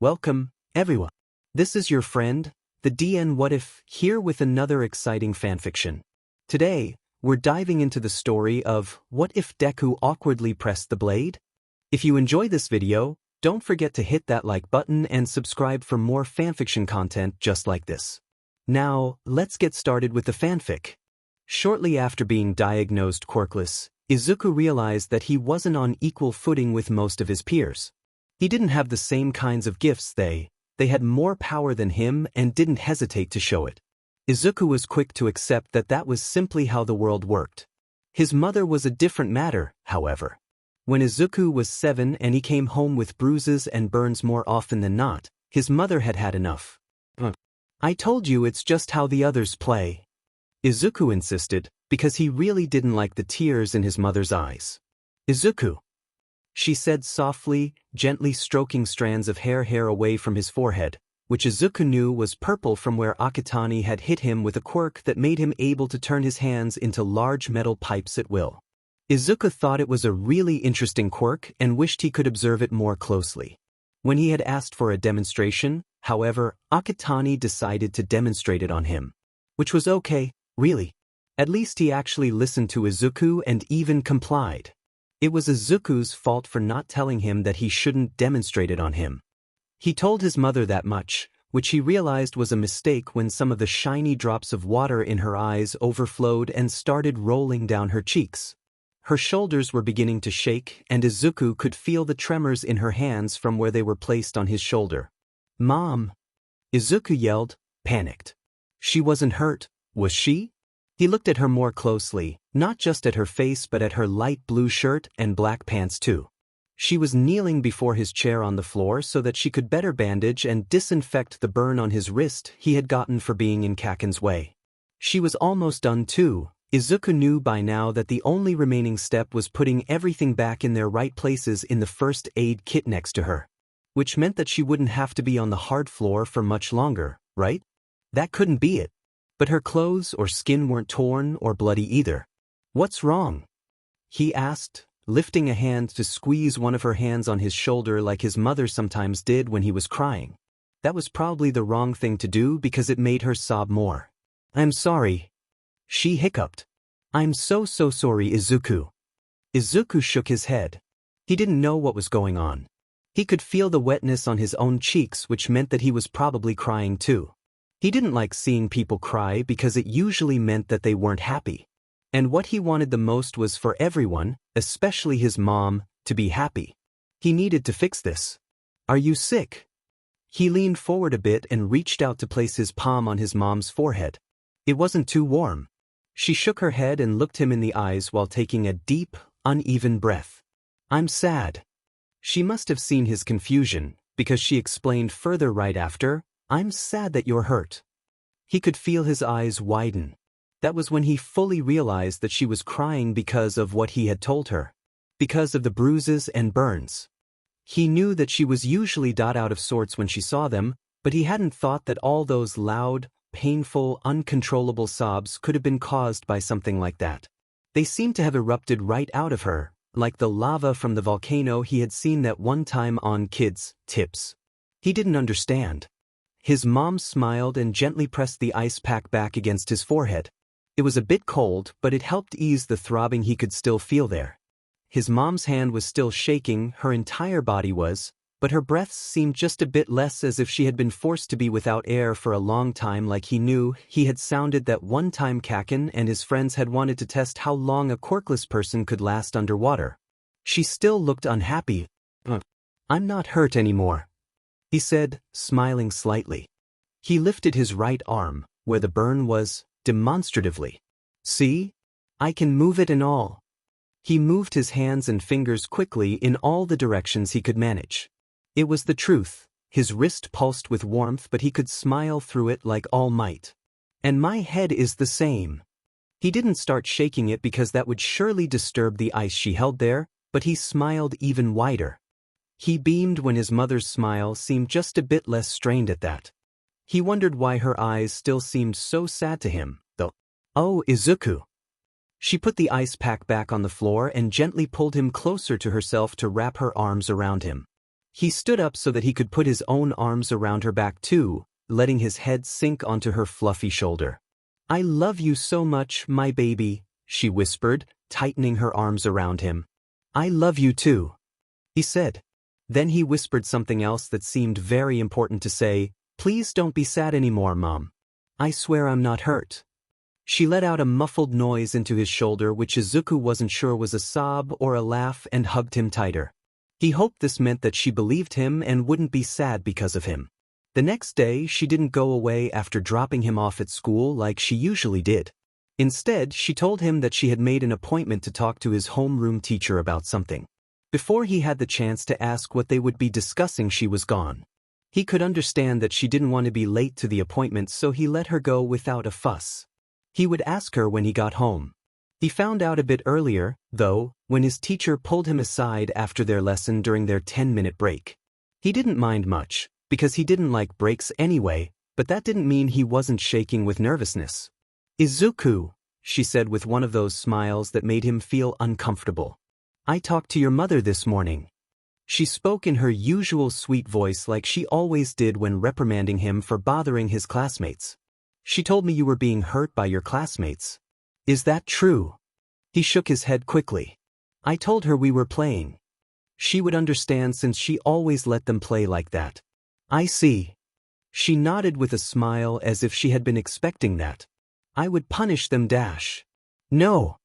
Welcome, everyone. This is your friend, the DN What If, here with another exciting fanfiction. Today, we're diving into the story of What If Deku Awkwardly Pressed the Blade? If you enjoy this video, don't forget to hit that like button and subscribe for more fanfiction content just like this. Now, let's get started with the fanfic. Shortly after being diagnosed quirkless, Izuku realized that he wasn't on equal footing with most of his peers. He didn't have the same kinds of gifts they had more power than him and didn't hesitate to show it. Izuku was quick to accept that that was simply how the world worked. His mother was a different matter, however. When Izuku was 7 and he came home with bruises and burns more often than not, his mother had had enough. I told you it's just how the others play. Izuku insisted, because he really didn't like the tears in his mother's eyes. Izuku, she said softly, gently stroking strands of hair away from his forehead, which Izuku knew was purple from where Akatani had hit him with a quirk that made him able to turn his hands into large metal pipes at will. Izuku thought it was a really interesting quirk and wished he could observe it more closely. When he had asked for a demonstration, however, Akatani decided to demonstrate it on him. Which was okay, really. At least he actually listened to Izuku and even complied. It was Izuku's fault for not telling him that he shouldn't demonstrate it on him. He told his mother that much, which he realized was a mistake when some of the shiny drops of water in her eyes overflowed and started rolling down her cheeks. Her shoulders were beginning to shake and Izuku could feel the tremors in her hands from where they were placed on his shoulder. "Mom!" Izuku yelled, panicked. She wasn't hurt, was she? He looked at her more closely, not just at her face but at her light blue shirt and black pants too. She was kneeling before his chair on the floor so that she could better bandage and disinfect the burn on his wrist he had gotten for being in Kaken's way. She was almost done too. Izuku knew by now that the only remaining step was putting everything back in their right places in the first aid kit next to her. Which meant that she wouldn't have to be on the hard floor for much longer, right? That couldn't be it. But her clothes or skin weren't torn or bloody either. "What's wrong?" he asked, lifting a hand to squeeze one of her hands on his shoulder like his mother sometimes did when he was crying. That was probably the wrong thing to do because it made her sob more. "I'm sorry," she hiccuped. "I'm so sorry, Izuku." Izuku shook his head. He didn't know what was going on. He could feel the wetness on his own cheeks, which meant that he was probably crying too. He didn't like seeing people cry because it usually meant that they weren't happy. And what he wanted the most was for everyone, especially his mom, to be happy. He needed to fix this. "Are you sick?" He leaned forward a bit and reached out to place his palm on his mom's forehead. It wasn't too warm. She shook her head and looked him in the eyes while taking a deep, uneven breath. "I'm sad." She must have seen his confusion, because she explained further right after, "I'm sad that you're hurt." He could feel his eyes widen. That was when he fully realized that she was crying because of what he had told her. Because of the bruises and burns. He knew that she was usually out of sorts when she saw them, but he hadn't thought that all those loud, painful, uncontrollable sobs could have been caused by something like that. They seemed to have erupted right out of her, like the lava from the volcano he had seen that one time on Kids' Tips. He didn't understand. His mom smiled and gently pressed the ice pack back against his forehead. It was a bit cold, but it helped ease the throbbing he could still feel there. His mom's hand was still shaking, her entire body was, but her breaths seemed just a bit less as if she had been forced to be without air for a long time, like he knew he had sounded that one time Kaken and his friends had wanted to test how long a quirkless person could last underwater. She still looked unhappy. "I'm not hurt anymore," he said, smiling slightly. He lifted his right arm, where the burn was, demonstratively. "See? I can move it and all." He moved his hands and fingers quickly in all the directions he could manage. It was the truth. His wrist pulsed with warmth, but he could smile through it like all might. "And my head is the same." He didn't start shaking it because that would surely disturb the ice she held there, but he smiled even wider. He beamed when his mother's smile seemed just a bit less strained at that. He wondered why her eyes still seemed so sad to him, though. "Oh, Izuku." She put the ice pack back on the floor and gently pulled him closer to herself to wrap her arms around him. He stood up so that he could put his own arms around her back too, letting his head sink onto her fluffy shoulder. "I love you so much, my baby," she whispered, tightening her arms around him. "I love you too," he said. Then he whispered something else that seemed very important to say. "Please don't be sad anymore, Mom. I swear I'm not hurt." She let out a muffled noise into his shoulder which Izuku wasn't sure was a sob or a laugh and hugged him tighter. He hoped this meant that she believed him and wouldn't be sad because of him. The next day, she didn't go away after dropping him off at school like she usually did. Instead, she told him that she had made an appointment to talk to his homeroom teacher about something. Before he had the chance to ask what they would be discussing, she was gone. He could understand that she didn't want to be late to the appointment, so he let her go without a fuss. He would ask her when he got home. He found out a bit earlier, though, when his teacher pulled him aside after their lesson during their 10-minute break. He didn't mind much, because he didn't like breaks anyway, but that didn't mean he wasn't shaking with nervousness. "Izuku," she said with one of those smiles that made him feel uncomfortable. "I talked to your mother this morning." She spoke in her usual sweet voice like she always did when reprimanding him for bothering his classmates. "She told me you were being hurt by your classmates. Is that true?" He shook his head quickly. "I told her we were playing. She would understand since she always let them play like that." "I see." She nodded with a smile as if she had been expecting that. "I would punish them dash." "No,"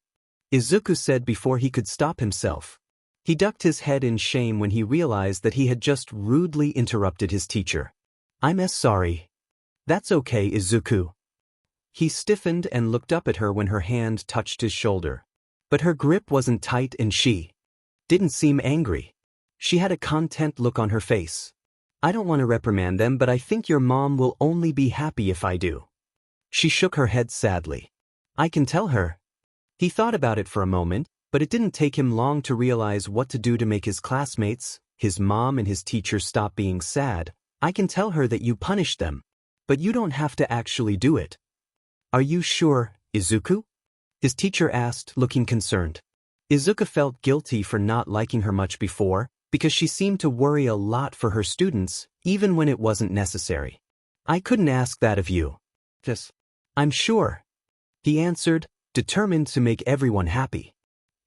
Izuku said before he could stop himself. He ducked his head in shame when he realized that he had just rudely interrupted his teacher. "I'm sorry." "That's okay, Izuku." He stiffened and looked up at her when her hand touched his shoulder. But her grip wasn't tight and she didn't seem angry. She had a content look on her face. "I don't want to reprimand them, but I think your mom will only be happy if I do." She shook her head sadly. "I can tell her." He thought about it for a moment, but it didn't take him long to realize what to do to make his classmates, his mom and his teacher stop being sad. "I can tell her that you punished them. But you don't have to actually do it." "Are you sure, Izuku?" his teacher asked, looking concerned. Izuku felt guilty for not liking her much before, because she seemed to worry a lot for her students, even when it wasn't necessary. "I couldn't ask that of you." "I'm sure," he answered, determined to make everyone happy.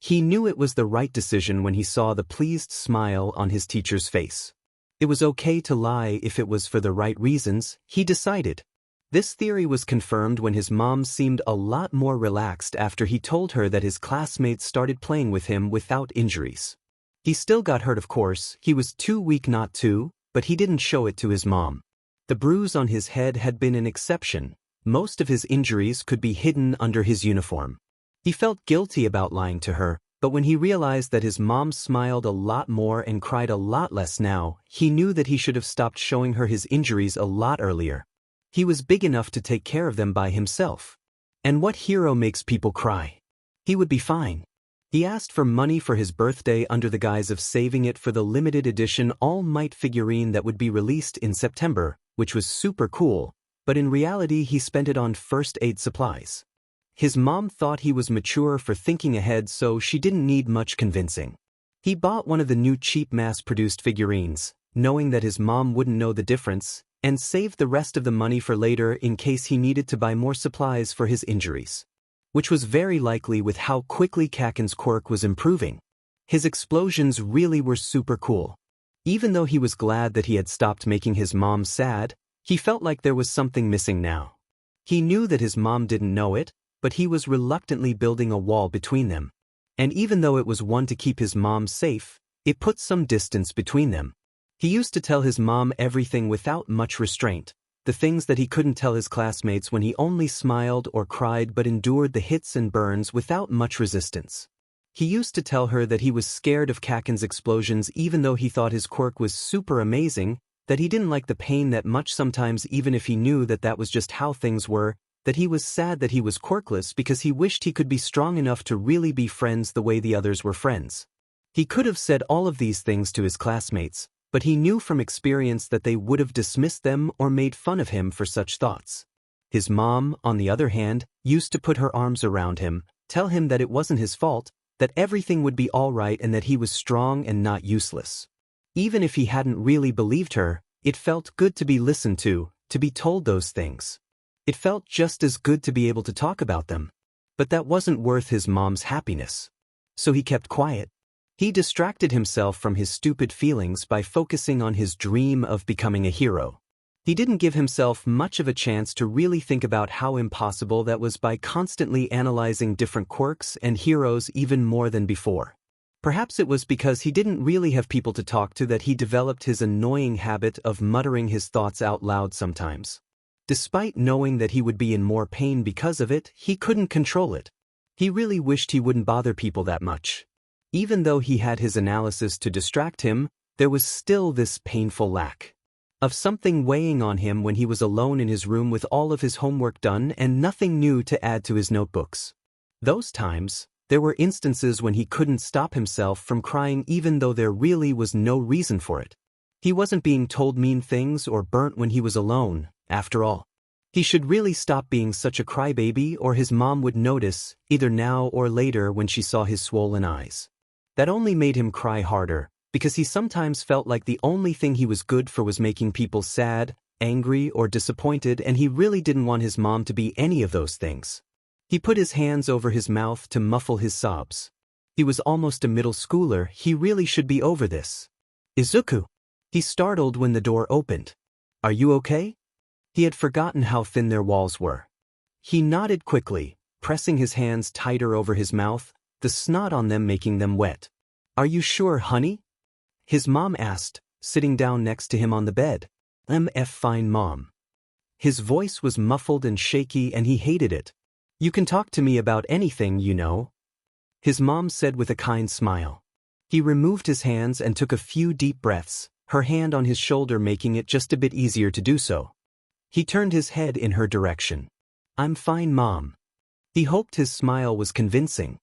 He knew it was the right decision when he saw the pleased smile on his teacher's face. It was okay to lie if it was for the right reasons, he decided. This theory was confirmed when his mom seemed a lot more relaxed after he told her that his classmates started playing with him without injuries. He still got hurt, of course, he was too weak not to, but he didn't show it to his mom. The bruise on his head had been an exception. Most of his injuries could be hidden under his uniform. He felt guilty about lying to her, but when he realized that his mom smiled a lot more and cried a lot less now, he knew that he should have stopped showing her his injuries a lot earlier. He was big enough to take care of them by himself. And what hero makes people cry? He would be fine. He asked for money for his birthday under the guise of saving it for the limited edition All Might figurine that would be released in September, which was super cool, but in reality he spent it on first aid supplies. His mom thought he was mature for thinking ahead, so she didn't need much convincing. He bought one of the new cheap mass-produced figurines, knowing that his mom wouldn't know the difference, and saved the rest of the money for later in case he needed to buy more supplies for his injuries. Which was very likely with how quickly Kaken's quirk was improving. His explosions really were super cool. Even though he was glad that he had stopped making his mom sad, he felt like there was something missing now. He knew that his mom didn't know it, but he was reluctantly building a wall between them. And even though it was one to keep his mom safe, it put some distance between them. He used to tell his mom everything without much restraint, the things that he couldn't tell his classmates when he only smiled or cried but endured the hits and burns without much resistance. He used to tell her that he was scared of Kaken's explosions even though he thought his quirk was super amazing, that he didn't like the pain that much sometimes even if he knew that that was just how things were, that he was sad that he was quirkless because he wished he could be strong enough to really be friends the way the others were friends. He could have said all of these things to his classmates, but he knew from experience that they would have dismissed them or made fun of him for such thoughts. His mom, on the other hand, used to put her arms around him, tell him that it wasn't his fault, that everything would be all right and that he was strong and not useless. Even if he hadn't really believed her, it felt good to be listened to be told those things. It felt just as good to be able to talk about them. But that wasn't worth his mom's happiness. So he kept quiet. He distracted himself from his stupid feelings by focusing on his dream of becoming a hero. He didn't give himself much of a chance to really think about how impossible that was by constantly analyzing different quirks and heroes even more than before. Perhaps it was because he didn't really have people to talk to that he developed his annoying habit of muttering his thoughts out loud sometimes. Despite knowing that he would be in more pain because of it, he couldn't control it. He really wished he wouldn't bother people that much. Even though he had his analysis to distract him, there was still this painful lack of something weighing on him when he was alone in his room with all of his homework done and nothing new to add to his notebooks. Those times, there were instances when he couldn't stop himself from crying even though there really was no reason for it. He wasn't being told mean things or burnt when he was alone, after all. He should really stop being such a crybaby or his mom would notice, either now or later when she saw his swollen eyes. That only made him cry harder, because he sometimes felt like the only thing he was good for was making people sad, angry, or disappointed, and he really didn't want his mom to be any of those things. He put his hands over his mouth to muffle his sobs. He was almost a middle schooler, he really should be over this. Izuku! He startled when the door opened. Are you okay? He had forgotten how thin their walls were. He nodded quickly, pressing his hands tighter over his mouth, the snot on them making them wet. Are you sure, honey? His mom asked, sitting down next to him on the bed. Fine, Mom. His voice was muffled and shaky and he hated it. You can talk to me about anything, you know. His mom said with a kind smile. He removed his hands and took a few deep breaths, her hand on his shoulder making it just a bit easier to do so. He turned his head in her direction. I'm fine, Mom. He hoped his smile was convincing.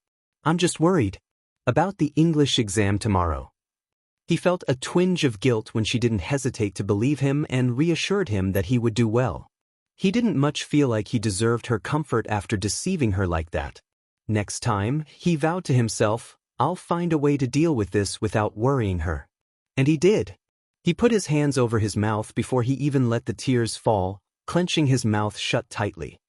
I'm just worried about the English exam tomorrow. He felt a twinge of guilt when she didn't hesitate to believe him and reassured him that he would do well. He didn't much feel like he deserved her comfort after deceiving her like that. Next time, he vowed to himself, I'll find a way to deal with this without worrying her. And he did. He put his hands over his mouth before he even let the tears fall, clenching his mouth shut tightly.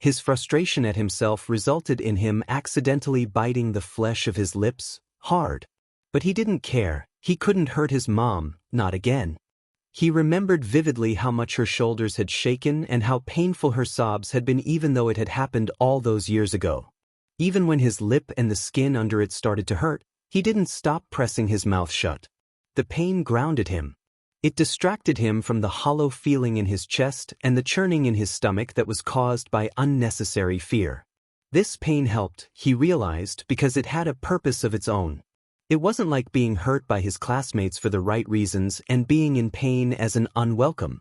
His frustration at himself resulted in him accidentally biting the flesh of his lips, hard. But he didn't care, he couldn't hurt his mom, not again. He remembered vividly how much her shoulders had shaken and how painful her sobs had been even though it had happened all those years ago. Even when his lip and the skin under it started to hurt, he didn't stop pressing his mouth shut. The pain grounded him. It distracted him from the hollow feeling in his chest and the churning in his stomach that was caused by unnecessary fear. This pain helped, he realized, because it had a purpose of its own. It wasn't like being hurt by his classmates for the right reasons and being in pain as an unwelcome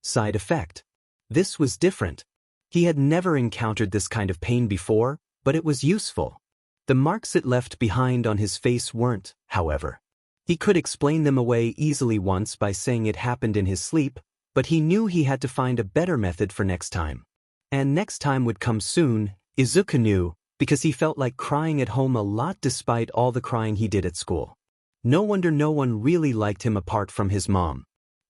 side effect. This was different. He had never encountered this kind of pain before, but it was useful. The marks it left behind on his face weren't, however. He could explain them away easily once by saying it happened in his sleep, but he knew he had to find a better method for next time. And next time would come soon, Izuku knew, because he felt like crying at home a lot despite all the crying he did at school. No wonder no one really liked him apart from his mom.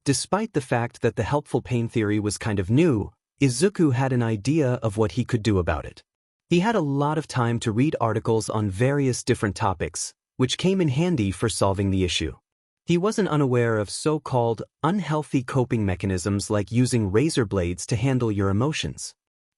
Despite the fact that the helpful pain theory was kind of new, Izuku had an idea of what he could do about it. He had a lot of time to read articles on various different topics, which came in handy for solving the issue. He wasn't unaware of so-called unhealthy coping mechanisms like using razor blades to handle your emotions.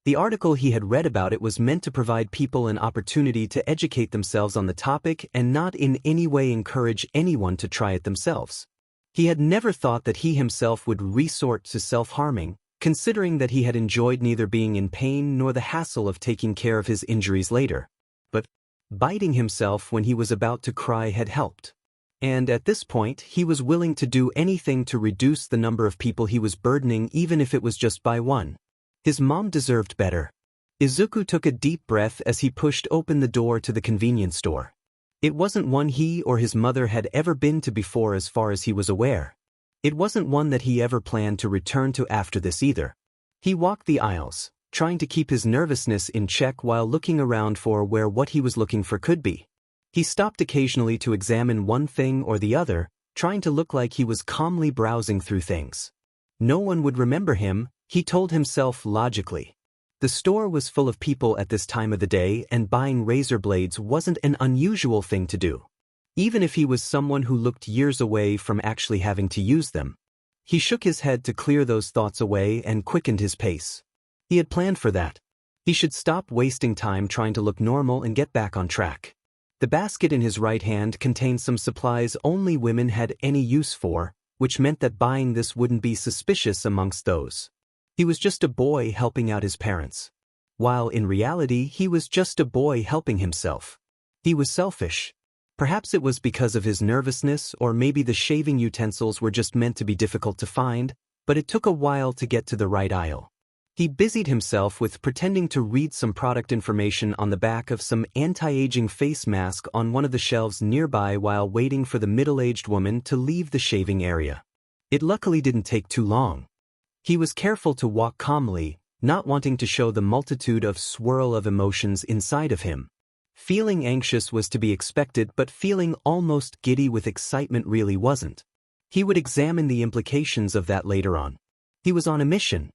The article he had read about it was meant to provide people an opportunity to educate themselves on the topic and not in any way encourage anyone to try it themselves. He had never thought that he himself would resort to self-harming, considering that he had enjoyed neither being in pain nor the hassle of taking care of his injuries later. But biting himself when he was about to cry had helped. And at this point, he was willing to do anything to reduce the number of people he was burdening even if it was just by one. His mom deserved better. Izuku took a deep breath as he pushed open the door to the convenience store. It wasn't one he or his mother had ever been to before as far as he was aware. It wasn't one that he ever planned to return to after this either. He walked the aisles, trying to keep his nervousness in check while looking around for where what he was looking for could be. He stopped occasionally to examine one thing or the other, trying to look like he was calmly browsing through things. No one would remember him, he told himself logically. The store was full of people at this time of the day, and buying razor blades wasn't an unusual thing to do. Even if he was someone who looked years away from actually having to use them. He shook his head to clear those thoughts away and quickened his pace. He had planned for that. He should stop wasting time trying to look normal and get back on track. The basket in his right hand contained some supplies only women had any use for, which meant that buying this wouldn't be suspicious amongst those. He was just a boy helping out his parents. While in reality he was just a boy helping himself. He was selfish. Perhaps it was because of his nervousness, or maybe the shaving utensils were just meant to be difficult to find, but it took a while to get to the right aisle. He busied himself with pretending to read some product information on the back of some anti-aging face mask on one of the shelves nearby while waiting for the middle-aged woman to leave the shaving area. It luckily didn't take too long. He was careful to walk calmly, not wanting to show the multitude of swirl of emotions inside of him. Feeling anxious was to be expected, but feeling almost giddy with excitement really wasn't. He would examine the implications of that later on. He was on a mission.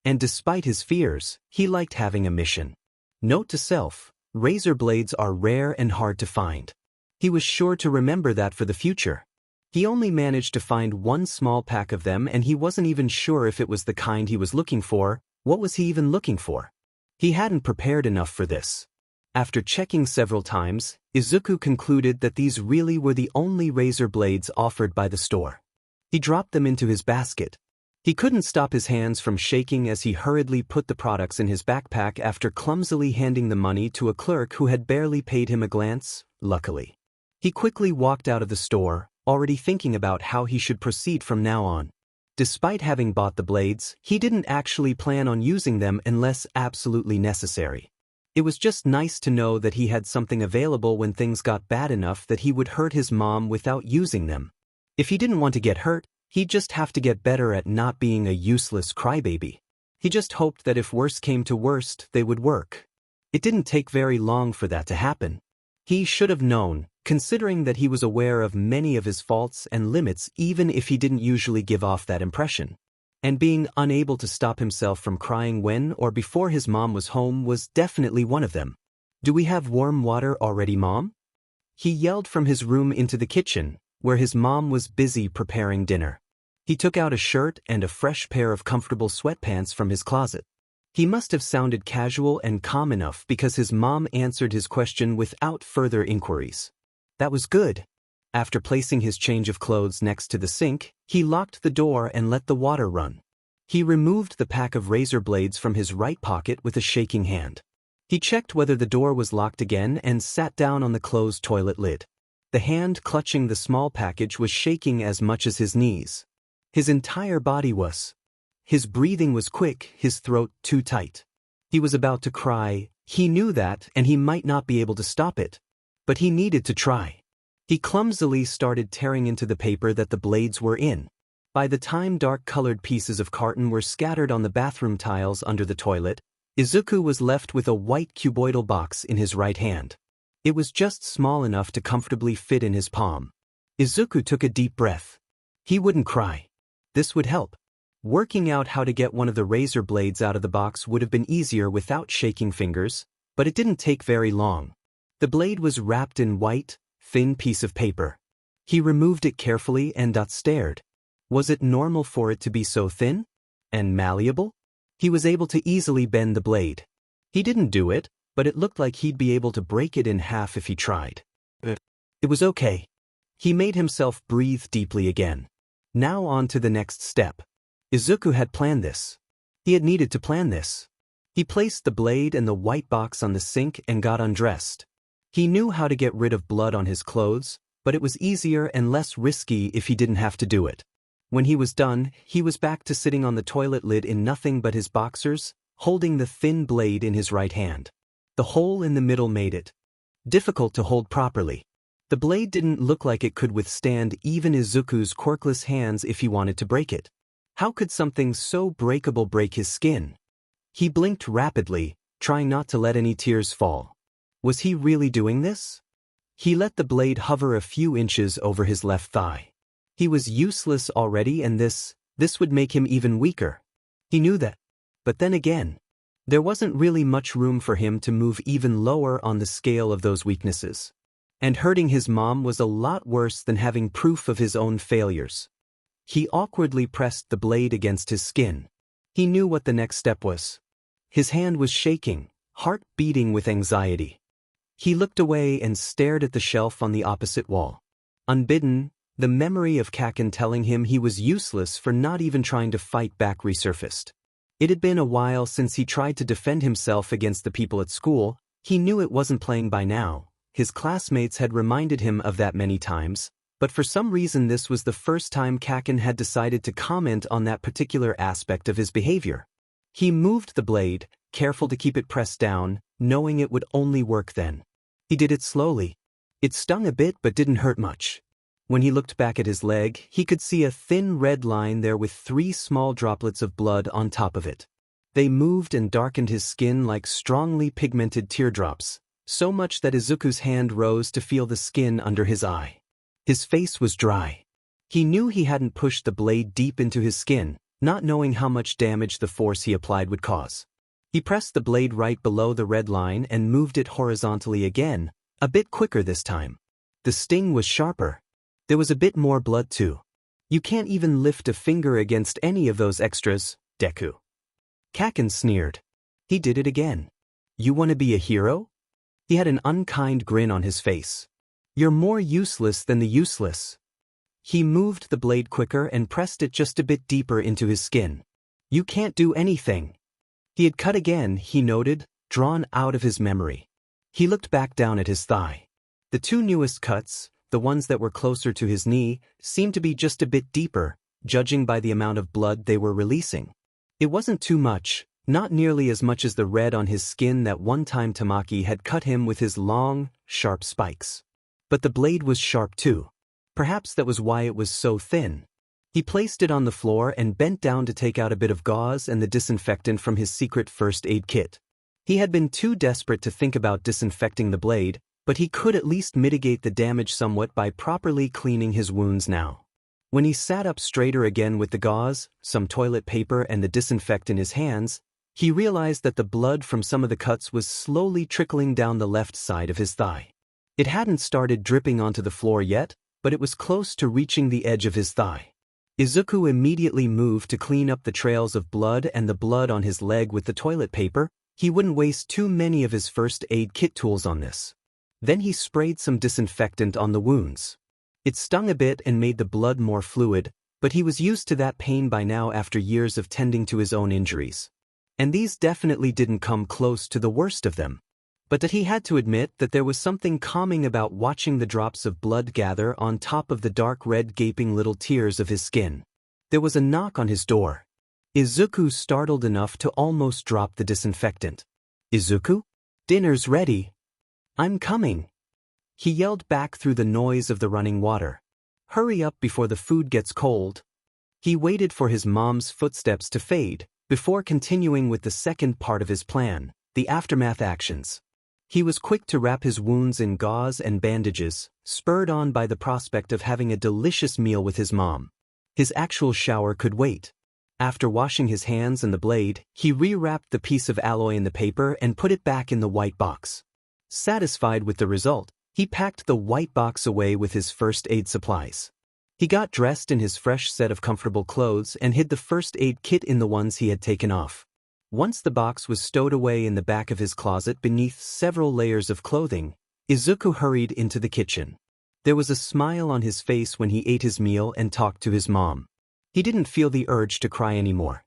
And despite his fears, he liked having a mission. Note to self, razor blades are rare and hard to find. He was sure to remember that for the future. He only managed to find one small pack of them, and he wasn't even sure if it was the kind he was looking for. What was he even looking for? He hadn't prepared enough for this. After checking several times, Izuku concluded that these really were the only razor blades offered by the store. He dropped them into his basket. He couldn't stop his hands from shaking as he hurriedly put the products in his backpack after clumsily handing the money to a clerk who had barely paid him a glance, luckily. He quickly walked out of the store, already thinking about how he should proceed from now on. Despite having bought the blades, he didn't actually plan on using them unless absolutely necessary. It was just nice to know that he had something available when things got bad enough that he would hurt his mom without using them. If he didn't want to get hurt, he'd just have to get better at not being a useless crybaby. He just hoped that if worse came to worst, they would work. It didn't take very long for that to happen. He should have known, considering that he was aware of many of his faults and limits even if he didn't usually give off that impression. And being unable to stop himself from crying when or before his mom was home was definitely one of them. "Do we have warm water already, Mom?" He yelled from his room into the kitchen, where his mom was busy preparing dinner. He took out a shirt and a fresh pair of comfortable sweatpants from his closet. He must have sounded casual and calm enough because his mom answered his question without further inquiries. That was good. After placing his change of clothes next to the sink, he locked the door and let the water run. He removed the pack of razor blades from his right pocket with a shaking hand. He checked whether the door was locked again and sat down on the closed toilet lid. The hand clutching the small package was shaking as much as his knees. His entire body was. His breathing was quick, his throat too tight. He was about to cry. He knew that, and he might not be able to stop it. But he needed to try. He clumsily started tearing into the paper that the blades were in. By the time dark-colored pieces of carton were scattered on the bathroom tiles under the toilet, Izuku was left with a white cuboidal box in his right hand. It was just small enough to comfortably fit in his palm. Izuku took a deep breath. He wouldn't cry. This would help. Working out how to get one of the razor blades out of the box would have been easier without shaking fingers, but it didn't take very long. The blade was wrapped in white, thin piece of paper. He removed it carefully and stared. Was it normal for it to be so thin? And malleable? He was able to easily bend the blade. He didn't do it, but it looked like he'd be able to break it in half if he tried. It was okay. He made himself breathe deeply again. Now on to the next step. Izuku had planned this. He had needed to plan this. He placed the blade and the white box on the sink and got undressed. He knew how to get rid of blood on his clothes, but it was easier and less risky if he didn't have to do it. When he was done, he was back to sitting on the toilet lid in nothing but his boxers, holding the thin blade in his right hand. The hole in the middle made it difficult to hold properly. The blade didn't look like it could withstand even Izuku's quirkless hands if he wanted to break it. How could something so breakable break his skin? He blinked rapidly, trying not to let any tears fall. Was he really doing this? He let the blade hover a few inches over his left thigh. He was useless already, and this would make him even weaker. He knew that. But then again, there wasn't really much room for him to move even lower on the scale of those weaknesses. And hurting his mom was a lot worse than having proof of his own failures. He awkwardly pressed the blade against his skin. He knew what the next step was. His hand was shaking, heart beating with anxiety. He looked away and stared at the shelf on the opposite wall. Unbidden, the memory of Kakin telling him he was useless for not even trying to fight back resurfaced. It had been a while since he tried to defend himself against the people at school. He knew it wasn't playing by now. His classmates had reminded him of that many times, but for some reason this was the first time Kakin had decided to comment on that particular aspect of his behavior. He moved the blade, careful to keep it pressed down, knowing it would only work then. He did it slowly. It stung a bit but didn't hurt much. When he looked back at his leg, he could see a thin red line there with 3 small droplets of blood on top of it. They moved and darkened his skin like strongly pigmented teardrops, so much that Izuku's hand rose to feel the skin under his eye. His face was dry. He knew he hadn't pushed the blade deep into his skin, not knowing how much damage the force he applied would cause. He pressed the blade right below the red line and moved it horizontally again, a bit quicker this time. The sting was sharper. There was a bit more blood too. You can't even lift a finger against any of those extras, Deku. Kakin sneered. He did it again. You want to be a hero? He had an unkind grin on his face. You're more useless than the useless. He moved the blade quicker and pressed it just a bit deeper into his skin. You can't do anything. He had cut again, he noted, drawn out of his memory. He looked back down at his thigh. The 2 newest cuts, the ones that were closer to his knee, seemed to be just a bit deeper, judging by the amount of blood they were releasing. It wasn't too much, not nearly as much as the red on his skin that one time Tamaki had cut him with his long, sharp spikes. But the blade was sharp too. Perhaps that was why it was so thin. He placed it on the floor and bent down to take out a bit of gauze and the disinfectant from his secret first aid kit. He had been too desperate to think about disinfecting the blade, but he could at least mitigate the damage somewhat by properly cleaning his wounds now. When he sat up straighter again with the gauze, some toilet paper and the disinfectant in his hands, he realized that the blood from some of the cuts was slowly trickling down the left side of his thigh. It hadn't started dripping onto the floor yet, but it was close to reaching the edge of his thigh. Izuku immediately moved to clean up the trails of blood and the blood on his leg with the toilet paper. He wouldn't waste too many of his first aid kit tools on this. Then he sprayed some disinfectant on the wounds. It stung a bit and made the blood more fluid, but he was used to that pain by now after years of tending to his own injuries. And these definitely didn't come close to the worst of them. But that he had to admit that there was something calming about watching the drops of blood gather on top of the dark red gaping little tears of his skin. There was a knock on his door. Izuku startled enough to almost drop the disinfectant. Izuku? Dinner's ready. I'm coming. He yelled back through the noise of the running water. Hurry up before the food gets cold. He waited for his mom's footsteps to fade, before continuing with the second part of his plan, the aftermath actions. He was quick to wrap his wounds in gauze and bandages, spurred on by the prospect of having a delicious meal with his mom. His actual shower could wait. After washing his hands and the blade, he rewrapped the piece of alloy in the paper and put it back in the white box. Satisfied with the result, he packed the white box away with his first aid supplies. He got dressed in his fresh set of comfortable clothes and hid the first aid kit in the ones he had taken off. Once the box was stowed away in the back of his closet beneath several layers of clothing, Izuku hurried into the kitchen. There was a smile on his face when he ate his meal and talked to his mom. He didn't feel the urge to cry anymore.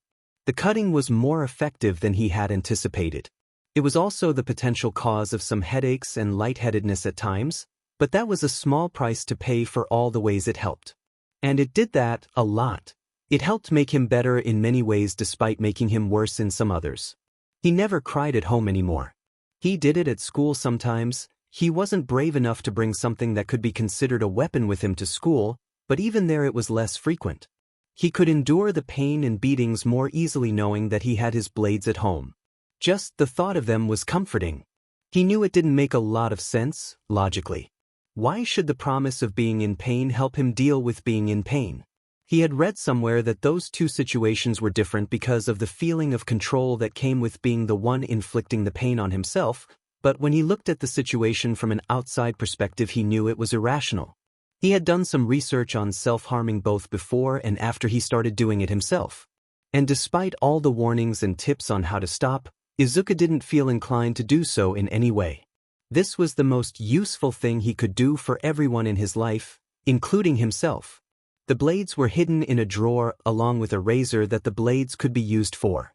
The cutting was more effective than he had anticipated. It was also the potential cause of some headaches and lightheadedness at times, but that was a small price to pay for all the ways it helped. And it did that a lot. It helped make him better in many ways despite making him worse in some others. He never cried at home anymore. He did it at school sometimes. He wasn't brave enough to bring something that could be considered a weapon with him to school, but even there it was less frequent. He could endure the pain and beatings more easily knowing that he had his blades at home. Just the thought of them was comforting. He knew it didn't make a lot of sense, logically. Why should the promise of being in pain help him deal with being in pain? He had read somewhere that those two situations were different because of the feeling of control that came with being the one inflicting the pain on himself, but when he looked at the situation from an outside perspective he knew it was irrational. He had done some research on self-harming both before and after he started doing it himself. And despite all the warnings and tips on how to stop, Izuku didn't feel inclined to do so in any way. This was the most useful thing he could do for everyone in his life, including himself. The blades were hidden in a drawer along with a razor that the blades could be used for.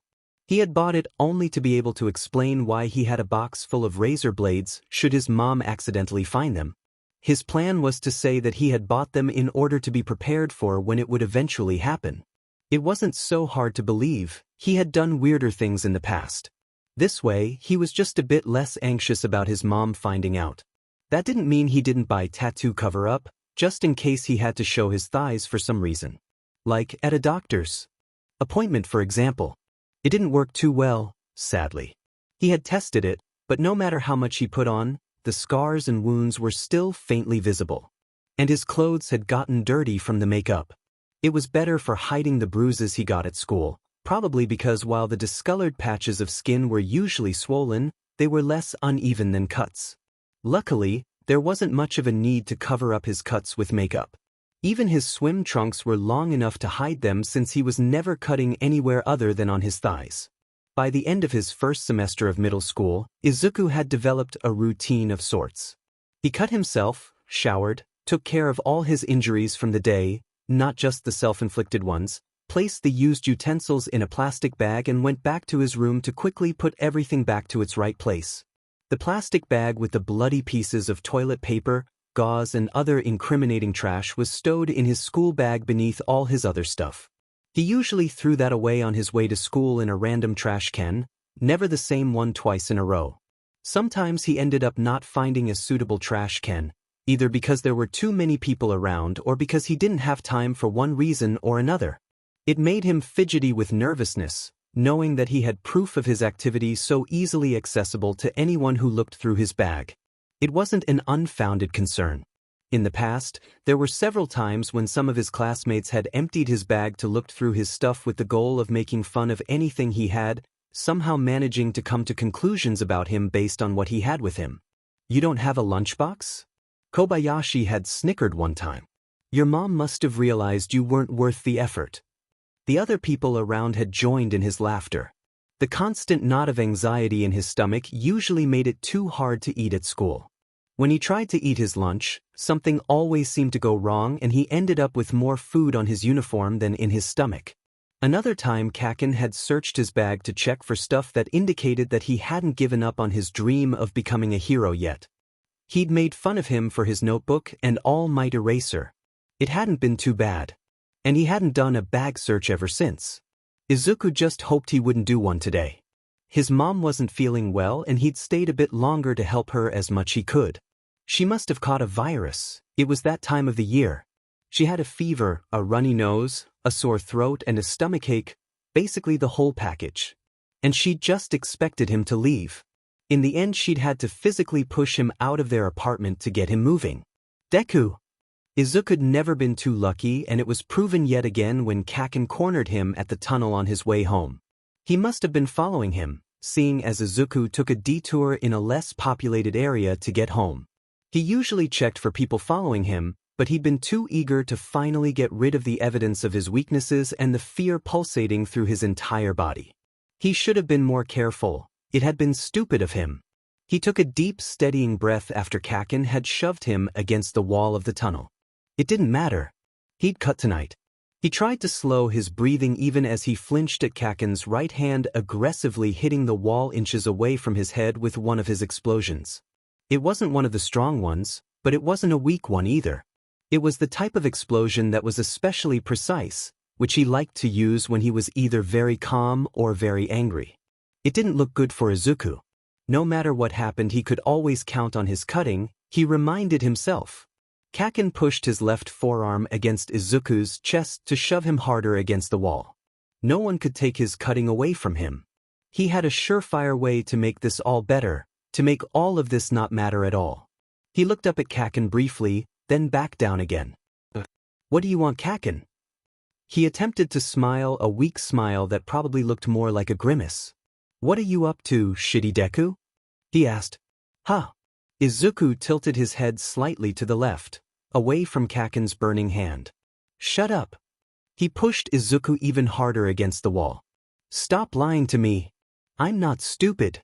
He had bought it only to be able to explain why he had a box full of razor blades should his mom accidentally find them. His plan was to say that he had bought them in order to be prepared for when it would eventually happen. It wasn't so hard to believe, he had done weirder things in the past. This way, he was just a bit less anxious about his mom finding out. That didn't mean he didn't buy tattoo cover-up, just in case he had to show his thighs for some reason. Like at a doctor's appointment, for example. It didn't work too well, sadly. He had tested it, but no matter how much he put on, the scars and wounds were still faintly visible. And his clothes had gotten dirty from the makeup. It was better for hiding the bruises he got at school, probably because while the discolored patches of skin were usually swollen, they were less uneven than cuts. Luckily, there wasn't much of a need to cover up his cuts with makeup. Even his swim trunks were long enough to hide them since he was never cutting anywhere other than on his thighs. By the end of his first semester of middle school, Izuku had developed a routine of sorts. He cut himself, showered, took care of all his injuries from the day, not just the self-inflicted ones, placed the used utensils in a plastic bag and went back to his room to quickly put everything back to its right place. The plastic bag with the bloody pieces of toilet paper, gauze and other incriminating trash was stowed in his school bag beneath all his other stuff. He usually threw that away on his way to school in a random trash can, never the same one twice in a row. Sometimes he ended up not finding a suitable trash can, either because there were too many people around or because he didn't have time for one reason or another. It made him fidgety with nervousness, knowing that he had proof of his activity so easily accessible to anyone who looked through his bag. It wasn't an unfounded concern. In the past, there were several times when some of his classmates had emptied his bag to look through his stuff with the goal of making fun of anything he had, somehow managing to come to conclusions about him based on what he had with him. "You don't have a lunchbox?" Kobayashi had snickered one time. "Your mom must have realized you weren't worth the effort." The other people around had joined in his laughter. The constant knot of anxiety in his stomach usually made it too hard to eat at school. When he tried to eat his lunch, something always seemed to go wrong and he ended up with more food on his uniform than in his stomach. Another time Kaken had searched his bag to check for stuff that indicated that he hadn't given up on his dream of becoming a hero yet. He'd made fun of him for his notebook and all-might eraser. It hadn't been too bad. And he hadn't done a bag search ever since. Izuku just hoped he wouldn't do one today. His mom wasn't feeling well and he'd stayed a bit longer to help her as much he could. She must have caught a virus. It was that time of the year. She had a fever, a runny nose, a sore throat and a stomachache, basically the whole package. And she'd just expected him to leave. In the end she'd had to physically push him out of their apartment to get him moving. Deku! Izuku had never been too lucky and it was proven yet again when Kaken cornered him at the tunnel on his way home. He must have been following him, seeing as Izuku took a detour in a less populated area to get home. He usually checked for people following him, but he'd been too eager to finally get rid of the evidence of his weaknesses and the fear pulsating through his entire body. He should have been more careful. It had been stupid of him. He took a deep, steadying breath after Kaken had shoved him against the wall of the tunnel. It didn't matter. He'd cut tonight. He tried to slow his breathing even as he flinched at Kaken's right hand aggressively hitting the wall inches away from his head with one of his explosions. It wasn't one of the strong ones, but it wasn't a weak one either. It was the type of explosion that was especially precise, which he liked to use when he was either very calm or very angry. It didn't look good for Izuku. No matter what happened he could always count on his cutting, he reminded himself. Kaken pushed his left forearm against Izuku's chest to shove him harder against the wall. No one could take his cutting away from him. He had a surefire way to make this all better, to make all of this not matter at all. He looked up at Kaken briefly, then back down again. What do you want, Kaken? He attempted to smile, a weak smile that probably looked more like a grimace. What are you up to, shitty Deku? He asked. Huh. Izuku tilted his head slightly to the left, away from Kaken's burning hand. Shut up. He pushed Izuku even harder against the wall. Stop lying to me. I'm not stupid.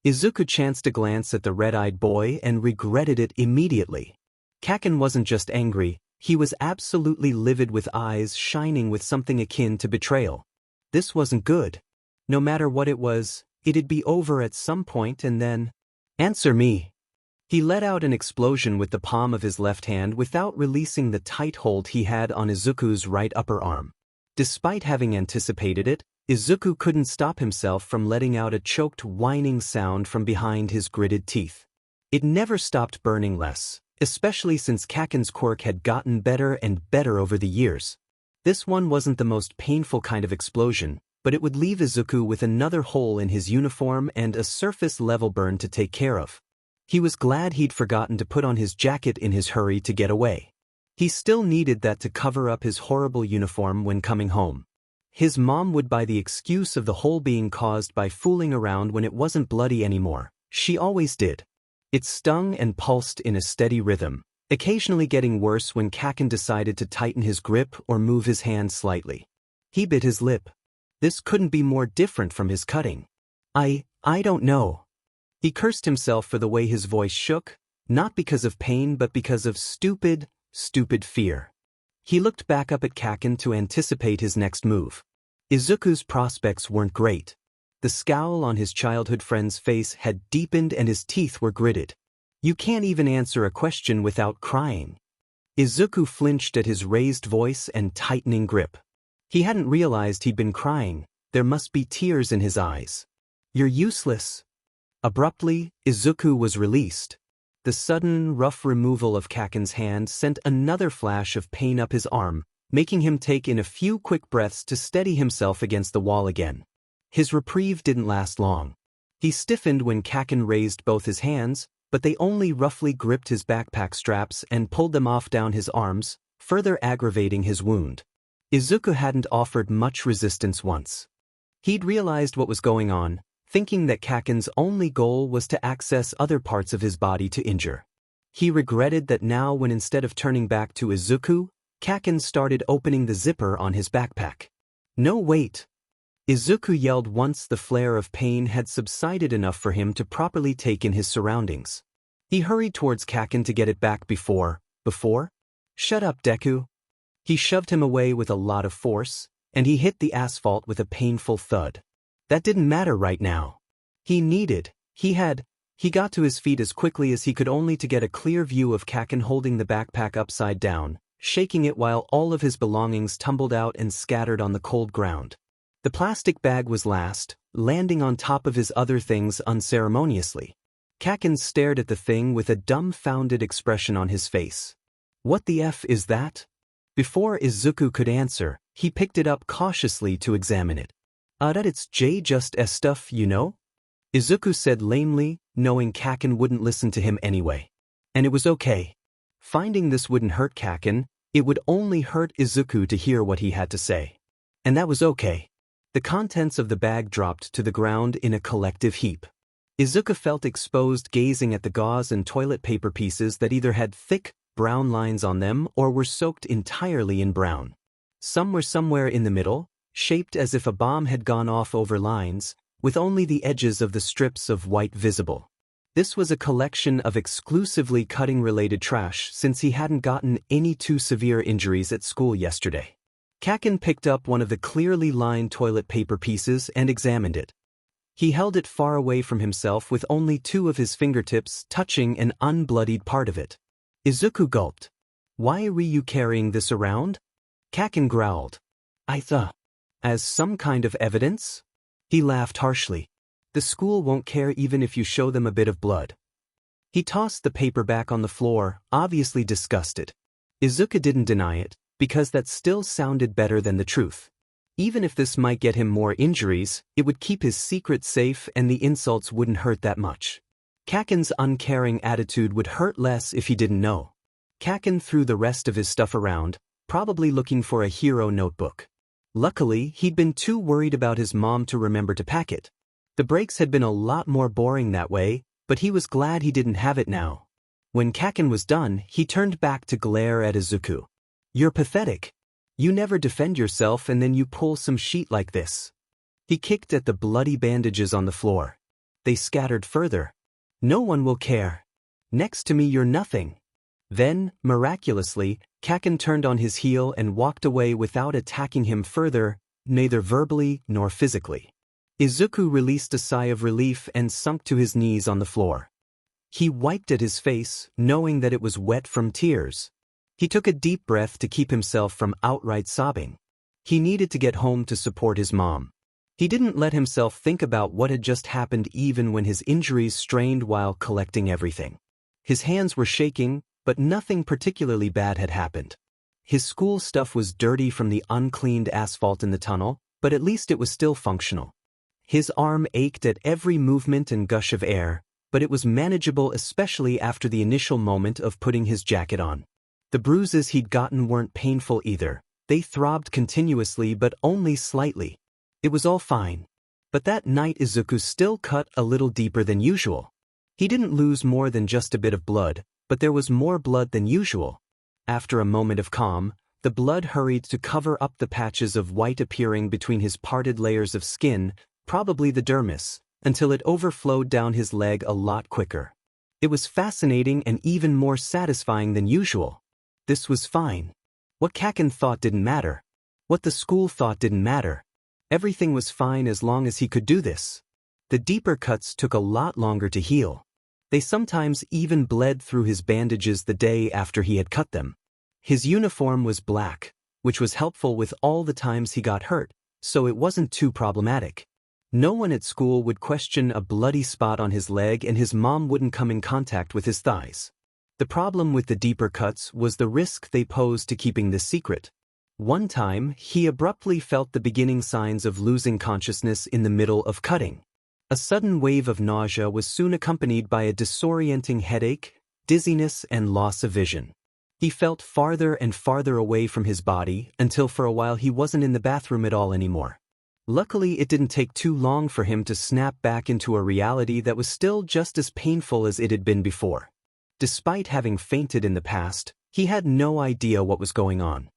Izuku chanced a glance at the red-eyed boy and regretted it immediately. Kaken wasn't just angry, he was absolutely livid with eyes shining with something akin to betrayal. This wasn't good. No matter what it was, it'd be over at some point and then… Answer me. He let out an explosion with the palm of his left hand without releasing the tight hold he had on Izuku's right upper arm. Despite having anticipated it, Izuku couldn't stop himself from letting out a choked whining sound from behind his gritted teeth. It never stopped burning less, especially since Kaken's quirk had gotten better and better over the years. This one wasn't the most painful kind of explosion, but it would leave Izuku with another hole in his uniform and a surface-level burn to take care of. He was glad he'd forgotten to put on his jacket in his hurry to get away. He still needed that to cover up his horrible uniform when coming home. His mom would buy the excuse of the hole being caused by fooling around when it wasn't bloody anymore. She always did. It stung and pulsed in a steady rhythm, occasionally getting worse when Kaken decided to tighten his grip or move his hand slightly. He bit his lip. This couldn't be more different from his cutting. I don't know. He cursed himself for the way his voice shook, not because of pain but because of stupid fear. He looked back up at Kaken to anticipate his next move. Izuku's prospects weren't great. The scowl on his childhood friend's face had deepened and his teeth were gritted. You can't even answer a question without crying. Izuku flinched at his raised voice and tightening grip. He hadn't realized he'd been crying. There must be tears in his eyes. You're useless. Abruptly, Izuku was released. The sudden, rough removal of Kaken's hand sent another flash of pain up his arm, making him take in a few quick breaths to steady himself against the wall again. His reprieve didn't last long. He stiffened when Kaken raised both his hands, but they only roughly gripped his backpack straps and pulled them off down his arms, further aggravating his wound. Izuku hadn't offered much resistance once. He'd realized what was going on, thinking that Kaken's only goal was to access other parts of his body to injure. He regretted that now when instead of turning back to Izuku, Kaken started opening the zipper on his backpack. No, wait! Izuku yelled once the flare of pain had subsided enough for him to properly take in his surroundings. He hurried towards Kaken to get it back before… Shut up, Deku! He shoved him away with a lot of force, and he hit the asphalt with a painful thud. That didn't matter right now. He got to his feet as quickly as he could only to get a clear view of Kaken holding the backpack upside down, shaking it while all of his belongings tumbled out and scattered on the cold ground. The plastic bag was last, landing on top of his other things unceremoniously. Kaken stared at the thing with a dumbfounded expression on his face. What the F is that? Before Izuku could answer, he picked it up cautiously to examine it. That it's just stuff, you know? Izuku said lamely, knowing Kaken wouldn't listen to him anyway. And it was okay. Finding this wouldn't hurt Kaken, it would only hurt Izuku to hear what he had to say. And that was okay. The contents of the bag dropped to the ground in a collective heap. Izuku felt exposed gazing at the gauze and toilet paper pieces that either had thick, brown lines on them or were soaked entirely in brown. Some were somewhere in the middle, shaped as if a bomb had gone off over lines, with only the edges of the strips of white visible. This was a collection of exclusively cutting-related trash since he hadn't gotten any too severe injuries at school yesterday. Kaken picked up one of the clearly lined toilet paper pieces and examined it. He held it far away from himself with only two of his fingertips touching an unbloodied part of it. Izuku gulped. Why are you carrying this around? Kaken growled. As some kind of evidence? He laughed harshly. The school won't care even if you show them a bit of blood. He tossed the paper back on the floor, obviously disgusted. Izuku didn't deny it, because that still sounded better than the truth. Even if this might get him more injuries, it would keep his secret safe and the insults wouldn't hurt that much. Kaken's uncaring attitude would hurt less if he didn't know. Kaken threw the rest of his stuff around, probably looking for a hero notebook. Luckily, he'd been too worried about his mom to remember to pack it. The breaks had been a lot more boring that way, but he was glad he didn't have it now. When Kaken was done, he turned back to glare at Izuku. "You're pathetic. You never defend yourself and then you pull some shit like this." He kicked at the bloody bandages on the floor. They scattered further. "No one will care. Next to me you're nothing." Then, miraculously, Kaken turned on his heel and walked away without attacking him further, neither verbally nor physically. Izuku released a sigh of relief and sunk to his knees on the floor. He wiped at his face, knowing that it was wet from tears. He took a deep breath to keep himself from outright sobbing. He needed to get home to support his mom. He didn't let himself think about what had just happened even when his injuries strained while collecting everything. His hands were shaking, but nothing particularly bad had happened. His school stuff was dirty from the uncleaned asphalt in the tunnel, but at least it was still functional. His arm ached at every movement and gush of air, but it was manageable especially after the initial moment of putting his jacket on. The bruises he'd gotten weren't painful either. They throbbed continuously but only slightly. It was all fine. But that night Izuku still cut a little deeper than usual. He didn't lose more than just a bit of blood, but there was more blood than usual. After a moment of calm, the blood hurried to cover up the patches of white appearing between his parted layers of skin, probably the dermis, until it overflowed down his leg a lot quicker. It was fascinating and even more satisfying than usual. This was fine. What Kaken thought didn't matter. What the school thought didn't matter. Everything was fine as long as he could do this. The deeper cuts took a lot longer to heal. They sometimes even bled through his bandages the day after he had cut them. His uniform was black, which was helpful with all the times he got hurt, so it wasn't too problematic. No one at school would question a bloody spot on his leg and his mom wouldn't come in contact with his thighs. The problem with the deeper cuts was the risk they posed to keeping this secret. One time, he abruptly felt the beginning signs of losing consciousness in the middle of cutting. A sudden wave of nausea was soon accompanied by a disorienting headache, dizziness, and loss of vision. He felt farther and farther away from his body until for a while he wasn't in the bathroom at all anymore. Luckily, it didn't take too long for him to snap back into a reality that was still just as painful as it had been before. Despite having fainted in the past, he had no idea what was going on.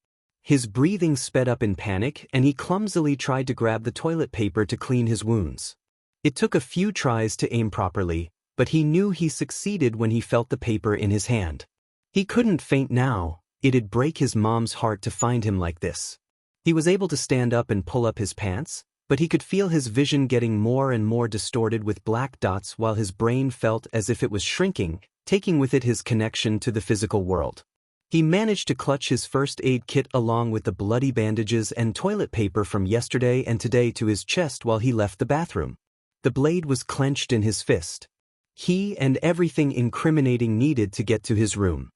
His breathing sped up in panic and he clumsily tried to grab the toilet paper to clean his wounds. It took a few tries to aim properly, but he knew he succeeded when he felt the paper in his hand. He couldn't faint now. It'd break his mom's heart to find him like this. He was able to stand up and pull up his pants, but he could feel his vision getting more and more distorted with black dots while his brain felt as if it was shrinking, taking with it his connection to the physical world. He managed to clutch his first aid kit along with the bloody bandages and toilet paper from yesterday and today to his chest while he left the bathroom. The blade was clenched in his fist. He and everything incriminating needed to get to his room.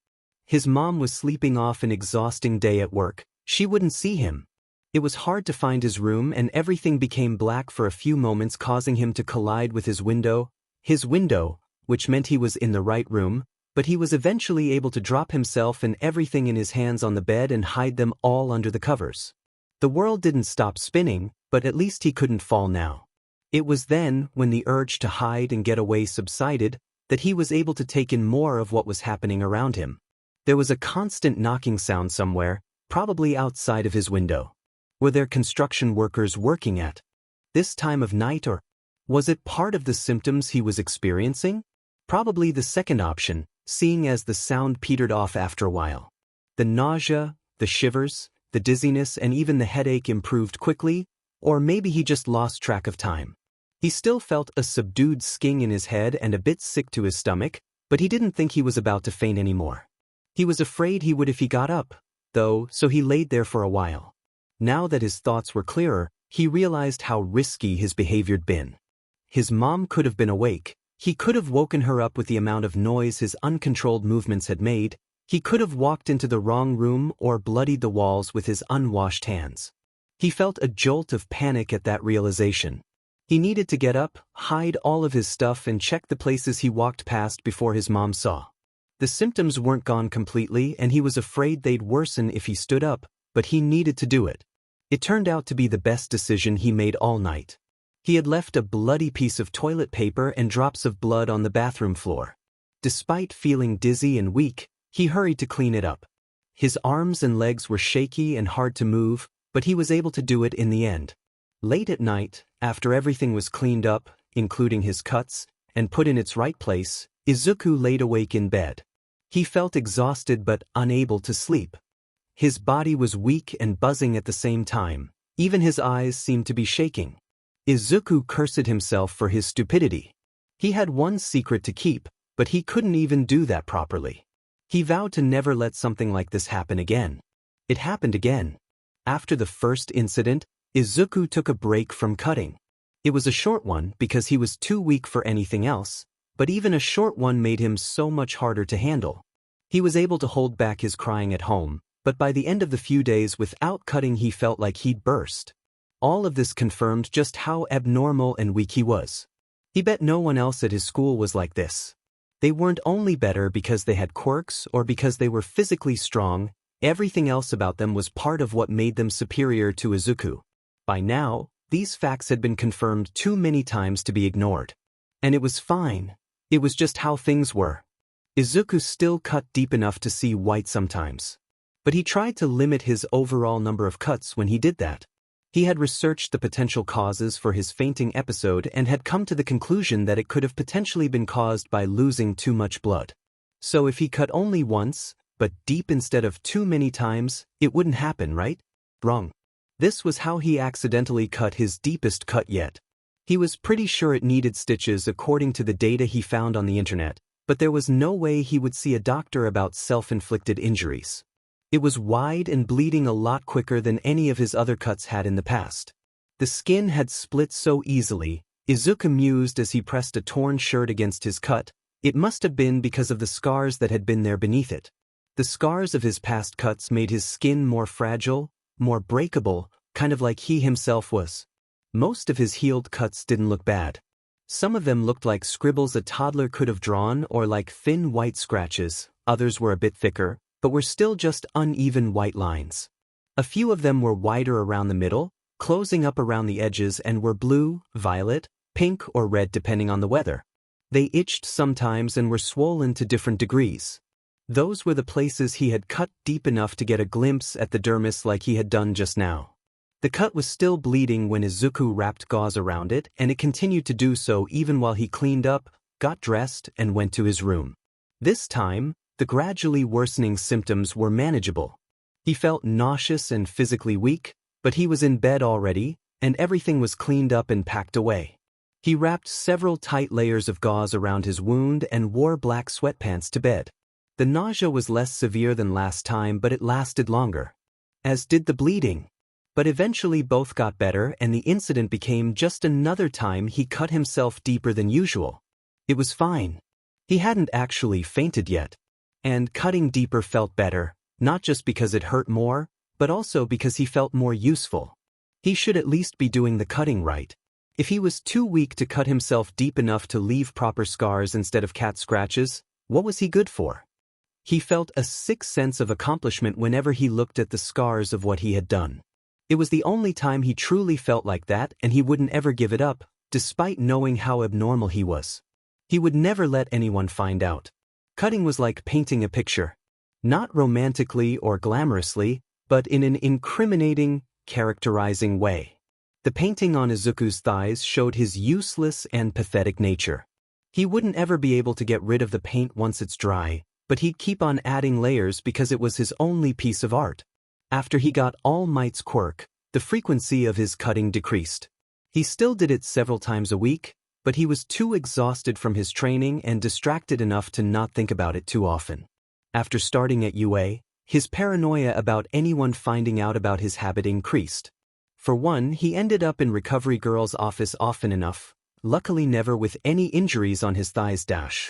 His mom was sleeping off an exhausting day at work. She wouldn't see him. It was hard to find his room and everything became black for a few moments, causing him to collide with his window, which meant he was in the right room, but he was eventually able to drop himself and everything in his hands on the bed and hide them all under the covers. The world didn't stop spinning, but at least he couldn't fall now. It was then, when the urge to hide and get away subsided, that he was able to take in more of what was happening around him. There was a constant knocking sound somewhere, probably outside of his window. Were there construction workers working at this time of night, or was it part of the symptoms he was experiencing? Probably the second option, seeing as the sound petered off after a while. The nausea, the shivers, the dizziness, and even the headache improved quickly, or maybe he just lost track of time. He still felt a subdued sting in his head and a bit sick to his stomach, but he didn't think he was about to faint anymore. He was afraid he would if he got up, though, so he laid there for a while. Now that his thoughts were clearer, he realized how risky his behavior had been. His mom could have been awake. He could have woken her up with the amount of noise his uncontrolled movements had made. He could have walked into the wrong room or bloodied the walls with his unwashed hands. He felt a jolt of panic at that realization. He needed to get up, hide all of his stuff and check the places he walked past before his mom saw. The symptoms weren't gone completely and he was afraid they'd worsen if he stood up, but he needed to do it. It turned out to be the best decision he made all night. He had left a bloody piece of toilet paper and drops of blood on the bathroom floor. Despite feeling dizzy and weak, he hurried to clean it up. His arms and legs were shaky and hard to move, but he was able to do it in the end. Late at night, after everything was cleaned up, including his cuts, and put in its right place, Izuku laid awake in bed. He felt exhausted but unable to sleep. His body was weak and buzzing at the same time. Even his eyes seemed to be shaking. Izuku cursed himself for his stupidity. He had one secret to keep, but he couldn't even do that properly. He vowed to never let something like this happen again. It happened again. After the first incident, Izuku took a break from cutting. It was a short one because he was too weak for anything else, but even a short one made him so much harder to handle. He was able to hold back his crying at home, but by the end of the few days without cutting he felt like he'd burst. All of this confirmed just how abnormal and weak he was. He bet no one else at his school was like this. They weren't only better because they had quirks or because they were physically strong, everything else about them was part of what made them superior to Izuku. By now, these facts had been confirmed too many times to be ignored. And it was fine. It was just how things were. Izuku still cut deep enough to see white sometimes. But he tried to limit his overall number of cuts when he did that. He had researched the potential causes for his fainting episode and had come to the conclusion that it could have potentially been caused by losing too much blood. So if he cut only once, but deep instead of too many times, it wouldn't happen, right? Wrong. This was how he accidentally cut his deepest cut yet. He was pretty sure it needed stitches according to the data he found on the internet, but there was no way he would see a doctor about self-inflicted injuries. It was wide and bleeding a lot quicker than any of his other cuts had in the past. The skin had split so easily, Izuku mused as he pressed a torn shirt against his cut. It must have been because of the scars that had been there beneath it. The scars of his past cuts made his skin more fragile, more breakable, kind of like he himself was. Most of his healed cuts didn't look bad. Some of them looked like scribbles a toddler could have drawn or like thin white scratches, others were a bit thicker, but were still just uneven white lines. A few of them were wider around the middle, closing up around the edges and were blue, violet, pink or red depending on the weather. They itched sometimes and were swollen to different degrees. Those were the places he had cut deep enough to get a glimpse at the dermis like he had done just now. The cut was still bleeding when Izuku wrapped gauze around it, and it continued to do so even while he cleaned up, got dressed, and went to his room. This time, the gradually worsening symptoms were manageable. He felt nauseous and physically weak, but he was in bed already, and everything was cleaned up and packed away. He wrapped several tight layers of gauze around his wound and wore black sweatpants to bed. The nausea was less severe than last time, but it lasted longer. As did the bleeding. But eventually both got better and the incident became just another time he cut himself deeper than usual. It was fine. He hadn't actually fainted yet. And cutting deeper felt better, not just because it hurt more, but also because he felt more useful. He should at least be doing the cutting right. If he was too weak to cut himself deep enough to leave proper scars instead of cat scratches, what was he good for? He felt a sick sense of accomplishment whenever he looked at the scars of what he had done. It was the only time he truly felt like that, and he wouldn't ever give it up, despite knowing how abnormal he was. He would never let anyone find out. Cutting was like painting a picture. Not romantically or glamorously, but in an incriminating, characterizing way. The painting on Izuku's thighs showed his useless and pathetic nature. He wouldn't ever be able to get rid of the paint once it's dry, but he'd keep on adding layers because it was his only piece of art. After he got All Might's quirk, the frequency of his cutting decreased. He still did it several times a week, but he was too exhausted from his training and distracted enough to not think about it too often. After starting at UA, his paranoia about anyone finding out about his habit increased. For one, he ended up in Recovery Girl's office often enough, luckily never with any injuries on his thighs.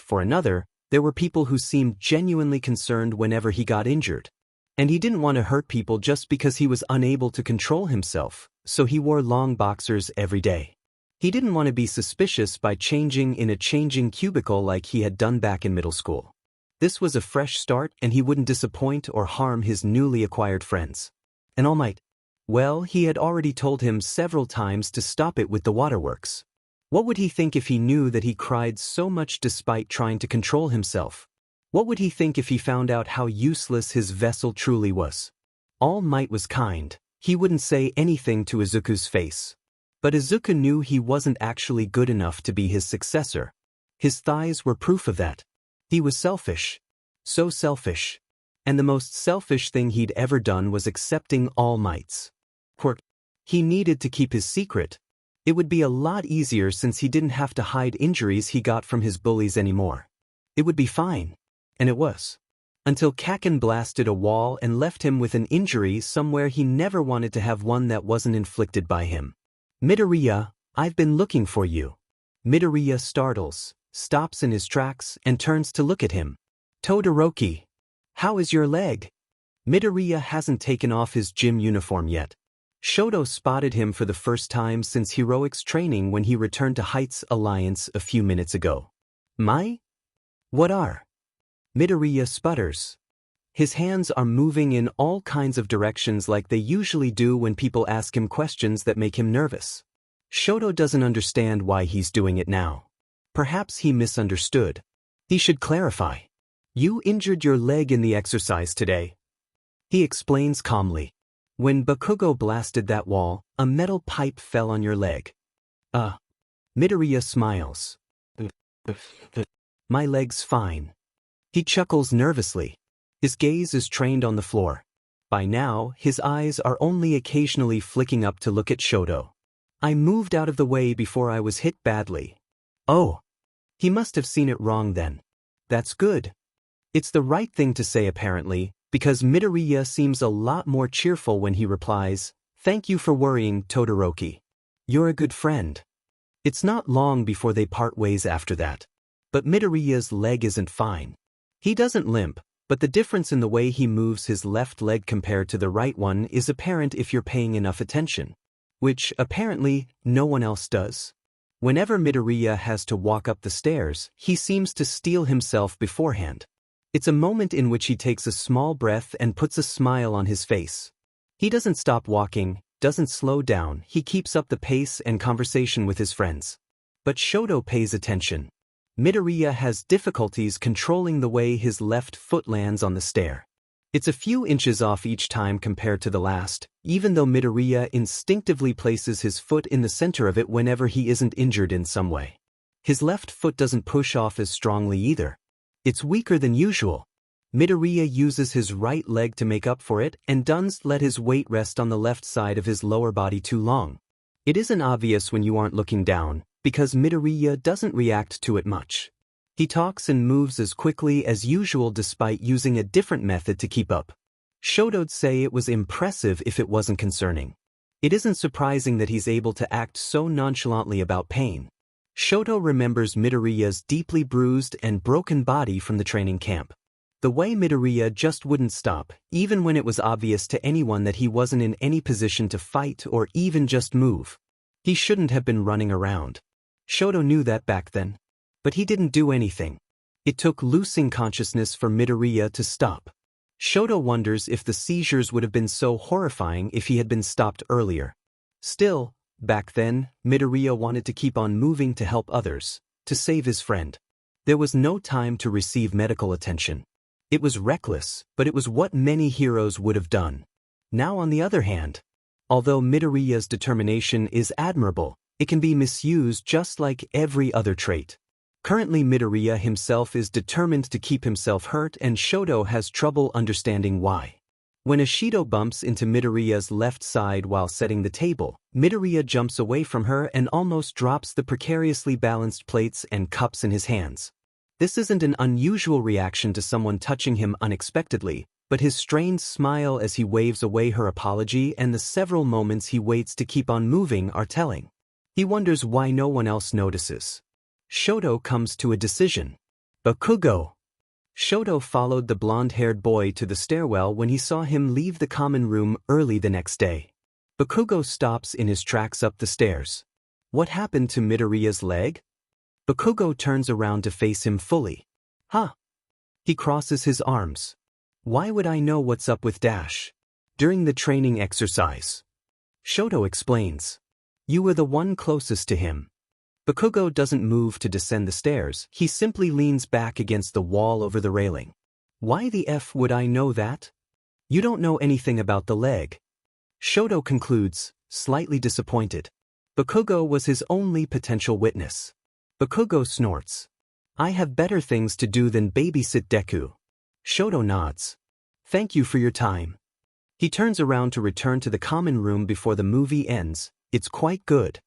For another, there were people who seemed genuinely concerned whenever he got injured. And he didn't want to hurt people just because he was unable to control himself, so he wore long boxers every day. He didn't want to be suspicious by changing in a changing cubicle like he had done back in middle school. This was a fresh start and he wouldn't disappoint or harm his newly acquired friends. And All Might? Well, he had already told him several times to stop it with the waterworks. What would he think if he knew that he cried so much despite trying to control himself? What would he think if he found out how useless his vessel truly was? All Might was kind. He wouldn't say anything to Izuku's face. But Izuku knew he wasn't actually good enough to be his successor. His thighs were proof of that. He was selfish. So selfish. And the most selfish thing he'd ever done was accepting All Might's quirk. He needed to keep his secret. It would be a lot easier since he didn't have to hide injuries he got from his bullies anymore. It would be fine. And it was. Until Kaken blasted a wall and left him with an injury somewhere he never wanted to have, one that wasn't inflicted by him. Midoriya, I've been looking for you. Midoriya startles, stops in his tracks, and turns to look at him. Todoroki, how is your leg? Midoriya hasn't taken off his gym uniform yet. Shoto spotted him for the first time since Heroic's training when he returned to Heights Alliance a few minutes ago. My? What are? Midoriya sputters. His hands are moving in all kinds of directions like they usually do when people ask him questions that make him nervous. Shoto doesn't understand why he's doing it now. Perhaps he misunderstood. He should clarify. You injured your leg in the exercise today. He explains calmly. When Bakugo blasted that wall, a metal pipe fell on your leg. Midoriya smiles. My leg's fine. He chuckles nervously. His gaze is trained on the floor. By now, his eyes are only occasionally flicking up to look at Shoto. I moved out of the way before I was hit badly. Oh. He must have seen it wrong then. That's good. It's the right thing to say apparently, because Midoriya seems a lot more cheerful when he replies, Thank you for worrying, Todoroki. You're a good friend. It's not long before they part ways after that. But Midoriya's leg isn't fine. He doesn't limp, but the difference in the way he moves his left leg compared to the right one is apparent if you're paying enough attention. Which, apparently, no one else does. Whenever Midoriya has to walk up the stairs, he seems to steel himself beforehand. It's a moment in which he takes a small breath and puts a smile on his face. He doesn't stop walking, doesn't slow down, he keeps up the pace and conversation with his friends. But Shoto pays attention. Midoriya has difficulties controlling the way his left foot lands on the stair. It's a few inches off each time compared to the last, even though Midoriya instinctively places his foot in the center of it whenever he isn't injured in some way. His left foot doesn't push off as strongly either. It's weaker than usual. Midoriya uses his right leg to make up for it and doesn't let his weight rest on the left side of his lower body too long. It isn't obvious when you aren't looking down, because Midoriya doesn't react to it much. He talks and moves as quickly as usual despite using a different method to keep up. Shoto'd say it was impressive if it wasn't concerning. It isn't surprising that he's able to act so nonchalantly about pain. Shoto remembers Midoriya's deeply bruised and broken body from the training camp. The way Midoriya just wouldn't stop, even when it was obvious to anyone that he wasn't in any position to fight or even just move. He shouldn't have been running around. Shoto knew that back then. But he didn't do anything. It took losing consciousness for Midoriya to stop. Shoto wonders if the seizures would have been so horrifying if he had been stopped earlier. Still, back then, Midoriya wanted to keep on moving to help others, to save his friend. There was no time to receive medical attention. It was reckless, but it was what many heroes would have done. Now on the other hand, although Midoriya's determination is admirable, it can be misused just like every other trait. Currently Midoriya himself is determined to keep himself hurt and Shoto has trouble understanding why. When Ashido bumps into Midoriya's left side while setting the table, Midoriya jumps away from her and almost drops the precariously balanced plates and cups in his hands. This isn't an unusual reaction to someone touching him unexpectedly, but his strained smile as he waves away her apology and the several moments he waits to keep on moving are telling. He wonders why no one else notices. Shoto comes to a decision. Bakugo. Shoto followed the blonde-haired boy to the stairwell when he saw him leave the common room early the next day. Bakugo stops in his tracks up the stairs. What happened to Midoriya's leg? Bakugo turns around to face him fully. Huh? He crosses his arms. Why would I know what's up with Dash? During the training exercise. Shoto explains. You were the one closest to him. Bakugo doesn't move to descend the stairs, he simply leans back against the wall over the railing. Why the F would I know that? You don't know anything about the leg. Shoto concludes, slightly disappointed. Bakugo was his only potential witness. Bakugo snorts. I have better things to do than babysit Deku. Shoto nods. Thank you for your time. He turns around to return to the common room before the movie ends. It's quite good.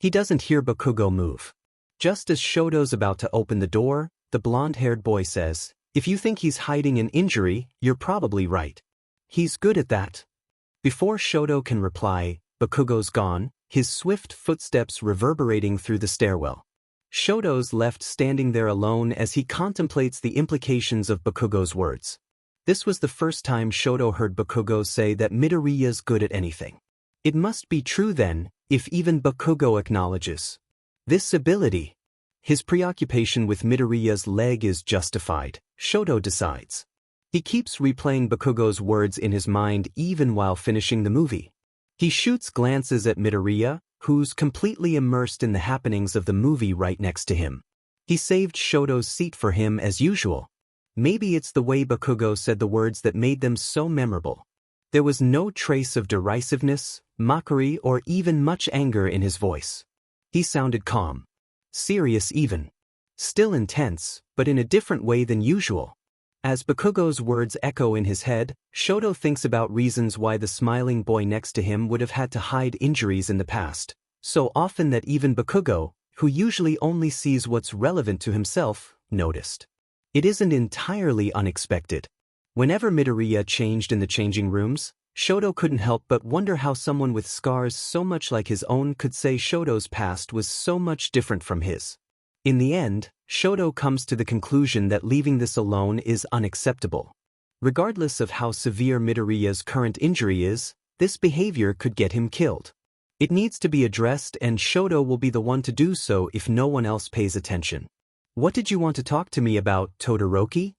He doesn't hear Bakugo move. Just as Shoto's about to open the door, the blonde-haired boy says, if you think he's hiding an injury, you're probably right. He's good at that. Before Shoto can reply, Bakugo's gone, his swift footsteps reverberating through the stairwell. Shoto's left standing there alone as he contemplates the implications of Bakugo's words. This was the first time Shoto heard Bakugo say that Midoriya's good at anything. It must be true then, if even Bakugo acknowledges this ability. His preoccupation with Midoriya's leg is justified, Shoto decides. He keeps replaying Bakugo's words in his mind even while finishing the movie. He shoots glances at Midoriya, who's completely immersed in the happenings of the movie right next to him. He saved Shoto's seat for him as usual. Maybe it's the way Bakugo said the words that made them so memorable. There was no trace of derisiveness, mockery, or even much anger in his voice. He sounded calm. Serious even. Still intense, but in a different way than usual. As Bakugo's words echo in his head, Shoto thinks about reasons why the smiling boy next to him would have had to hide injuries in the past, so often that even Bakugo, who usually only sees what's relevant to himself, noticed. It isn't entirely unexpected. Whenever Midoriya changed in the changing rooms, Shoto couldn't help but wonder how someone with scars so much like his own could say Shoto's past was so much different from his. In the end, Shoto comes to the conclusion that leaving this alone is unacceptable. Regardless of how severe Midoriya's current injury is, this behavior could get him killed. It needs to be addressed, and Shoto will be the one to do so if no one else pays attention. What did you want to talk to me about, Todoroki?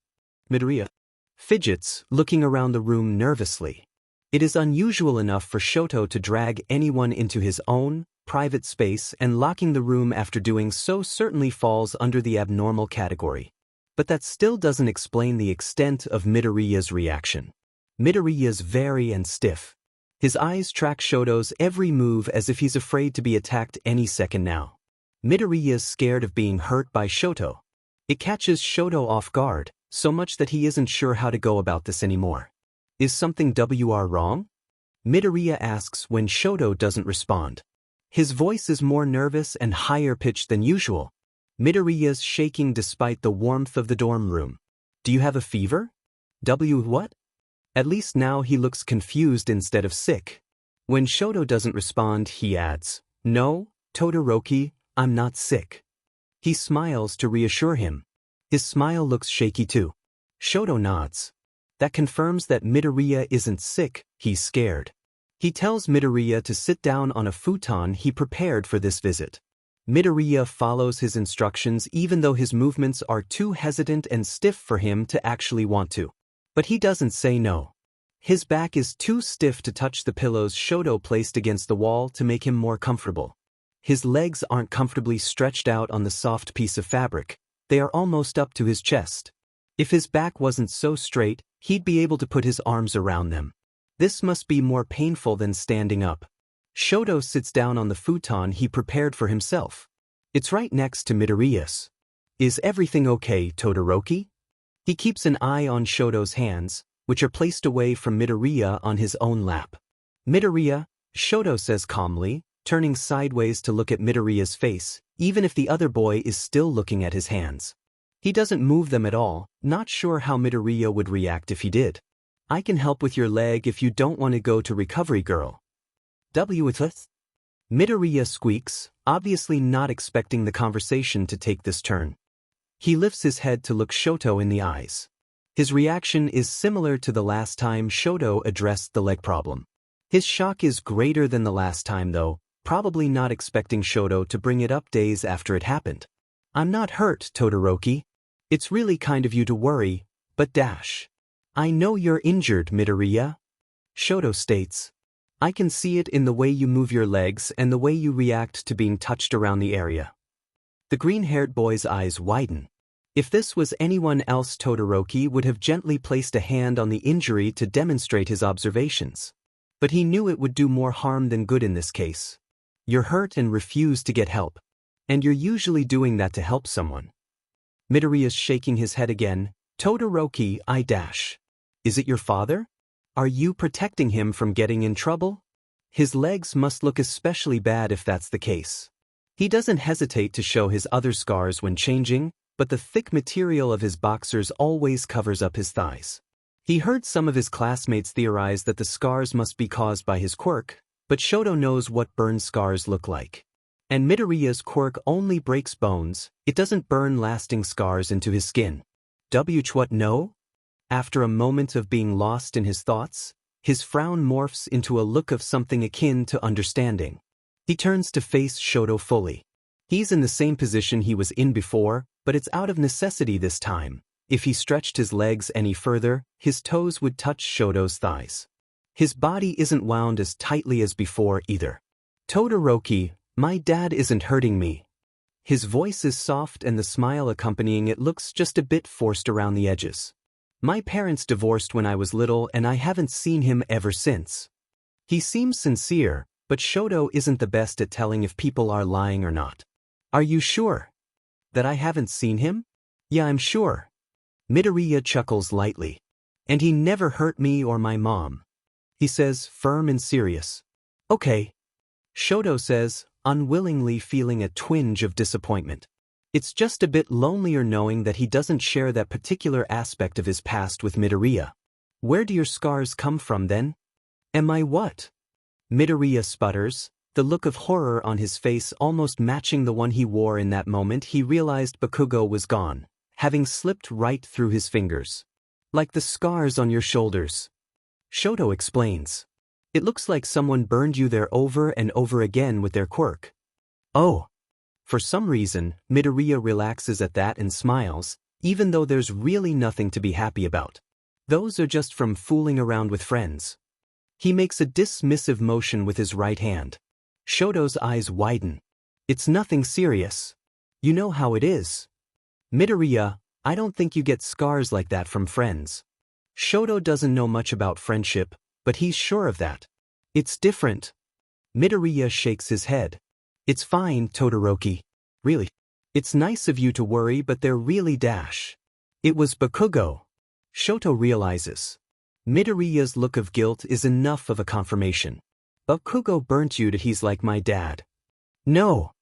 Midoriya fidgets, looking around the room nervously. It is unusual enough for Shoto to drag anyone into his own private space, and locking the room after doing so certainly falls under the abnormal category. But that still doesn't explain the extent of Midoriya's reaction. Midoriya's very and stiff. His eyes track Shoto's every move as if he's afraid to be attacked any second now. Midoriya's scared of being hurt by Shoto. It catches Shoto off guard, so much that he isn't sure how to go about this anymore. Is something wrong? Midoriya asks when Shoto doesn't respond. His voice is more nervous and higher pitched than usual. Midoriya's shaking despite the warmth of the dorm room. Do you have a fever? What? At least now he looks confused instead of sick. When Shoto doesn't respond, he adds, No, Todoroki, I'm not sick. He smiles to reassure him. His smile looks shaky too. Shoto nods. That confirms that Midoriya isn't sick, he's scared. He tells Midoriya to sit down on a futon he prepared for this visit. Midoriya follows his instructions even though his movements are too hesitant and stiff for him to actually want to. But he doesn't say no. His back is too stiff to touch the pillows Shoto placed against the wall to make him more comfortable. His legs aren't comfortably stretched out on the soft piece of fabric, they are almost up to his chest. If his back wasn't so straight, he'd be able to put his arms around them. This must be more painful than standing up. Shoto sits down on the futon he prepared for himself. It's right next to Midoriya's. Is everything okay, Todoroki? He keeps an eye on Shoto's hands, which are placed away from Midoriya on his own lap. Midoriya, Shoto says calmly, turning sideways to look at Midoriya's face, even if the other boy is still looking at his hands. He doesn't move them at all, not sure how Midoriya would react if he did. I can help with your leg if you don't want to go to recovery, girl. With us? Midoriya squeaks, obviously not expecting the conversation to take this turn. He lifts his head to look Shoto in the eyes. His reaction is similar to the last time Shoto addressed the leg problem. His shock is greater than the last time though, probably not expecting Shoto to bring it up days after it happened. I'm not hurt, Todoroki. It's really kind of you to worry, but dash. I know you're injured, Midoriya. Shoto states. I can see it in the way you move your legs and the way you react to being touched around the area. The green-haired boy's eyes widen. If this was anyone else, Todoroki would have gently placed a hand on the injury to demonstrate his observations. But he knew it would do more harm than good in this case. You're hurt and refuse to get help. And you're usually doing that to help someone. Midoriya's shaking his head again. Todoroki, I dash. Is it your father? Are you protecting him from getting in trouble? His legs must look especially bad if that's the case. He doesn't hesitate to show his other scars when changing, but the thick material of his boxers always covers up his thighs. He heard some of his classmates theorize that the scars must be caused by his quirk, but Shoto knows what burn scars look like. And Midoriya's quirk only breaks bones, it doesn't burn lasting scars into his skin. What no? After a moment of being lost in his thoughts, his frown morphs into a look of something akin to understanding. He turns to face Shoto fully. He's in the same position he was in before, but it's out of necessity this time. If he stretched his legs any further, his toes would touch Shoto's thighs. His body isn't wound as tightly as before either. Todoroki, my dad isn't hurting me. His voice is soft and the smile accompanying it looks just a bit forced around the edges. My parents divorced when I was little and I haven't seen him ever since. He seems sincere, but Shoto isn't the best at telling if people are lying or not. Are you sure? That I haven't seen him? Yeah, I'm sure. Midoriya chuckles lightly. And he never hurt me or my mom. He says, firm and serious. Okay. Shoto says, unwillingly feeling a twinge of disappointment. It's just a bit lonelier knowing that he doesn't share that particular aspect of his past with Midoriya. Where do your scars come from then? Am I what? Midoriya sputters, the look of horror on his face almost matching the one he wore in that moment. He realized Bakugo was gone, having slipped right through his fingers. Like the scars on your shoulders. Shoto explains. It looks like someone burned you there over and over again with their quirk. Oh. For some reason, Midoriya relaxes at that and smiles, even though there's really nothing to be happy about. Those are just from fooling around with friends. He makes a dismissive motion with his right hand. Shoto's eyes widen. It's nothing serious. You know how it is. Midoriya, I don't think you get scars like that from friends. Shoto doesn't know much about friendship, but he's sure of that. It's different. Midoriya shakes his head. It's fine, Todoroki. Really. It's nice of you to worry, but they're really dash. It was Bakugo. Shoto realizes. Midoriya's look of guilt is enough of a confirmation. Bakugo burnt you to he's like my dad. No.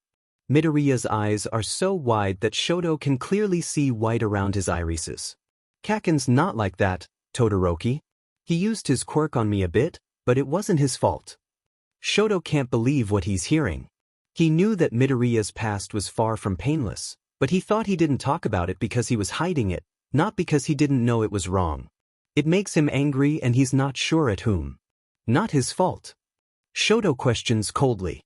Midoriya's eyes are so wide that Shoto can clearly see white around his irises. Kaken's not like that, Todoroki. He used his quirk on me a bit, but it wasn't his fault. Shoto can't believe what he's hearing. He knew that Midoriya's past was far from painless, but he thought he didn't talk about it because he was hiding it, not because he didn't know it was wrong. It makes him angry and he's not sure at whom. Not his fault. Shoto questions coldly.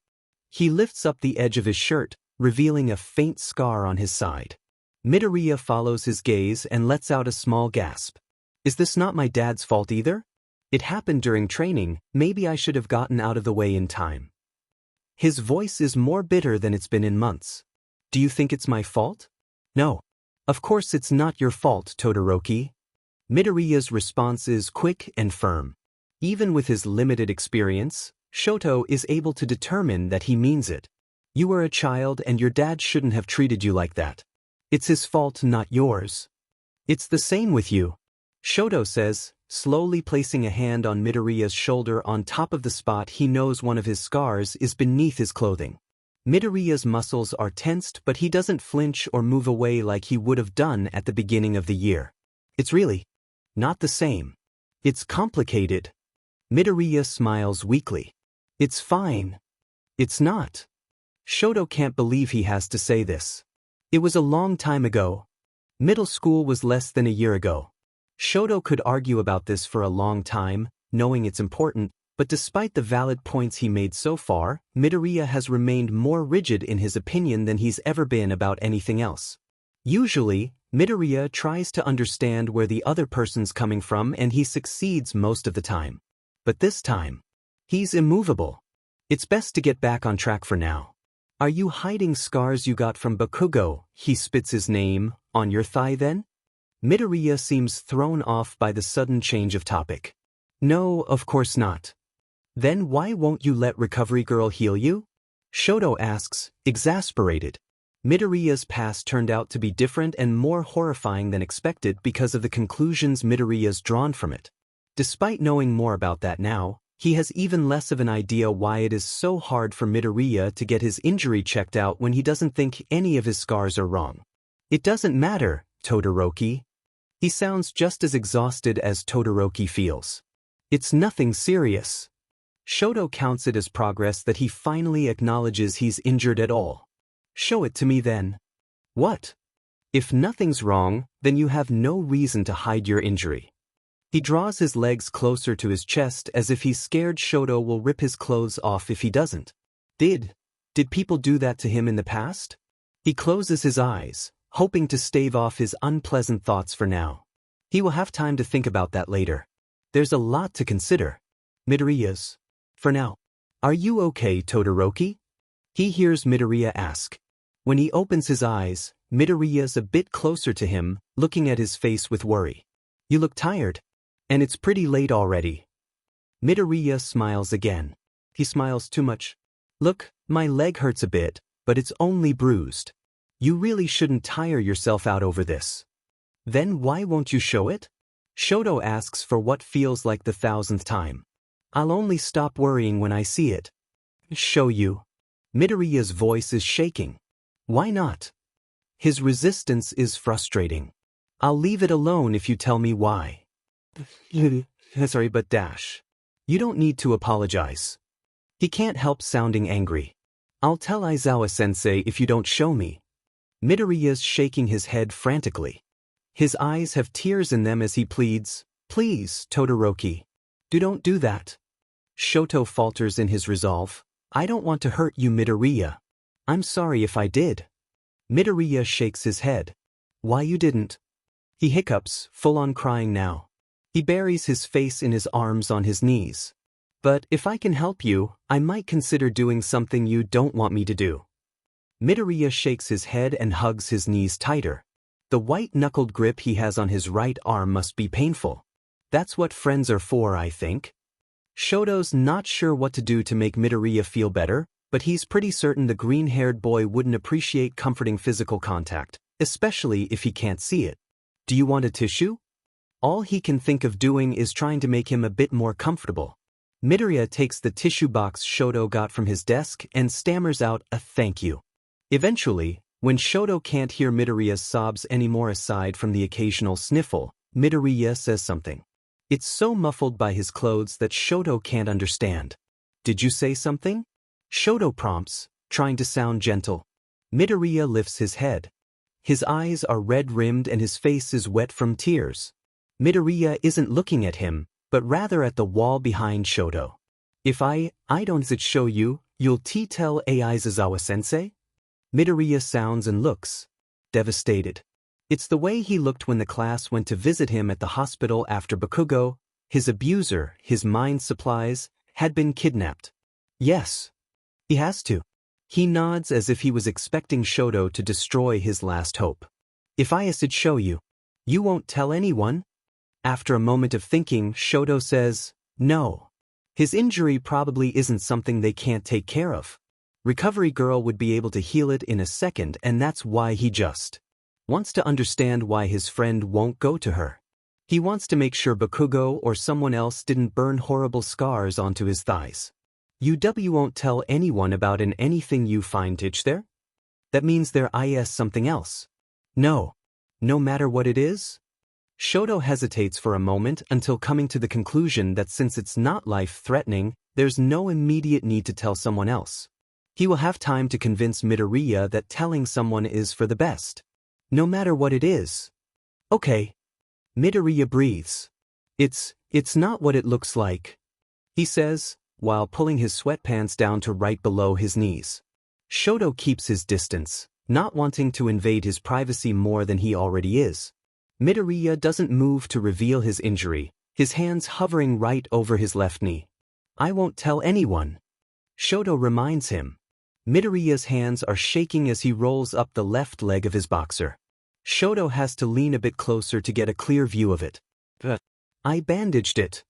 He lifts up the edge of his shirt, revealing a faint scar on his side. Midoriya follows his gaze and lets out a small gasp. Is this not my dad's fault either? It happened during training, maybe I should have gotten out of the way in time. His voice is more bitter than it's been in months. Do you think it's my fault? No. Of course it's not your fault, Todoroki. Midoriya's response is quick and firm. Even with his limited experience, Shoto is able to determine that he means it. You were a child and your dad shouldn't have treated you like that. It's his fault, not yours. It's the same with you. Shoto says, slowly placing a hand on Midoriya's shoulder on top of the spot he knows one of his scars is beneath his clothing. Midoriya's muscles are tensed, but he doesn't flinch or move away like he would have done at the beginning of the year. It's really not the same. It's complicated. Midoriya smiles weakly. It's fine. It's not. Shoto can't believe he has to say this. It was a long time ago. Middle school was less than a year ago. Shoto could argue about this for a long time, knowing it's important, But despite the valid points he made so far, Midoriya has remained more rigid in his opinion than he's ever been about anything else. Usually, Midoriya tries to understand where the other person's coming from and he succeeds most of the time. But this time, he's immovable. It's best to get back on track for now. Are you hiding scars you got from Bakugo, he spits his name, on your thigh then? Midoriya seems thrown off by the sudden change of topic. No, of course not. Then why won't you let Recovery Girl heal you? Shoto asks, exasperated. Midoriya's past turned out to be different and more horrifying than expected because of the conclusions Midoriya's drawn from it. Despite knowing more about that now, he has even less of an idea why it is so hard for Midoriya to get his injury checked out when he doesn't think any of his scars are wrong. It doesn't matter, Todoroki. He sounds just as exhausted as Todoroki feels. It's nothing serious. Shoto counts it as progress that he finally acknowledges he's injured at all. Show it to me then. What? If nothing's wrong, then you have no reason to hide your injury. He draws his legs closer to his chest as if he's scared Shoto will rip his clothes off if he doesn't. Did people do that to him in the past? He closes his eyes, hoping to stave off his unpleasant thoughts for now. He will have time to think about that later. There's a lot to consider. Midoriya's. For now. Are you okay, Todoroki? He hears Midoriya ask. When he opens his eyes, Midoriya's a bit closer to him, looking at his face with worry. You look tired. And it's pretty late already. Midoriya smiles again. He smiles too much. Look, my leg hurts a bit, but it's only bruised. You really shouldn't tire yourself out over this. Then why won't you show it? Shoto asks for what feels like the 1000th time. I'll only stop worrying when I see it. Show you. Midoriya's voice is shaking. Why not? His resistance is frustrating. I'll leave it alone if you tell me why. Sorry, but dash. You don't need to apologize. He can't help sounding angry. I'll tell Aizawa-sensei if you don't show me. Midoriya's shaking his head frantically. His eyes have tears in them as he pleads, Please, Todoroki. Don't do that. Shoto falters in his resolve. I don't want to hurt you, Midoriya. I'm sorry if I did. Midoriya shakes his head. Why you didn't? He hiccups, full on crying now. He buries his face in his arms on his knees. But if I can help you, I might consider doing something you don't want me to do. Midoriya shakes his head and hugs his knees tighter. The white-knuckled grip he has on his right arm must be painful. That's what friends are for, I think. Shoto's not sure what to do to make Midoriya feel better, but he's pretty certain the green-haired boy wouldn't appreciate comforting physical contact, especially if he can't see it. Do you want a tissue? All he can think of doing is trying to make him a bit more comfortable. Midoriya takes the tissue box Shoto got from his desk and stammers out a thank you. Eventually, when Shoto can't hear Midoriya's sobs anymore aside from the occasional sniffle, Midoriya says something. It's so muffled by his clothes that Shoto can't understand. Did you say something? Shoto prompts, trying to sound gentle. Midoriya lifts his head. His eyes are red-rimmed and his face is wet from tears. Midoriya isn't looking at him, but rather at the wall behind Shoto. If I don't show you, you'll tell Aizawa-sensei? Midoriya sounds and looks devastated. It's the way he looked when the class went to visit him at the hospital after Bakugo, his abuser, his mind supplies, had been kidnapped. Yes. He has to. He nods as if he was expecting Shoto to destroy his last hope. If I show you, you won't tell anyone? After a moment of thinking, Shoto says, no. His injury probably isn't something they can't take care of. Recovery Girl would be able to heal it in a second, and that's why he just wants to understand why his friend won't go to her. He wants to make sure Bakugo or someone else didn't burn horrible scars onto his thighs. You won't tell anyone about anything you find there? That means there is something else. No. No matter what it is? Shoto hesitates for a moment until coming to the conclusion that since it's not life-threatening, there's no immediate need to tell someone else. He will have time to convince Midoriya that telling someone is for the best. No matter what it is. Okay. Midoriya breathes. It's not what it looks like. he says, while pulling his sweatpants down to right below his knees. Shoto keeps his distance, not wanting to invade his privacy more than he already is. Midoriya doesn't move to reveal his injury, his hands hovering right over his left knee. "I won't tell anyone," Shoto reminds him. Midoriya's hands are shaking as he rolls up the left leg of his boxer. Shoto has to lean a bit closer to get a clear view of it. "But I bandaged it,"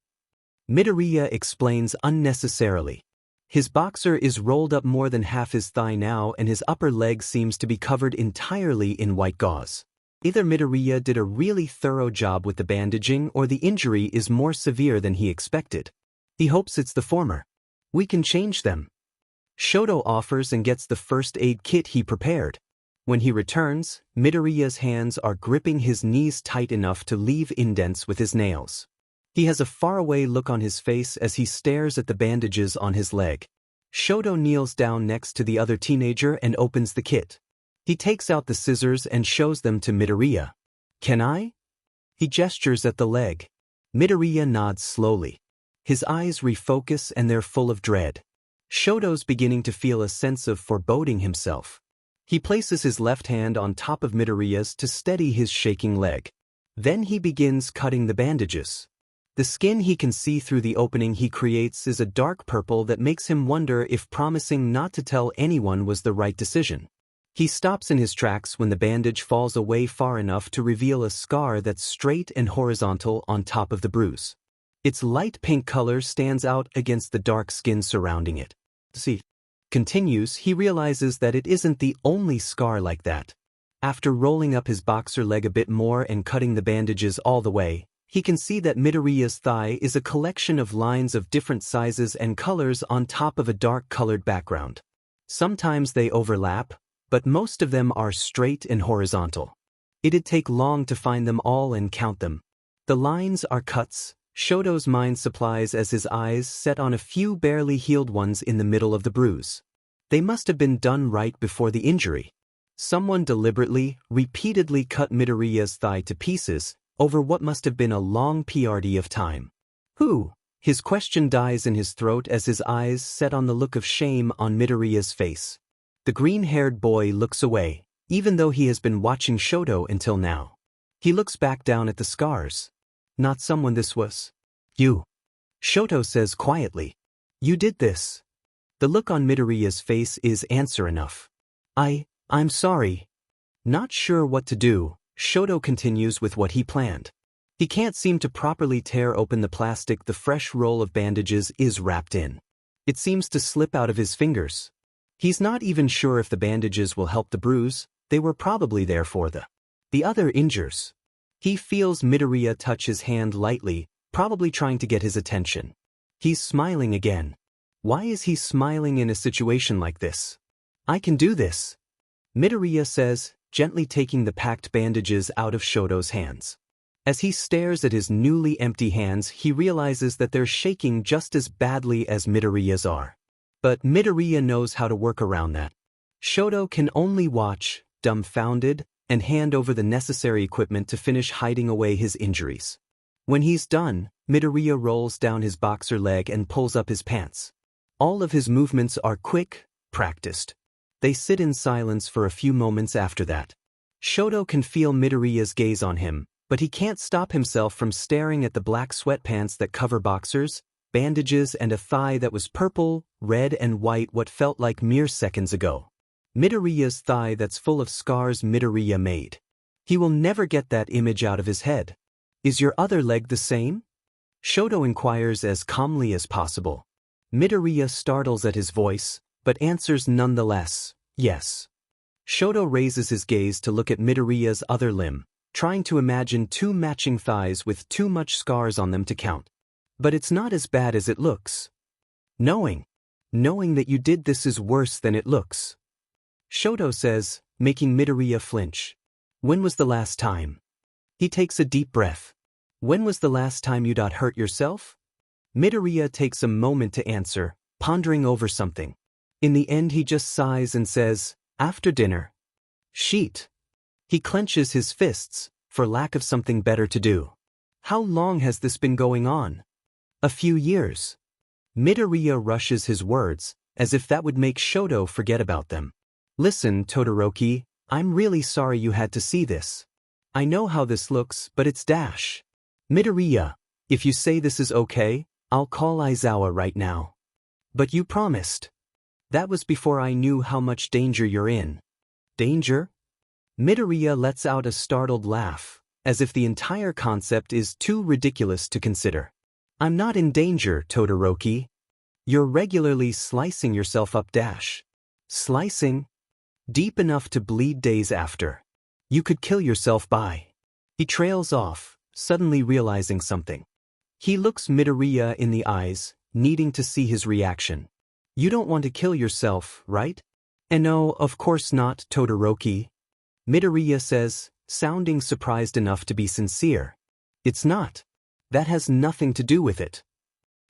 Midoriya explains unnecessarily. His boxer is rolled up more than half his thigh now, and his upper leg seems to be covered entirely in white gauze. Either Midoriya did a really thorough job with the bandaging, or the injury is more severe than he expected. He hopes it's the former. "We can change them," Shoto offers and gets the first aid kit he prepared. When he returns, Midoriya's hands are gripping his knees tight enough to leave indents with his nails. He has a faraway look on his face as he stares at the bandages on his leg. Shoto kneels down next to the other teenager and opens the kit. He takes out the scissors and shows them to Midoriya. "Can I?" He gestures at the leg. Midoriya nods slowly. His eyes refocus and they're full of dread. Shoto's beginning to feel a sense of foreboding himself. He places his left hand on top of Midoriya's to steady his shaking leg. Then he begins cutting the bandages. The skin he can see through the opening he creates is a dark purple that makes him wonder if promising not to tell anyone was the right decision. He stops in his tracks when the bandage falls away far enough to reveal a scar that's straight and horizontal on top of the bruise. Its light pink color stands out against the dark skin surrounding it. Continues, he realizes that it isn't the only scar like that. After rolling up his boxer leg a bit more and cutting the bandages all the way, he can see that Midoriya's thigh is a collection of lines of different sizes and colors on top of a dark-colored background. Sometimes they overlap, but most of them are straight and horizontal. It'd take long to find them all and count them. The lines are cuts, Shoto's mind supplies as his eyes set on a few barely healed ones in the middle of the bruise. They must have been done right before the injury. Someone deliberately, repeatedly cut Midoriya's thigh to pieces over what must have been a long period of time. Who? His question dies in his throat as his eyes set on the look of shame on Midoriya's face. The green-haired boy looks away, even though he has been watching Shoto until now. He looks back down at the scars. "Not someone this was. You," Shoto says quietly. "You did this." The look on Midoriya's face is answer enough. I'm sorry." Not sure what to do, Shoto continues with what he planned. He can't seem to properly tear open the plastic the fresh roll of bandages is wrapped in. It seems to slip out of his fingers. He's not even sure if the bandages will help the bruise. They were probably there for the other injuries. He feels Midoriya touch his hand lightly, probably trying to get his attention. He's smiling again. Why is he smiling in a situation like this? "I can do this," Midoriya says, gently taking the packed bandages out of Shoto's hands. As he stares at his newly empty hands, he realizes that they're shaking just as badly as Midoriya's are. But Midoriya knows how to work around that. Shoto can only watch, dumbfounded, and hand over the necessary equipment to finish hiding away his injuries. When he's done, Midoriya rolls down his boxer leg and pulls up his pants. All of his movements are quick, practiced. They sit in silence for a few moments after that. Shoto can feel Midoriya's gaze on him, but he can't stop himself from staring at the black sweatpants that cover boxers, bandages, and a thigh that was purple, red, and white what felt like mere seconds ago. Midoriya's thigh that's full of scars Midoriya made. He will never get that image out of his head. "Is your other leg the same?" Shoto inquires as calmly as possible. Midoriya startles at his voice, but answers nonetheless, "Yes." Shoto raises his gaze to look at Midoriya's other limb, trying to imagine two matching thighs with too much scars on them to count. "But it's not as bad as it looks. Knowing that you did this is worse than it looks," Shoto says, making Midoriya flinch. "When was the last time?" He takes a deep breath. "When was the last time you'd hurt yourself?" Midoriya takes a moment to answer, pondering over something. In the end he just sighs and says, "After dinner." Sheet. He clenches his fists, for lack of something better to do. How long has this been going on? A few years. Midoriya rushes his words, as if that would make Shoto forget about them. Listen, Todoroki, I'm really sorry you had to see this. I know how this looks, but it's Dash. Midoriya, if you say this is okay, I'll call Aizawa right now. But you promised. That was before I knew how much danger you're in. Danger? Midoriya lets out a startled laugh, as if the entire concept is too ridiculous to consider. I'm not in danger, Todoroki. You're regularly slicing yourself up. Slicing? Deep enough to bleed days after. You could kill yourself by. He trails off, suddenly realizing something. He looks Midoriya in the eyes, needing to see his reaction. You don't want to kill yourself, right? And no, of course not, Todoroki. Midoriya says, sounding surprised enough to be sincere. It's not. That has nothing to do with it.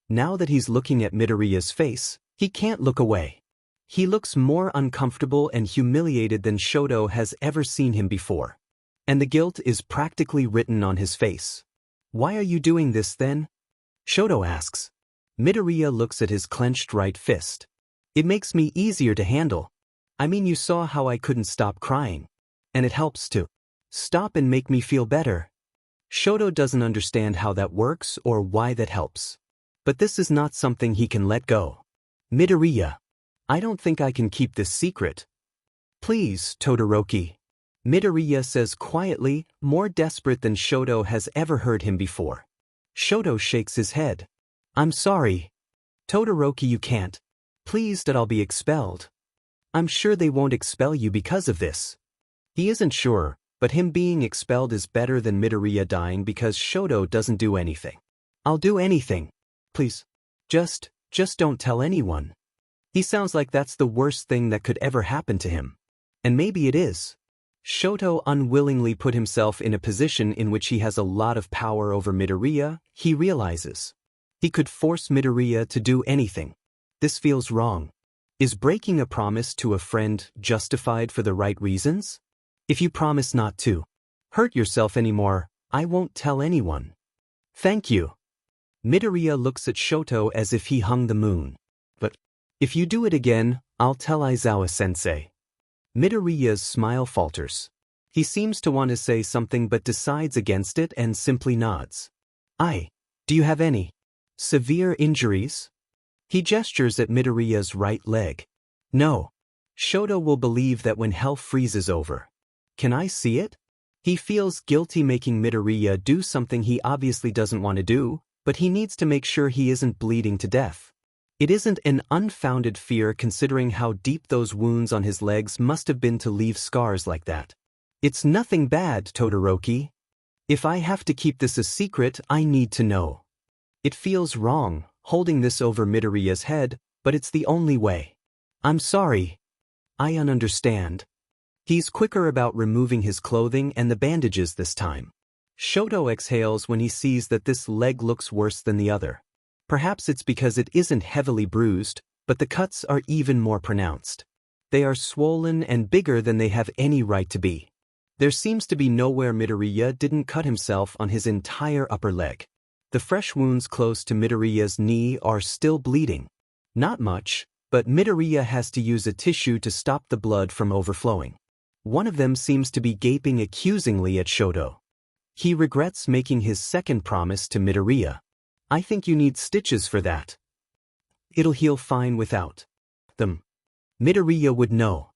Now that he's looking at Midoriya's face, he can't look away. He looks more uncomfortable and humiliated than Shoto has ever seen him before. And the guilt is practically written on his face. Why are you doing this then? Shoto asks. Midoriya looks at his clenched right fist. It makes me easier to handle. I mean, you saw how I couldn't stop crying. And it helps to stop and make me feel better. Shoto doesn't understand how that works or why that helps. But this is not something he can let go. Midoriya, I don't think I can keep this secret. Please, Todoroki. Midoriya says quietly, more desperate than Shoto has ever heard him before. Shoto shakes his head. I'm sorry. Todoroki, you can't. Please, that I'll be expelled. I'm sure they won't expel you because of this. He isn't sure, but him being expelled is better than Midoriya dying because Shoto doesn't do anything. I'll do anything. Please. Just don't tell anyone. He sounds like that's the worst thing that could ever happen to him. And maybe it is. Shoto unwillingly put himself in a position in which he has a lot of power over Midoriya. He realizes. He could force Midoriya to do anything. This feels wrong. Is breaking a promise to a friend justified for the right reasons? If you promise not to hurt yourself anymore, I won't tell anyone. Thank you. Midoriya looks at Shoto as if he hung the moon. But if you do it again, I'll tell Aizawa-sensei. Midoriya's smile falters. He seems to want to say something but decides against it and simply nods. Do you have any severe injuries? He gestures at Midoriya's right leg. No. Shoto will believe that when hell freezes over. Can I see it? He feels guilty making Midoriya do something he obviously doesn't want to do, but he needs to make sure he isn't bleeding to death. It isn't an unfounded fear considering how deep those wounds on his legs must have been to leave scars like that. It's nothing bad, Todoroki. If I have to keep this a secret, I need to know. It feels wrong, holding this over Midoriya's head, but it's the only way. I'm sorry. I understand. He's quicker about removing his clothing and the bandages this time. Shoto exhales when he sees that this leg looks worse than the other. Perhaps it's because it isn't heavily bruised, but the cuts are even more pronounced. They are swollen and bigger than they have any right to be. There seems to be nowhere Midoriya didn't cut himself on his entire upper leg. The fresh wounds close to Midoriya's knee are still bleeding. Not much, but Midoriya has to use a tissue to stop the blood from overflowing. One of them seems to be gaping accusingly at Shoto. He regrets making his second promise to Midoriya. I think you need stitches for that. It'll heal fine without them. Midoriya would know.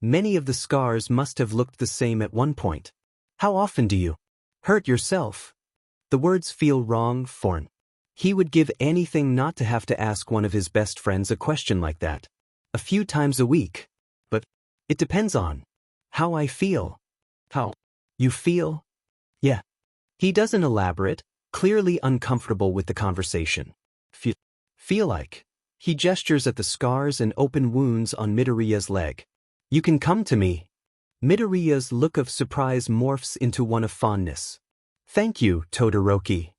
Many of the scars must have looked the same at one point. How often do you hurt yourself? The words feel wrong for him. He would give anything not to have to ask one of his best friends a question like that. A few times a week. But it depends on how I feel. How you feel? Yeah. He doesn't elaborate, clearly uncomfortable with the conversation. Feel like. He gestures at the scars and open wounds on Midoriya's leg. You can come to me. Midoriya's look of surprise morphs into one of fondness. Thank you, Todoroki.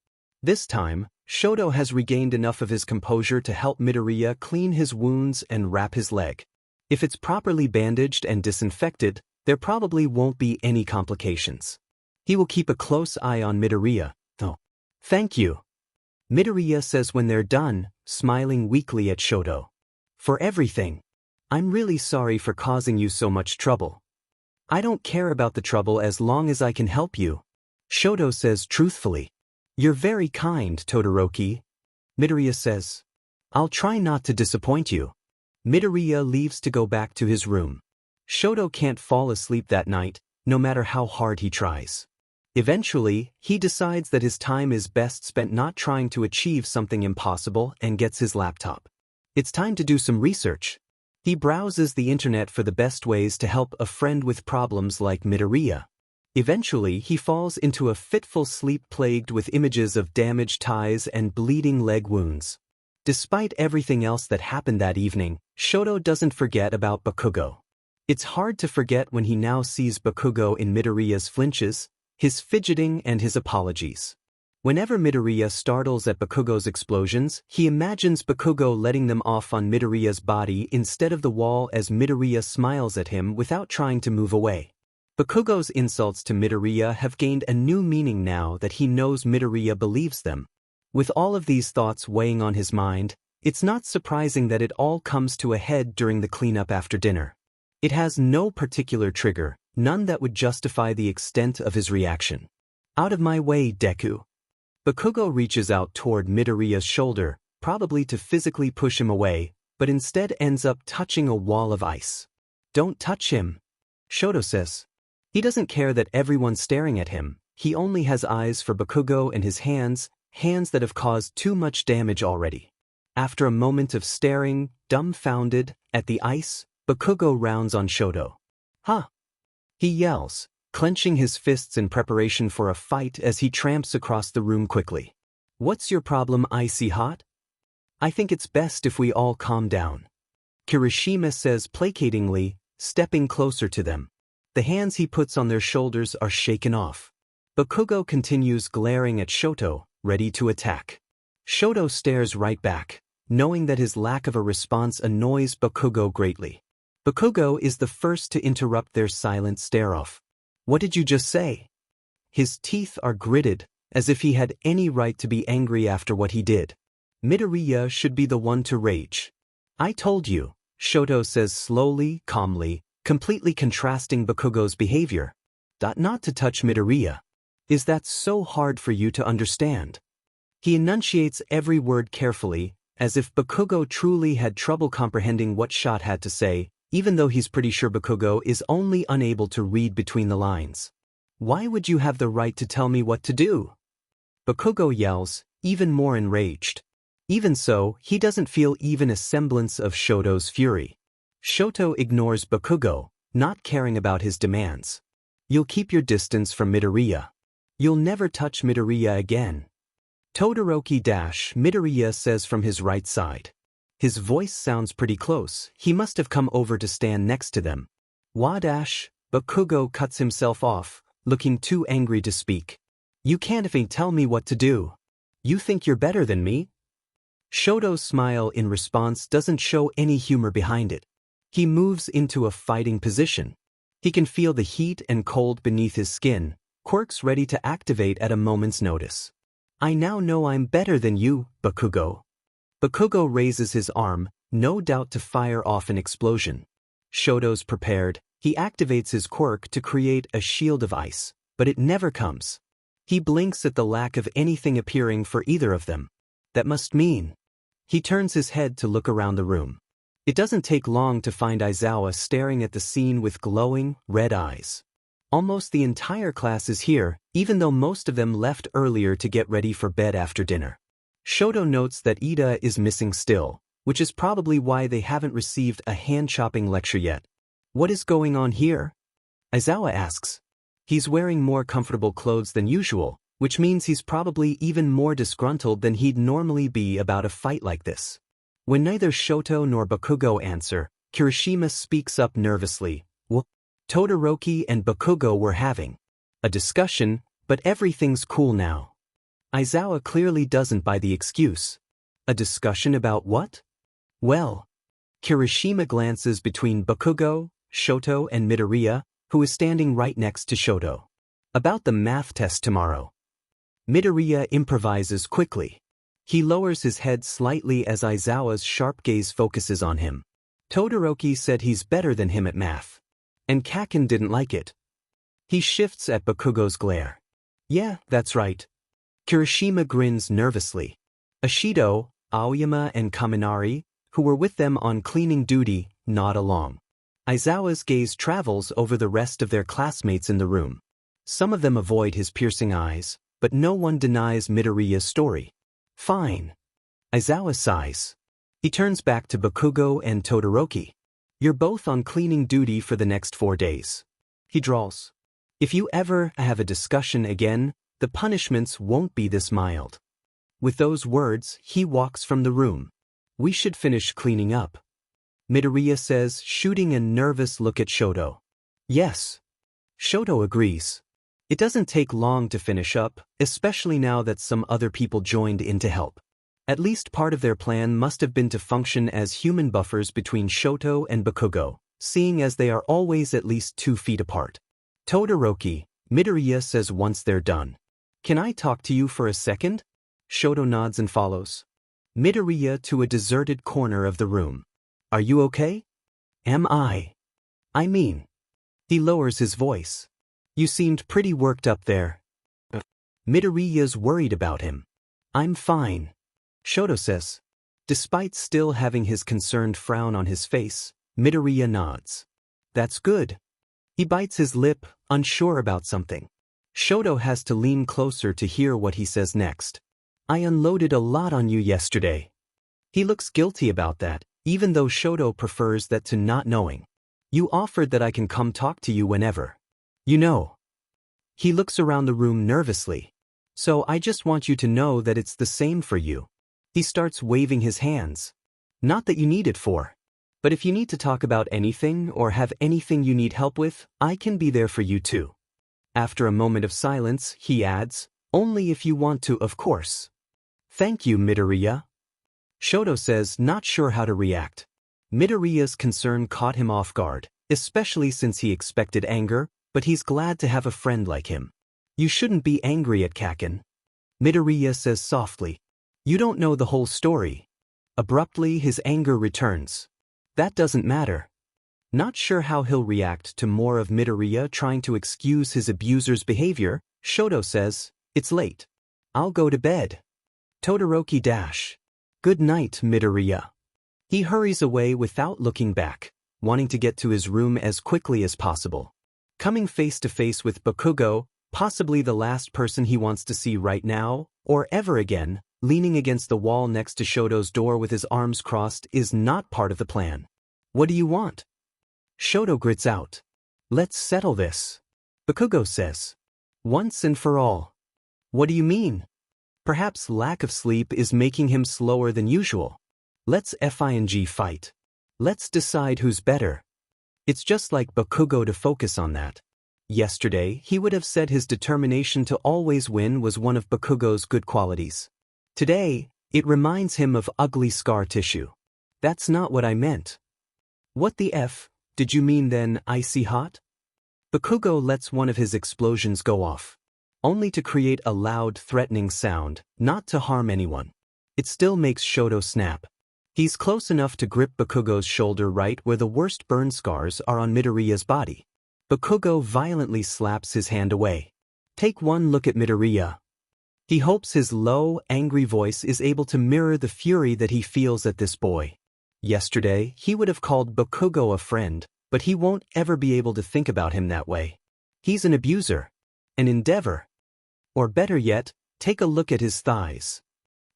This time, Shoto has regained enough of his composure to help Midoriya clean his wounds and wrap his leg. If it's properly bandaged and disinfected, there probably won't be any complications. He will keep a close eye on Midoriya, though. Thank you. Midoriya says when they're done, smiling weakly at Shoto. For everything. I'm really sorry for causing you so much trouble. I don't care about the trouble as long as I can help you. Shoto says truthfully. You're very kind, Todoroki. Midoriya says. I'll try not to disappoint you. Midoriya leaves to go back to his room. Shoto can't fall asleep that night, no matter how hard he tries. Eventually, he decides that his time is best spent not trying to achieve something impossible and gets his laptop. It's time to do some research. He browses the internet for the best ways to help a friend with problems like Midoriya. Eventually, he falls into a fitful sleep plagued with images of damaged ties and bleeding leg wounds. Despite everything else that happened that evening, Shoto doesn't forget about Bakugo. It's hard to forget when he now sees Bakugo in Midoriya's flinches, his fidgeting and his apologies. Whenever Midoriya startles at Bakugo's explosions, he imagines Bakugo letting them off on Midoriya's body instead of the wall as Midoriya smiles at him without trying to move away. Bakugo's insults to Midoriya have gained a new meaning now that he knows Midoriya believes them. With all of these thoughts weighing on his mind, it's not surprising that it all comes to a head during the cleanup after dinner. It has no particular trigger, none that would justify the extent of his reaction. Out of my way, Deku. Bakugo reaches out toward Midoriya's shoulder, probably to physically push him away, but instead ends up touching a wall of ice. Don't touch him, Shoto says. He doesn't care that everyone's staring at him, he only has eyes for Bakugo and his hands that have caused too much damage already. After a moment of staring, dumbfounded, at the ice, Bakugo rounds on Shoto. Huh! He yells, clenching his fists in preparation for a fight as he tramps across the room quickly. What's your problem, Icy Hot? I think it's best if we all calm down. Kirishima says placatingly, stepping closer to them. The hands he puts on their shoulders are shaken off. Bakugo continues glaring at Shoto, ready to attack. Shoto stares right back, knowing that his lack of a response annoys Bakugo greatly. Bakugo is the first to interrupt their silent stare-off. What did you just say? His teeth are gritted, as if he had any right to be angry after what he did. Midoriya should be the one to rage. I told you, Shoto says slowly, calmly, completely contrasting Bakugo's behavior. Not to touch Midoriya. Is that so hard for you to understand? He enunciates every word carefully, as if Bakugo truly had trouble comprehending what Shot had to say, even though he's pretty sure Bakugo is only unable to read between the lines. Why would you have the right to tell me what to do? Bakugo yells, even more enraged. Even so, he doesn't feel even a semblance of Shoto's fury. Shoto ignores Bakugo, not caring about his demands. You'll keep your distance from Midoriya. You'll never touch Midoriya again. Todoroki Midoriya says from his right side. His voice sounds pretty close, he must have come over to stand next to them. Bakugo cuts himself off, looking too angry to speak. You can't even tell me what to do. You think you're better than me? Shoto's smile in response doesn't show any humor behind it. He moves into a fighting position. He can feel the heat and cold beneath his skin, quirks ready to activate at a moment's notice. I now know I'm better than you, Bakugo. Bakugo raises his arm, no doubt to fire off an explosion. Shoto's prepared, he activates his quirk to create a shield of ice, but it never comes. He blinks at the lack of anything appearing for either of them. That must mean. He turns his head to look around the room. It doesn't take long to find Aizawa staring at the scene with glowing, red eyes. Almost the entire class is here, even though most of them left earlier to get ready for bed after dinner. Shoto notes that Ida is missing still, which is probably why they haven't received a hand-chopping lecture yet. What is going on here? Aizawa asks. He's wearing more comfortable clothes than usual, which means he's probably even more disgruntled than he'd normally be about a fight like this. When neither Shoto nor Bakugo answer, Kirishima speaks up nervously. Todoroki and Bakugo were having a discussion, but everything's cool now. Aizawa clearly doesn't buy the excuse. A discussion about what? Well, Kirishima glances between Bakugo, Shoto and Midoriya, who is standing right next to Shoto. About the math test tomorrow. Midoriya improvises quickly. He lowers his head slightly as Aizawa's sharp gaze focuses on him. Todoroki said he's better than him at math. And Kaken didn't like it. He shifts at Bakugo's glare. Yeah, that's right. Kirishima grins nervously. Ashido, Aoyama and Kaminari, who were with them on cleaning duty, nod along. Aizawa's gaze travels over the rest of their classmates in the room. Some of them avoid his piercing eyes, but no one denies Midoriya's story. Fine. Aizawa sighs. He turns back to Bakugo and Todoroki. You're both on cleaning duty for the next 4 days. He drawls. If you ever have a discussion again, the punishments won't be this mild. With those words, he walks from the room. We should finish cleaning up. Midoriya says, shooting a nervous look at Shoto. Yes. Shoto agrees. It doesn't take long to finish up, especially now that some other people joined in to help. At least part of their plan must have been to function as human buffers between Shoto and Bakugo, seeing as they are always at least 2 feet apart. Todoroki, Midoriya says once they're done. Can I talk to you for a second? Shoto nods and follows. Midoriya to a deserted corner of the room. Are you okay? Am I? I mean. He lowers his voice. You seemed pretty worked up there. Midoriya's worried about him. I'm fine. Shoto says. Despite still having his concerned frown on his face, Midoriya nods. That's good. He bites his lip, unsure about something. Shoto has to lean closer to hear what he says next. I unloaded a lot on you yesterday. He looks guilty about that, even though Shoto prefers that to not knowing. You offered that I can come talk to you whenever. You know. He looks around the room nervously. So I just want you to know that it's the same for you. He starts waving his hands. Not that you need it for. But if you need to talk about anything or have anything you need help with, I can be there for you too. After a moment of silence, he adds, only if you want to, of course. Thank you, Midoriya. Shoto says, not sure how to react. Midoriya's concern caught him off guard, especially since he expected anger, but he's glad to have a friend like him. You shouldn't be angry at Kaken. Midoriya says softly. You don't know the whole story. Abruptly, his anger returns. That doesn't matter. Not sure how he'll react to more of Midoriya trying to excuse his abuser's behavior, Shoto says, it's late. I'll go to bed. Todoroki dash. Good night, Midoriya. He hurries away without looking back, wanting to get to his room as quickly as possible. Coming face to face with Bakugo, possibly the last person he wants to see right now, or ever again, leaning against the wall next to Shoto's door with his arms crossed is not part of the plan. What do you want? Shoto grits out. Let's settle this. Bakugo says. Once and for all. What do you mean? Perhaps lack of sleep is making him slower than usual. Let's fight. Let's decide who's better. It's just like Bakugo to focus on that. Yesterday, he would have said his determination to always win was one of Bakugo's good qualities. Today, it reminds him of ugly scar tissue. That's not what I meant. What the F, did you mean then, icy hot? Bakugo lets one of his explosions go off. Only to create a loud, threatening sound, not to harm anyone. It still makes Shoto snap. He's close enough to grip Bakugo's shoulder right where the worst burn scars are on Midoriya's body. Bakugo violently slaps his hand away. Take one look at Midoriya. He hopes his low, angry voice is able to mirror the fury that he feels at this boy. Yesterday, he would have called Bakugo a friend, but he won't ever be able to think about him that way. He's an abuser. An endeavor. Or better yet, take a look at his thighs.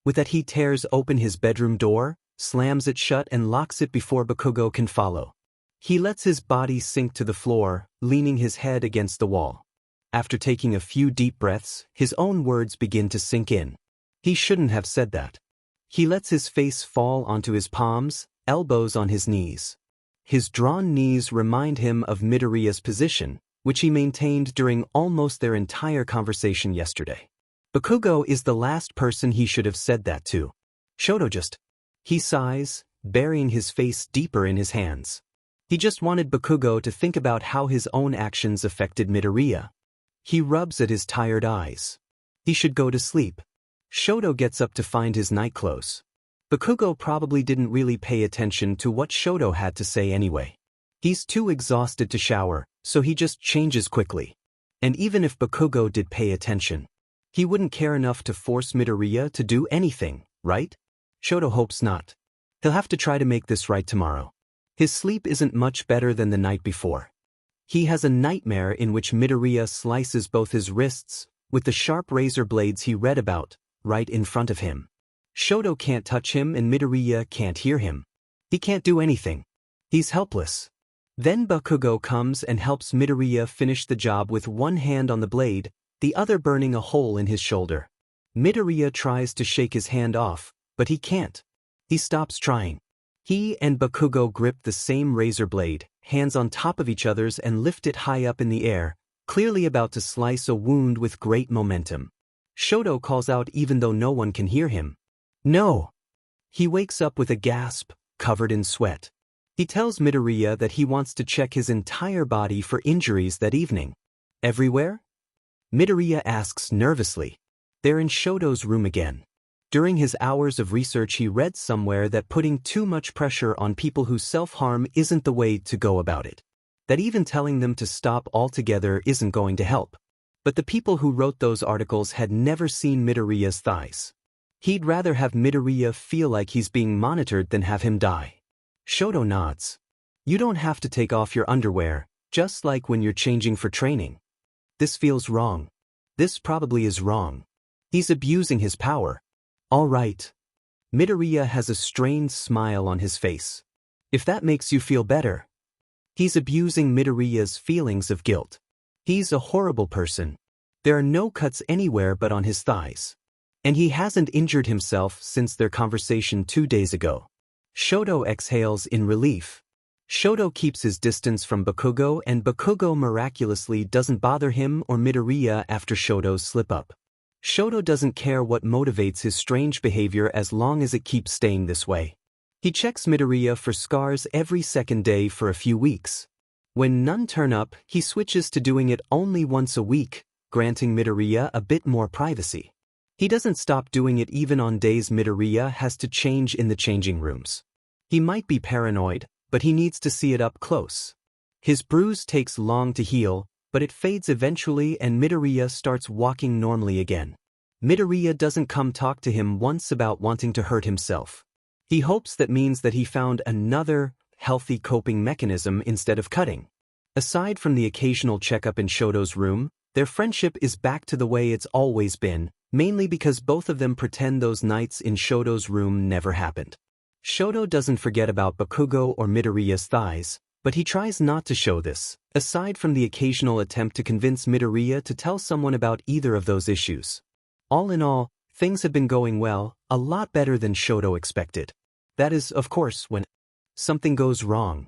With that he tears open his bedroom door, slams it shut and locks it before Bakugo can follow. He lets his body sink to the floor, leaning his head against the wall. After taking a few deep breaths, his own words begin to sink in. He shouldn't have said that. He lets his face fall onto his palms, elbows on his knees. His drawn knees remind him of Midoriya's position, which he maintained during almost their entire conversation yesterday. Bakugo is the last person he should have said that to. Shoto just. He sighs, burying his face deeper in his hands. He just wanted Bakugo to think about how his own actions affected Midoriya. He rubs at his tired eyes. He should go to sleep. Shoto gets up to find his night clothes. Bakugo probably didn't really pay attention to what Shoto had to say anyway. He's too exhausted to shower, so he just changes quickly. And even if Bakugo did pay attention, he wouldn't care enough to force Midoriya to do anything, right? Shoto hopes not. He'll have to try to make this right tomorrow. His sleep isn't much better than the night before. He has a nightmare in which Midoriya slices both his wrists with the sharp razor blades he read about, right in front of him. Shoto can't touch him and Midoriya can't hear him. He can't do anything. He's helpless. Then Bakugo comes and helps Midoriya finish the job with one hand on the blade, the other burning a hole in his shoulder. Midoriya tries to shake his hand off, but he can't. He stops trying. He and Bakugo grip the same razor blade, hands on top of each other's, and lift it high up in the air, clearly about to slice a wound with great momentum. Shoto calls out even though no one can hear him. No! He wakes up with a gasp, covered in sweat. He tells Midoriya that he wants to check his entire body for injuries that evening. Everywhere? Midoriya asks nervously. They're in Shoto's room again. During his hours of research he read somewhere that putting too much pressure on people who self-harm isn't the way to go about it. That even telling them to stop altogether isn't going to help. But the people who wrote those articles had never seen Midoriya's thighs. He'd rather have Midoriya feel like he's being monitored than have him die. Shoto nods. You don't have to take off your underwear, just like when you're changing for training. This feels wrong. This probably is wrong. He's abusing his power. All right. Midoriya has a strained smile on his face. If that makes you feel better. He's abusing Midoriya's feelings of guilt. He's a horrible person. There are no cuts anywhere but on his thighs. And he hasn't injured himself since their conversation 2 days ago. Shoto exhales in relief. Shoto keeps his distance from Bakugo and Bakugo miraculously doesn't bother him or Midoriya after Shoto's slip-up. Shoto doesn't care what motivates his strange behavior as long as it keeps staying this way. He checks Midoriya for scars every second day for a few weeks. When none turn up, he switches to doing it only once a week, granting Midoriya a bit more privacy. He doesn't stop doing it even on days Midoriya has to change in the changing rooms. He might be paranoid, but he needs to see it up close. His bruise takes long to heal, but it fades eventually and Midoriya starts walking normally again. Midoriya doesn't come talk to him once about wanting to hurt himself. He hopes that means that he found another, healthy coping mechanism instead of cutting. Aside from the occasional checkup in Shoto's room, their friendship is back to the way it's always been, mainly because both of them pretend those nights in Shoto's room never happened. Shoto doesn't forget about Bakugo or Midoriya's thighs, but he tries not to show this, aside from the occasional attempt to convince Midoriya to tell someone about either of those issues. All in all, things have been going well, a lot better than Shoto expected. That is, of course, when something goes wrong.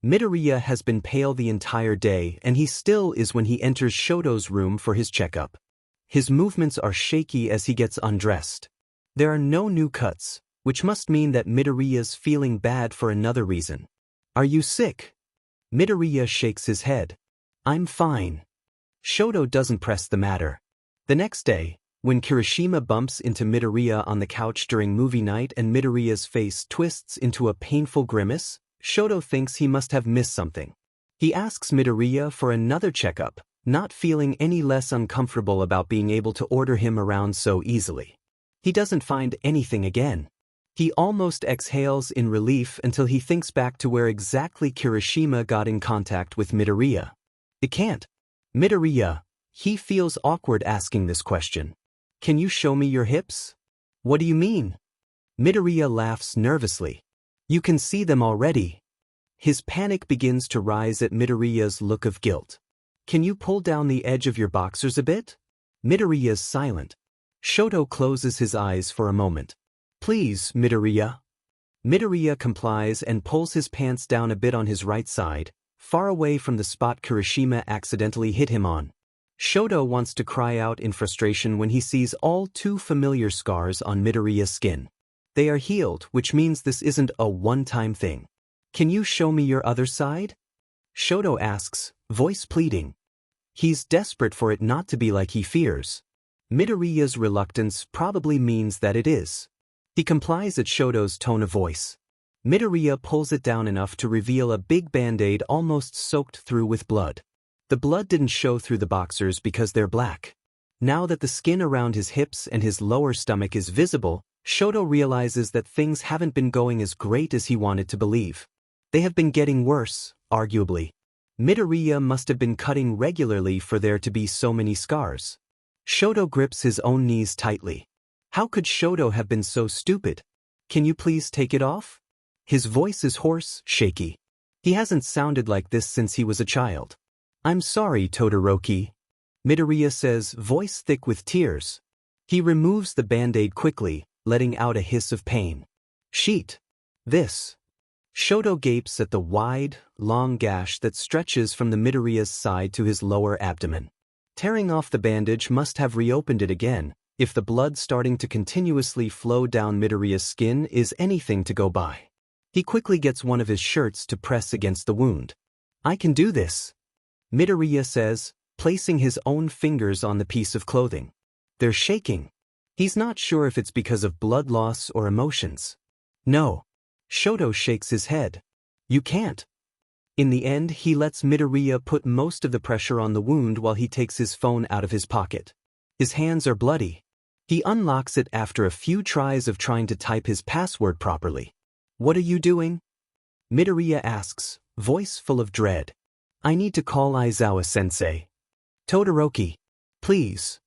Midoriya has been pale the entire day and he still is when he enters Shoto's room for his checkup. His movements are shaky as he gets undressed. There are no new cuts, which must mean that Midoriya's feeling bad for another reason. Are you sick? Midoriya shakes his head. I'm fine. Shoto doesn't press the matter. The next day, when Kirishima bumps into Midoriya on the couch during movie night and Midoriya's face twists into a painful grimace, Shoto thinks he must have missed something. He asks Midoriya for another checkup, not feeling any less uncomfortable about being able to order him around so easily. He doesn't find anything again. He almost exhales in relief until he thinks back to where exactly Kirishima got in contact with Midoriya. It can't. Midoriya. He feels awkward asking this question. Can you show me your hips? What do you mean? Midoriya laughs nervously. You can see them already. His panic begins to rise at Midoriya's look of guilt. Can you pull down the edge of your boxers a bit? Midoriya's silent. Shoto closes his eyes for a moment. Please, Midoriya. Midoriya complies and pulls his pants down a bit on his right side, far away from the spot Kirishima accidentally hit him on. Shoto wants to cry out in frustration when he sees all too familiar scars on Midoriya's skin. They are healed, which means this isn't a one-time thing. Can you show me your other side? Shoto asks, voice pleading. He's desperate for it not to be like he fears. Midoriya's reluctance probably means that it is. He complies at Shoto's tone of voice. Midoriya pulls it down enough to reveal a big band-aid almost soaked through with blood. The blood didn't show through the boxers because they're black. Now that the skin around his hips and his lower stomach is visible, Shoto realizes that things haven't been going as great as he wanted to believe. They have been getting worse, arguably. Midoriya must have been cutting regularly for there to be so many scars. Shoto grips his own knees tightly. How could Shoto have been so stupid? Can you please take it off? His voice is hoarse, shaky. He hasn't sounded like this since he was a child. I'm sorry, Todoroki. Midoriya says, voice thick with tears. He removes the band-aid quickly, letting out a hiss of pain. Sheet. This. Shoto gapes at the wide, long gash that stretches from the Midoriya's side to his lower abdomen. Tearing off the bandage must have reopened it again, if the blood starting to continuously flow down Midoriya's skin is anything to go by. He quickly gets one of his shirts to press against the wound. I can do this, Midoriya says, placing his own fingers on the piece of clothing. They're shaking. He's not sure if it's because of blood loss or emotions. No. Shoto shakes his head. You can't. In the end, he lets Midoriya put most of the pressure on the wound while he takes his phone out of his pocket. His hands are bloody. He unlocks it after a few tries of trying to type his password properly. What are you doing? Midoriya asks, voice full of dread. I need to call Aizawa-sensei. Todoroki. Please.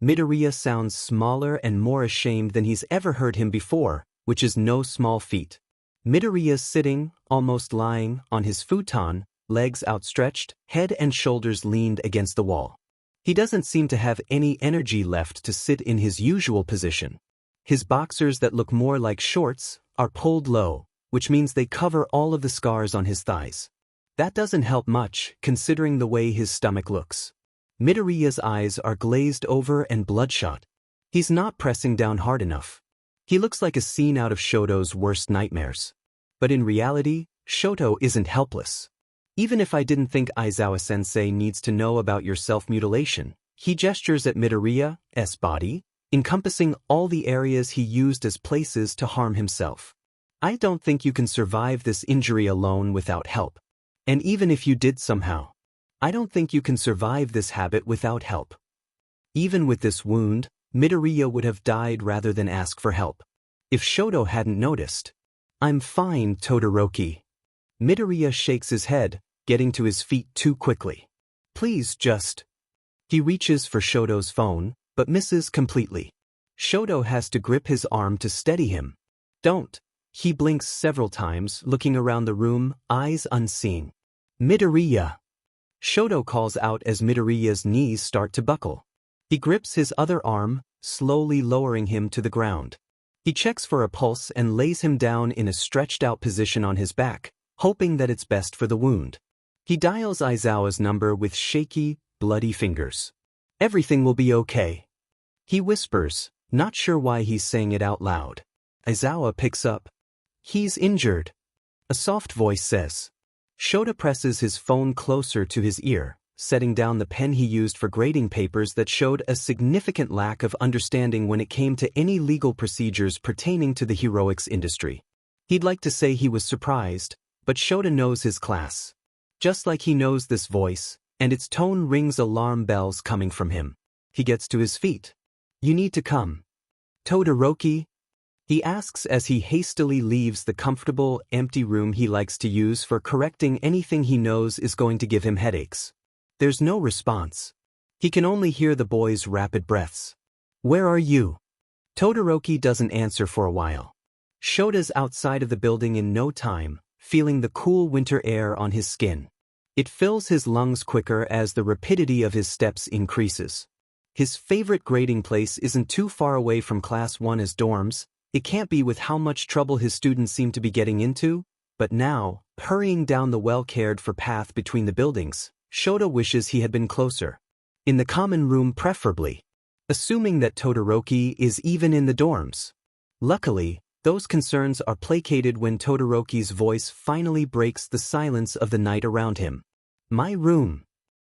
Midoriya sounds smaller and more ashamed than he's ever heard him before, which is no small feat. Midoriya's sitting, almost lying, on his futon, legs outstretched, head and shoulders leaned against the wall. He doesn't seem to have any energy left to sit in his usual position. His boxers that look more like shorts are pulled low, which means they cover all of the scars on his thighs. That doesn't help much, considering the way his stomach looks. Midoriya's eyes are glazed over and bloodshot. He's not pressing down hard enough. He looks like a scene out of Shoto's worst nightmares. But in reality, Shoto isn't helpless. Even if I didn't think Aizawa-sensei needs to know about your self-mutilation, he gestures at Midoriya's body, encompassing all the areas he used as places to harm himself. I don't think you can survive this injury alone without help. And even if you did somehow, I don't think you can survive this habit without help. Even with this wound, Midoriya would have died rather than ask for help. If Shoto hadn't noticed. I'm fine, Todoroki. Midoriya shakes his head, getting to his feet too quickly. Please just. He reaches for Shoto's phone, but misses completely. Shoto has to grip his arm to steady him. Don't. He blinks several times, looking around the room, eyes unseeing. Midoriya. Shoto calls out as Midoriya's knees start to buckle. He grips his other arm, slowly lowering him to the ground. He checks for a pulse and lays him down in a stretched-out position on his back, hoping that it's best for the wound. He dials Aizawa's number with shaky, bloody fingers. Everything will be okay. He whispers, not sure why he's saying it out loud. Aizawa picks up. He's injured. A soft voice says. Shota presses his phone closer to his ear, setting down the pen he used for grading papers that showed a significant lack of understanding when it came to any legal procedures pertaining to the heroics industry. He'd like to say he was surprised, but Shota knows his class. Just like he knows this voice, and its tone rings alarm bells coming from him. He gets to his feet. You need to come. Todoroki? He asks as he hastily leaves the comfortable, empty room he likes to use for correcting anything he knows is going to give him headaches. There's no response. He can only hear the boy's rapid breaths. Where are you? Todoroki doesn't answer for a while. Shota's outside of the building in no time, feeling the cool winter air on his skin. It fills his lungs quicker as the rapidity of his steps increases. His favorite grading place isn't too far away from Class 1 as dorms. It can't be with how much trouble his students seem to be getting into, but now, hurrying down the well-cared-for path between the buildings, Shota wishes he had been closer. In the common room preferably. Assuming that Todoroki is even in the dorms. Luckily, those concerns are placated when Todoroki's voice finally breaks the silence of the night around him. My room.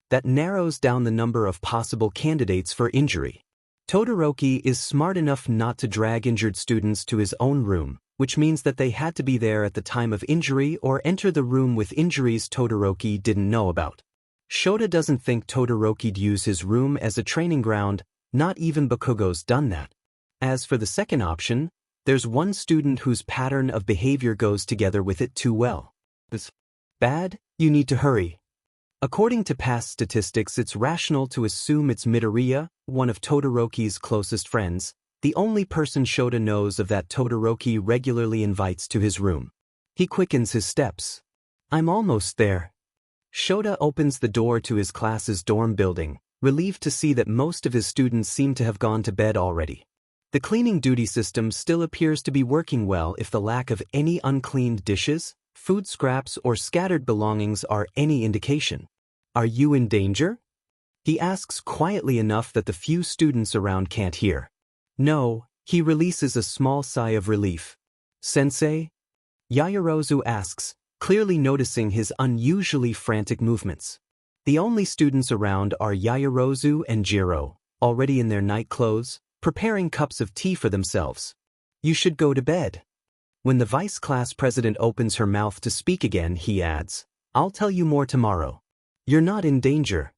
That narrows down the number of possible candidates for injury. Todoroki is smart enough not to drag injured students to his own room, which means that they had to be there at the time of injury or enter the room with injuries Todoroki didn't know about. Shota doesn't think Todoroki'd use his room as a training ground, not even Bakugo's done that. As for the second option, there's one student whose pattern of behavior goes together with it too well. It's bad, you need to hurry. According to past statistics, it's rational to assume it's Midoriya, one of Todoroki's closest friends, the only person Shota knows of that Todoroki regularly invites to his room. He quickens his steps. I'm almost there. Shota opens the door to his class's dorm building, relieved to see that most of his students seem to have gone to bed already. The cleaning duty system still appears to be working well if the lack of any uncleaned dishes, food scraps, or scattered belongings are any indication. Are you in danger? He asks quietly enough that the few students around can't hear. No, he releases a small sigh of relief. Sensei? Yaoyorozu asks, clearly noticing his unusually frantic movements. The only students around are Yaoyorozu and Jiro, already in their night clothes, preparing cups of tea for themselves. You should go to bed. When the vice class president opens her mouth to speak again, he adds, I'll tell you more tomorrow. You're not in danger.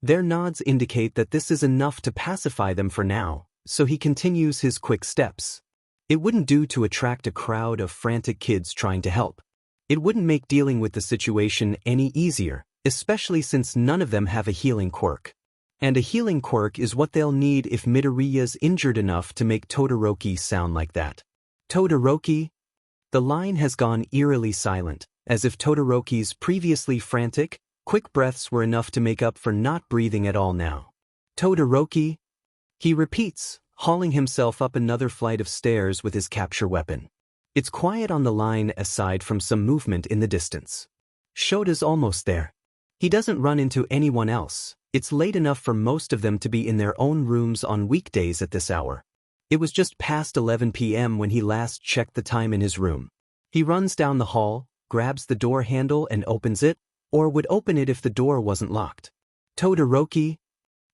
Their nods indicate that this is enough to pacify them for now, so he continues his quick steps. It wouldn't do to attract a crowd of frantic kids trying to help. It wouldn't make dealing with the situation any easier, especially since none of them have a healing quirk. And a healing quirk is what they'll need if Midoriya's injured enough to make Todoroki sound like that. Todoroki? The line has gone eerily silent, as if Todoroki's previously frantic, quick breaths were enough to make up for not breathing at all now. Todoroki? He repeats, hauling himself up another flight of stairs with his capture weapon. It's quiet on the line aside from some movement in the distance. Shota's almost there. He doesn't run into anyone else. It's late enough for most of them to be in their own rooms on weekdays at this hour. It was just past 11 p.m. when he last checked the time in his room. He runs down the hall, grabs the door handle and opens it, or would open it if the door wasn't locked. Todoroki?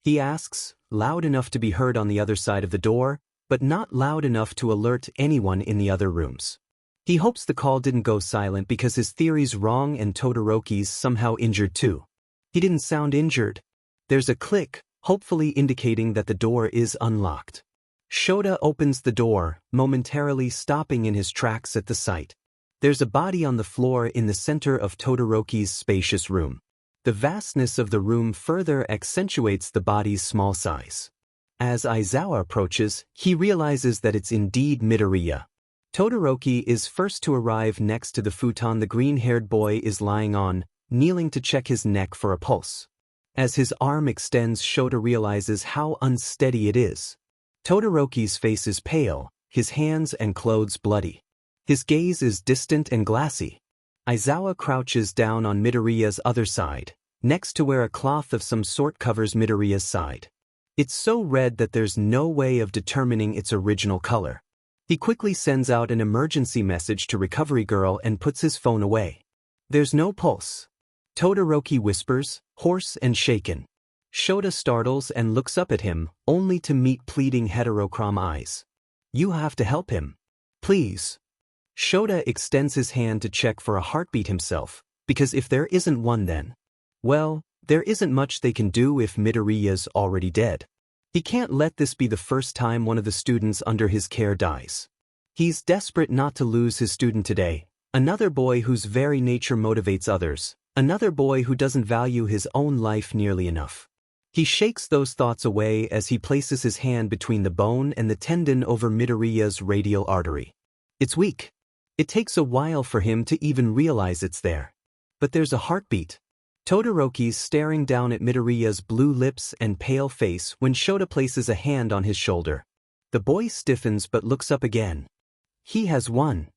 He asks, loud enough to be heard on the other side of the door, but not loud enough to alert anyone in the other rooms. He hopes the call didn't go silent because his theory's wrong and Todoroki's somehow injured too. He didn't sound injured. There's a click, hopefully indicating that the door is unlocked. Shota opens the door, momentarily stopping in his tracks at the sight. There's a body on the floor in the center of Todoroki's spacious room. The vastness of the room further accentuates the body's small size. As Aizawa approaches, he realizes that it's indeed Midoriya. Todoroki is first to arrive next to the futon the green-haired boy is lying on, kneeling to check his neck for a pulse. As his arm extends, Shota realizes how unsteady it is. Todoroki's face is pale, his hands and clothes bloody. His gaze is distant and glassy. Aizawa crouches down on Midoriya's other side, next to where a cloth of some sort covers Midoriya's side. It's so red that there's no way of determining its original color. He quickly sends out an emergency message to Recovery Girl and puts his phone away. There's no pulse. Todoroki whispers, hoarse and shaken. Shota startles and looks up at him, only to meet pleading heterochrome eyes. You have to help him. Please. Shota extends his hand to check for a heartbeat himself, because if there isn't one then, well, there isn't much they can do if Midoriya's already dead. He can't let this be the first time one of the students under his care dies. He's desperate not to lose his student today, another boy whose very nature motivates others, another boy who doesn't value his own life nearly enough. He shakes those thoughts away as he places his hand between the bone and the tendon over Midoriya's radial artery. It's weak. It takes a while for him to even realize it's there. But there's a heartbeat. Todoroki's staring down at Midoriya's blue lips and pale face when Shota places a hand on his shoulder. The boy stiffens but looks up again. He has won,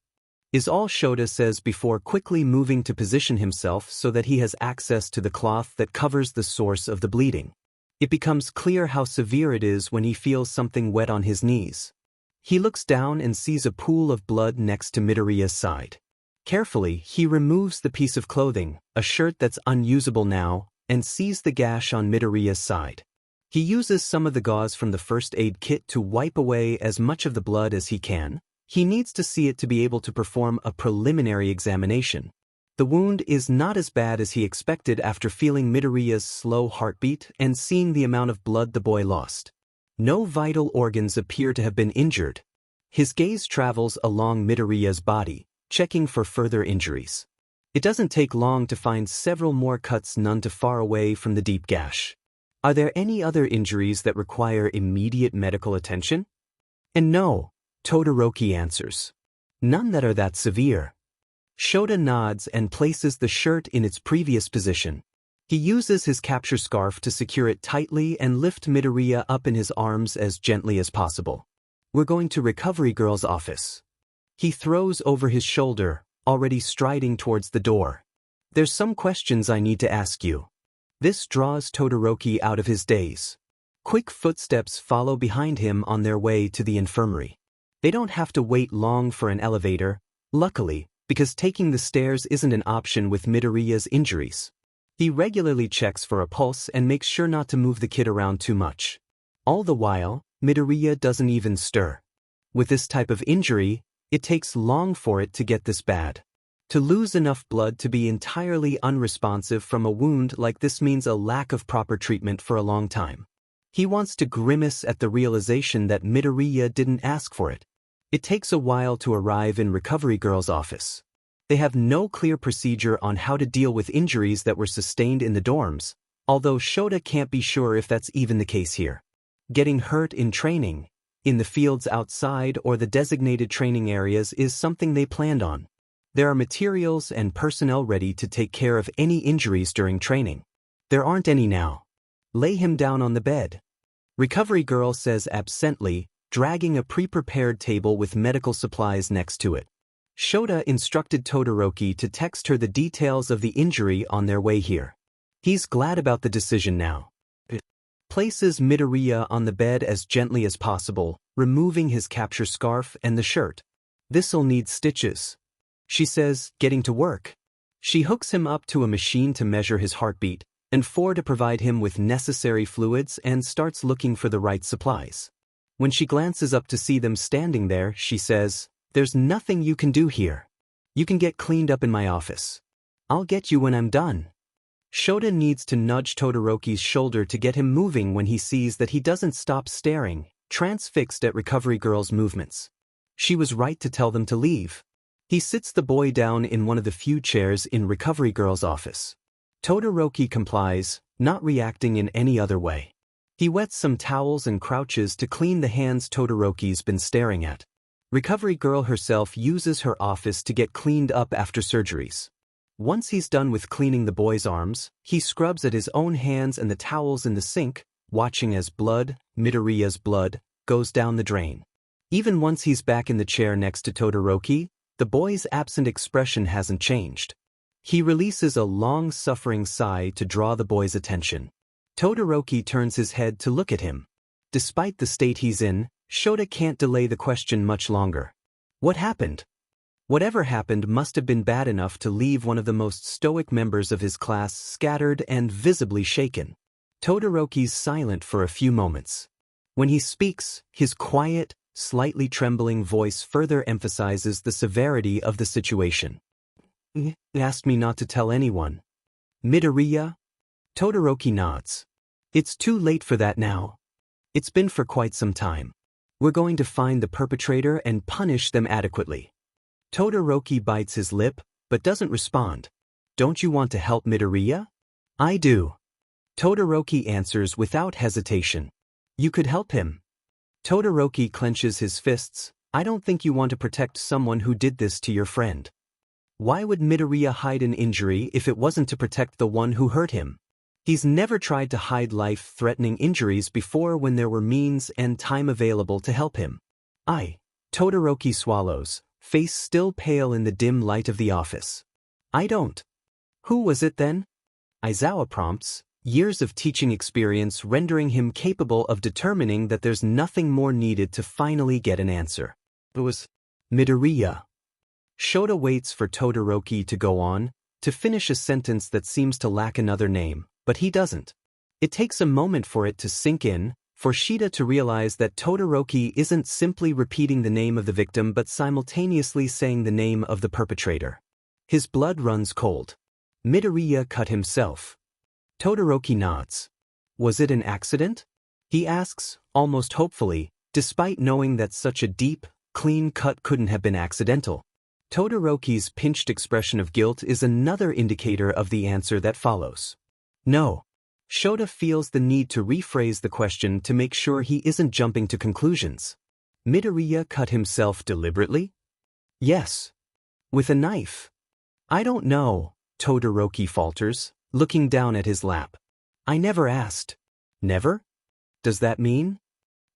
is all Shota says before quickly moving to position himself so that he has access to the cloth that covers the source of the bleeding. It becomes clear how severe it is when he feels something wet on his knees. He looks down and sees a pool of blood next to Midoriya's side. Carefully, he removes the piece of clothing, a shirt that's unusable now, and sees the gash on Midoriya's side. He uses some of the gauze from the first aid kit to wipe away as much of the blood as he can. He needs to see it to be able to perform a preliminary examination. The wound is not as bad as he expected after feeling Midoriya's slow heartbeat and seeing the amount of blood the boy lost. No vital organs appear to have been injured. His gaze travels along Midoriya's body, checking for further injuries. It doesn't take long to find several more cuts, none too far away from the deep gash. Are there any other injuries that require immediate medical attention? And no, Todoroki answers. None that are that severe. Shota nods and places the shirt in its previous position. He uses his capture scarf to secure it tightly and lift Midoriya up in his arms as gently as possible. We're going to Recovery Girl's office. He throws over his shoulder, already striding towards the door. There's some questions I need to ask you. This draws Todoroki out of his daze. Quick footsteps follow behind him on their way to the infirmary. They don't have to wait long for an elevator, luckily, because taking the stairs isn't an option with Midoriya's injuries. He regularly checks for a pulse and makes sure not to move the kid around too much. All the while, Midoriya doesn't even stir. With this type of injury, it takes long for it to get this bad. To lose enough blood to be entirely unresponsive from a wound like this means a lack of proper treatment for a long time. He wants to grimace at the realization that Midoriya didn't ask for it. It takes a while to arrive in Recovery Girl's office. They have no clear procedure on how to deal with injuries that were sustained in the dorms, although Shota can't be sure if that's even the case here. Getting hurt in training, in the fields outside or the designated training areas is something they planned on. There are materials and personnel ready to take care of any injuries during training. There aren't any now. Lay him down on the bed. Recovery Girl says absently, dragging a pre-prepared table with medical supplies next to it. Shota instructed Todoroki to text her the details of the injury on their way here. He's glad about the decision now. Places Midoriya on the bed as gently as possible, removing his capture scarf and the shirt. This'll need stitches, she says, getting to work. She hooks him up to a machine to measure his heartbeat, and to provide him with necessary fluids and starts looking for the right supplies. When she glances up to see them standing there, she says, "There's nothing you can do here. You can get cleaned up in my office. I'll get you when I'm done." Shota needs to nudge Todoroki's shoulder to get him moving when he sees that he doesn't stop staring, transfixed at Recovery Girl's movements. She was right to tell them to leave. He sits the boy down in one of the few chairs in Recovery Girl's office. Todoroki complies, not reacting in any other way. He wets some towels and crouches to clean the hands Todoroki's been staring at. Recovery Girl herself uses her office to get cleaned up after surgeries. Once he's done with cleaning the boy's arms, he scrubs at his own hands and the towels in the sink, watching as blood, Midoriya's blood, goes down the drain. Even once he's back in the chair next to Todoroki, the boy's absent expression hasn't changed. He releases a long-suffering sigh to draw the boy's attention. Todoroki turns his head to look at him. Despite the state he's in, Shota can't delay the question much longer. What happened? Whatever happened must have been bad enough to leave one of the most stoic members of his class scattered and visibly shaken. Todoroki's silent for a few moments. When he speaks, his quiet, slightly trembling voice further emphasizes the severity of the situation. "Asked me not to tell anyone." "Midoriya?" Todoroki nods. "It's too late for that now. It's been for quite some time. We're going to find the perpetrator and punish them adequately." Todoroki bites his lip, but doesn't respond. "Don't you want to help Midoriya?" "I do." Todoroki answers without hesitation. "You could help him." Todoroki clenches his fists. "I don't think you want to protect someone who did this to your friend. Why would Midoriya hide an injury if it wasn't to protect the one who hurt him? He's never tried to hide life-threatening injuries before when there were means and time available to help him." Todoroki swallows, face still pale in the dim light of the office. "I don't." "Who was it then?" Aizawa prompts, years of teaching experience rendering him capable of determining that there's nothing more needed to finally get an answer. "It was Midoriya." Shota waits for Todoroki to go on, to finish a sentence that seems to lack another name, but he doesn't. It takes a moment for it to sink in, for Shida to realize that Todoroki isn't simply repeating the name of the victim but simultaneously saying the name of the perpetrator. His blood runs cold. Midoriya cut himself. Todoroki nods. Was it an accident? He asks, almost hopefully, despite knowing that such a deep, clean cut couldn't have been accidental. Todoroki's pinched expression of guilt is another indicator of the answer that follows. No. Shota feels the need to rephrase the question to make sure he isn't jumping to conclusions. Midoriya cut himself deliberately? Yes. With a knife. I don't know, Todoroki falters, looking down at his lap. I never asked. Never? Does that mean?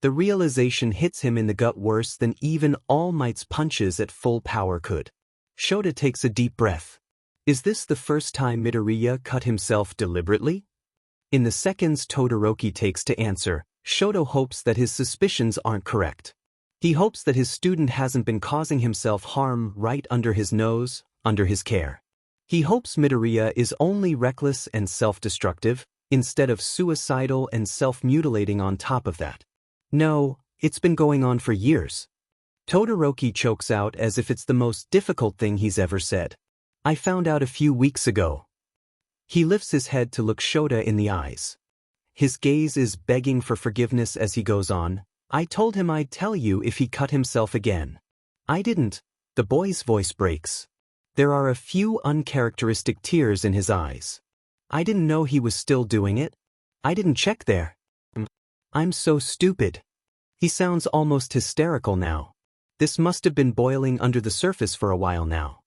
The realization hits him in the gut worse than even All Might's punches at full power could. Shota takes a deep breath. Is this the first time Midoriya cut himself deliberately? In the seconds Todoroki takes to answer, Shota hopes that his suspicions aren't correct. He hopes that his student hasn't been causing himself harm right under his nose, under his care. He hopes Midoriya is only reckless and self-destructive, instead of suicidal and self-mutilating on top of that. No, it's been going on for years. Todoroki chokes out as if it's the most difficult thing he's ever said. I found out a few weeks ago. He lifts his head to look Shota in the eyes. His gaze is begging for forgiveness as he goes on. I told him I'd tell you if he cut himself again. I didn't. The boy's voice breaks. There are a few uncharacteristic tears in his eyes. I didn't know he was still doing it. I didn't check there. I'm so stupid. He sounds almost hysterical now. This must have been boiling under the surface for a while now.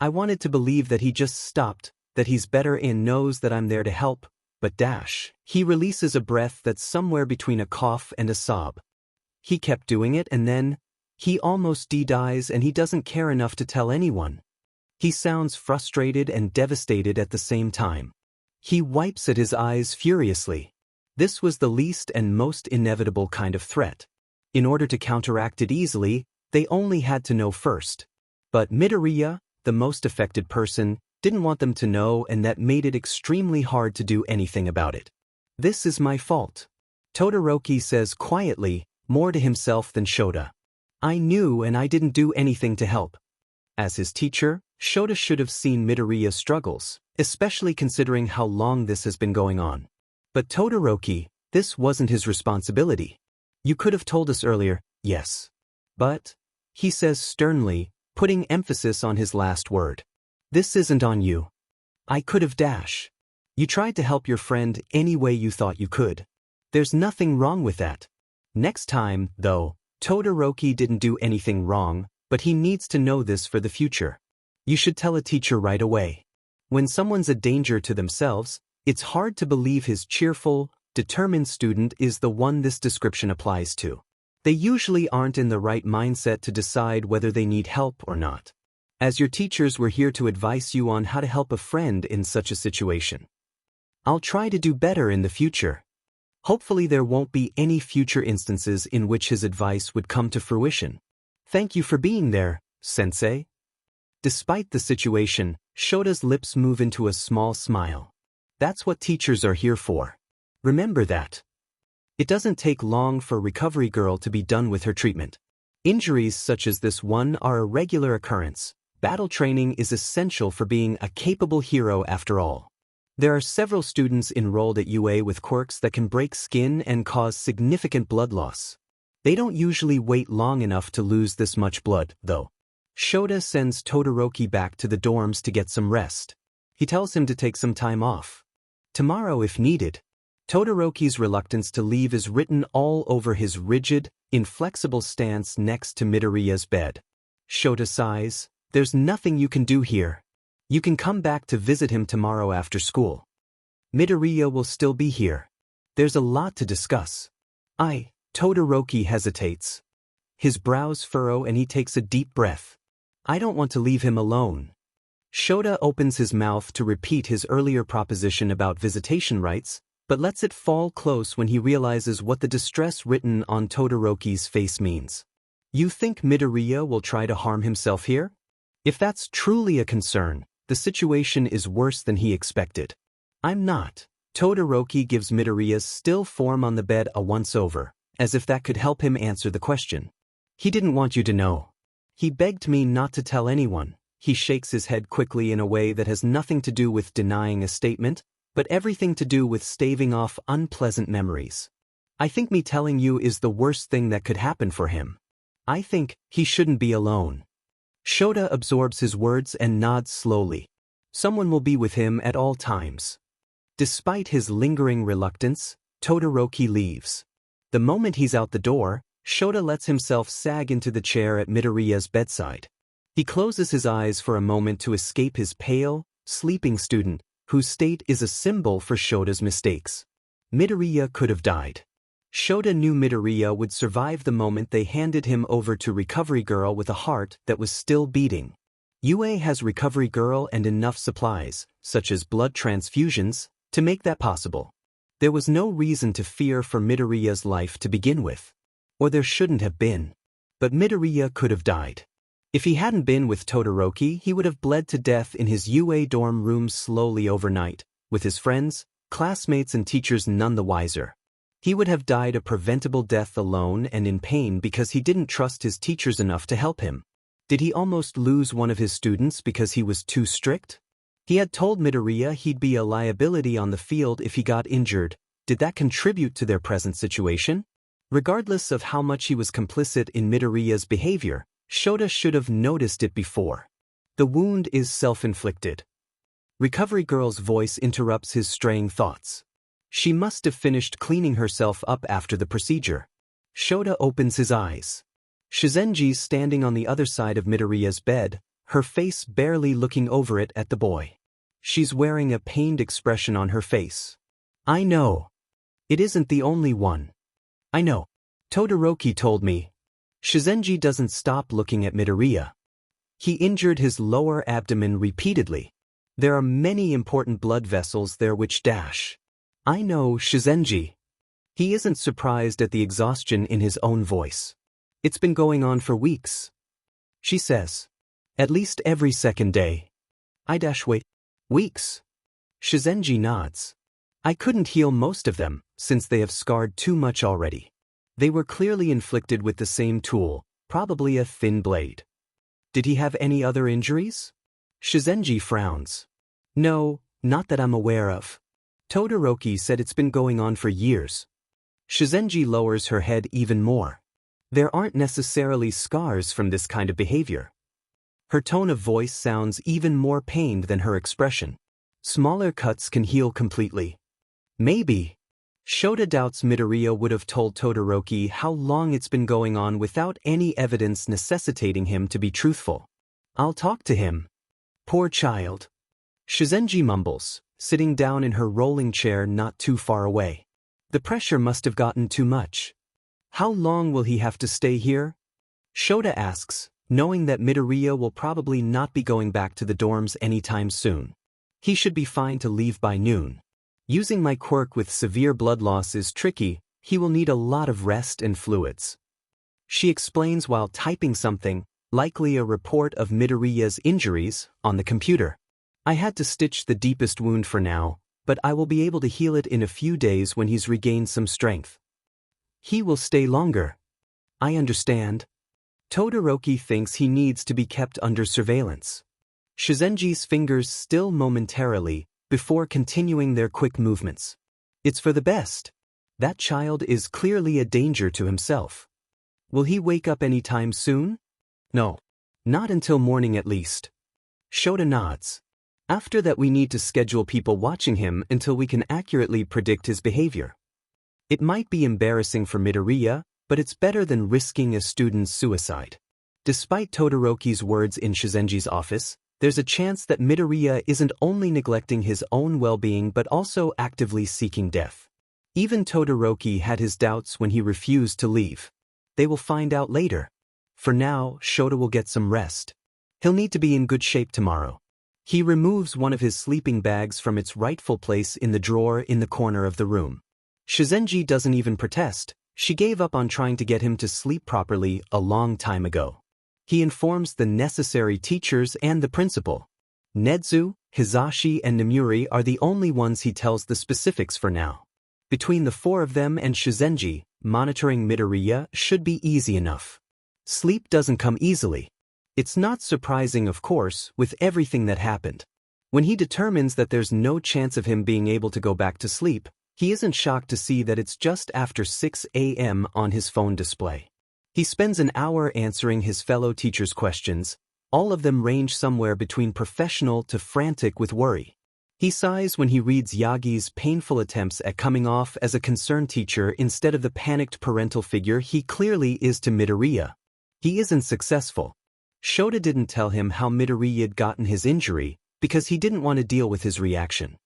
I wanted to believe that he just stopped, that he's better and knows that I'm there to help, but he releases a breath that's somewhere between a cough and a sob. He kept doing it and then, he almost dies and he doesn't care enough to tell anyone. He sounds frustrated and devastated at the same time. He wipes at his eyes furiously. This was the least and most inevitable kind of threat. In order to counteract it easily, they only had to know first. But Midoriya, the most affected person, didn't want them to know, and that made it extremely hard to do anything about it. This is my fault. Todoroki says quietly, more to himself than Shota. I knew and I didn't do anything to help. As his teacher, Shota should have seen Midoriya's struggles, especially considering how long this has been going on. But Todoroki, this wasn't his responsibility. You could have told us earlier, yes. But, he says sternly, putting emphasis on his last word. This isn't on you. I could have You tried to help your friend any way you thought you could. There's nothing wrong with that. Next time, though, Todoroki didn't do anything wrong, but he needs to know this for the future. You should tell a teacher right away. When someone's a danger to themselves, it's hard to believe his cheerful, determined student is the one this description applies to. They usually aren't in the right mindset to decide whether they need help or not. As your teachers, we're here to advise you on how to help a friend in such a situation. I'll try to do better in the future. Hopefully there won't be any future instances in which his advice would come to fruition. Thank you for being there, Sensei. Despite the situation, Shota's lips move into a small smile. That's what teachers are here for. Remember that. It doesn't take long for Recovery Girl to be done with her treatment. Injuries such as this one are a regular occurrence. Battle training is essential for being a capable hero after all. There are several students enrolled at UA with quirks that can break skin and cause significant blood loss. They don't usually wait long enough to lose this much blood, though. Shota sends Todoroki back to the dorms to get some rest. He tells him to take some time off. Tomorrow if needed. Todoroki's reluctance to leave is written all over his rigid, inflexible stance next to Midoriya's bed. Shota sighs, there's nothing you can do here. You can come back to visit him tomorrow after school. Midoriya will still be here. There's a lot to discuss. Todoroki hesitates. His brows furrow and he takes a deep breath. I don't want to leave him alone. Shota opens his mouth to repeat his earlier proposition about visitation rights, but lets it fall close when he realizes what the distress written on Todoroki's face means. You think Midoriya will try to harm himself here? If that's truly a concern, the situation is worse than he expected. I'm not. Todoroki gives Midoriya's still form on the bed a once-over, as if that could help him answer the question. He didn't want you to know. He begged me not to tell anyone. He shakes his head quickly in a way that has nothing to do with denying a statement, but everything to do with staving off unpleasant memories. I think me telling you is the worst thing that could happen for him. I think he shouldn't be alone. Shota absorbs his words and nods slowly. Someone will be with him at all times. Despite his lingering reluctance, Todoroki leaves. The moment he's out the door, Shota lets himself sag into the chair at Midoriya's bedside. He closes his eyes for a moment to escape his pale, sleeping student, whose state is a symbol for Shota's mistakes. Midoriya could have died. Shota knew Midoriya would survive the moment they handed him over to Recovery Girl with a heart that was still beating. UA has Recovery Girl and enough supplies, such as blood transfusions, to make that possible. There was no reason to fear for Midoriya's life to begin with. Or there shouldn't have been. But Midoriya could have died. If he hadn't been with Todoroki, he would have bled to death in his UA dorm room slowly overnight, with his friends, classmates and teachers none the wiser. He would have died a preventable death alone and in pain because he didn't trust his teachers enough to help him. Did he almost lose one of his students because he was too strict? He had told Midoriya he'd be a liability on the field if he got injured. Did that contribute to their present situation? Regardless of how much he was complicit in Midoriya's behavior, Shota should have noticed it before. The wound is self-inflicted. Recovery Girl's voice interrupts his straying thoughts. She must have finished cleaning herself up after the procedure. Shota opens his eyes. Shizenji's standing on the other side of Midoriya's bed, her face barely looking over it at the boy. She's wearing a pained expression on her face. I know. It isn't the only one. I know. Todoroki told me. Shizenji doesn't stop looking at Midoriya. He injured his lower abdomen repeatedly. There are many important blood vessels there which dash. I know, Shizenji. He isn't surprised at the exhaustion in his own voice. It's been going on for weeks. She says. At least every second day. Wait. Weeks. Shizenji nods. I couldn't heal most of them, since they have scarred too much already. They were clearly inflicted with the same tool, probably a thin blade. Did he have any other injuries? Shizenji frowns. No, not that I'm aware of. Todoroki said it's been going on for years. Shizenji lowers her head even more. There aren't necessarily scars from this kind of behavior. Her tone of voice sounds even more pained than her expression. Smaller cuts can heal completely. Maybe. Shota doubts Midoriya would have told Todoroki how long it's been going on without any evidence necessitating him to be truthful. I'll talk to him. Poor child. Shizenji mumbles, sitting down in her rolling chair not too far away. The pressure must have gotten too much. How long will he have to stay here? Shota asks, knowing that Midoriya will probably not be going back to the dorms anytime soon. He should be fine to leave by noon. Using my quirk with severe blood loss is tricky. He will need a lot of rest and fluids. She explains while typing something, likely a report of Midoriya's injuries, on the computer. I had to stitch the deepest wound for now, but I will be able to heal it in a few days when he's regained some strength. He will stay longer. I understand. Todoroki thinks he needs to be kept under surveillance. Shizenji's fingers still momentarily, before continuing their quick movements. It's for the best. That child is clearly a danger to himself. Will he wake up anytime soon? No. Not until morning at least. Shota nods. After that we need to schedule people watching him until we can accurately predict his behavior. It might be embarrassing for Midoriya, but it's better than risking a student's suicide. Despite Todoroki's words in Shizenji's office, there's a chance that Midoriya isn't only neglecting his own well-being but also actively seeking death. Even Todoroki had his doubts when he refused to leave. They will find out later. For now, Shota will get some rest. He'll need to be in good shape tomorrow. He removes one of his sleeping bags from its rightful place in the drawer in the corner of the room. Shizenji doesn't even protest. She gave up on trying to get him to sleep properly a long time ago. He informs the necessary teachers and the principal. Nedzu, Hizashi and Namuri are the only ones he tells the specifics for now. Between the four of them and Shizenji, monitoring Midoriya should be easy enough. Sleep doesn't come easily. It's not surprising, of course, with everything that happened. When he determines that there's no chance of him being able to go back to sleep, he isn't shocked to see that it's just after 6 a.m. on his phone display. He spends an hour answering his fellow teachers' questions. All of them range somewhere between professional to frantic with worry. He sighs when he reads Yagi's painful attempts at coming off as a concerned teacher instead of the panicked parental figure he clearly is to Midoriya. He isn't successful. Shota didn't tell him how Midoriya'd gotten his injury because he didn't want to deal with his reaction.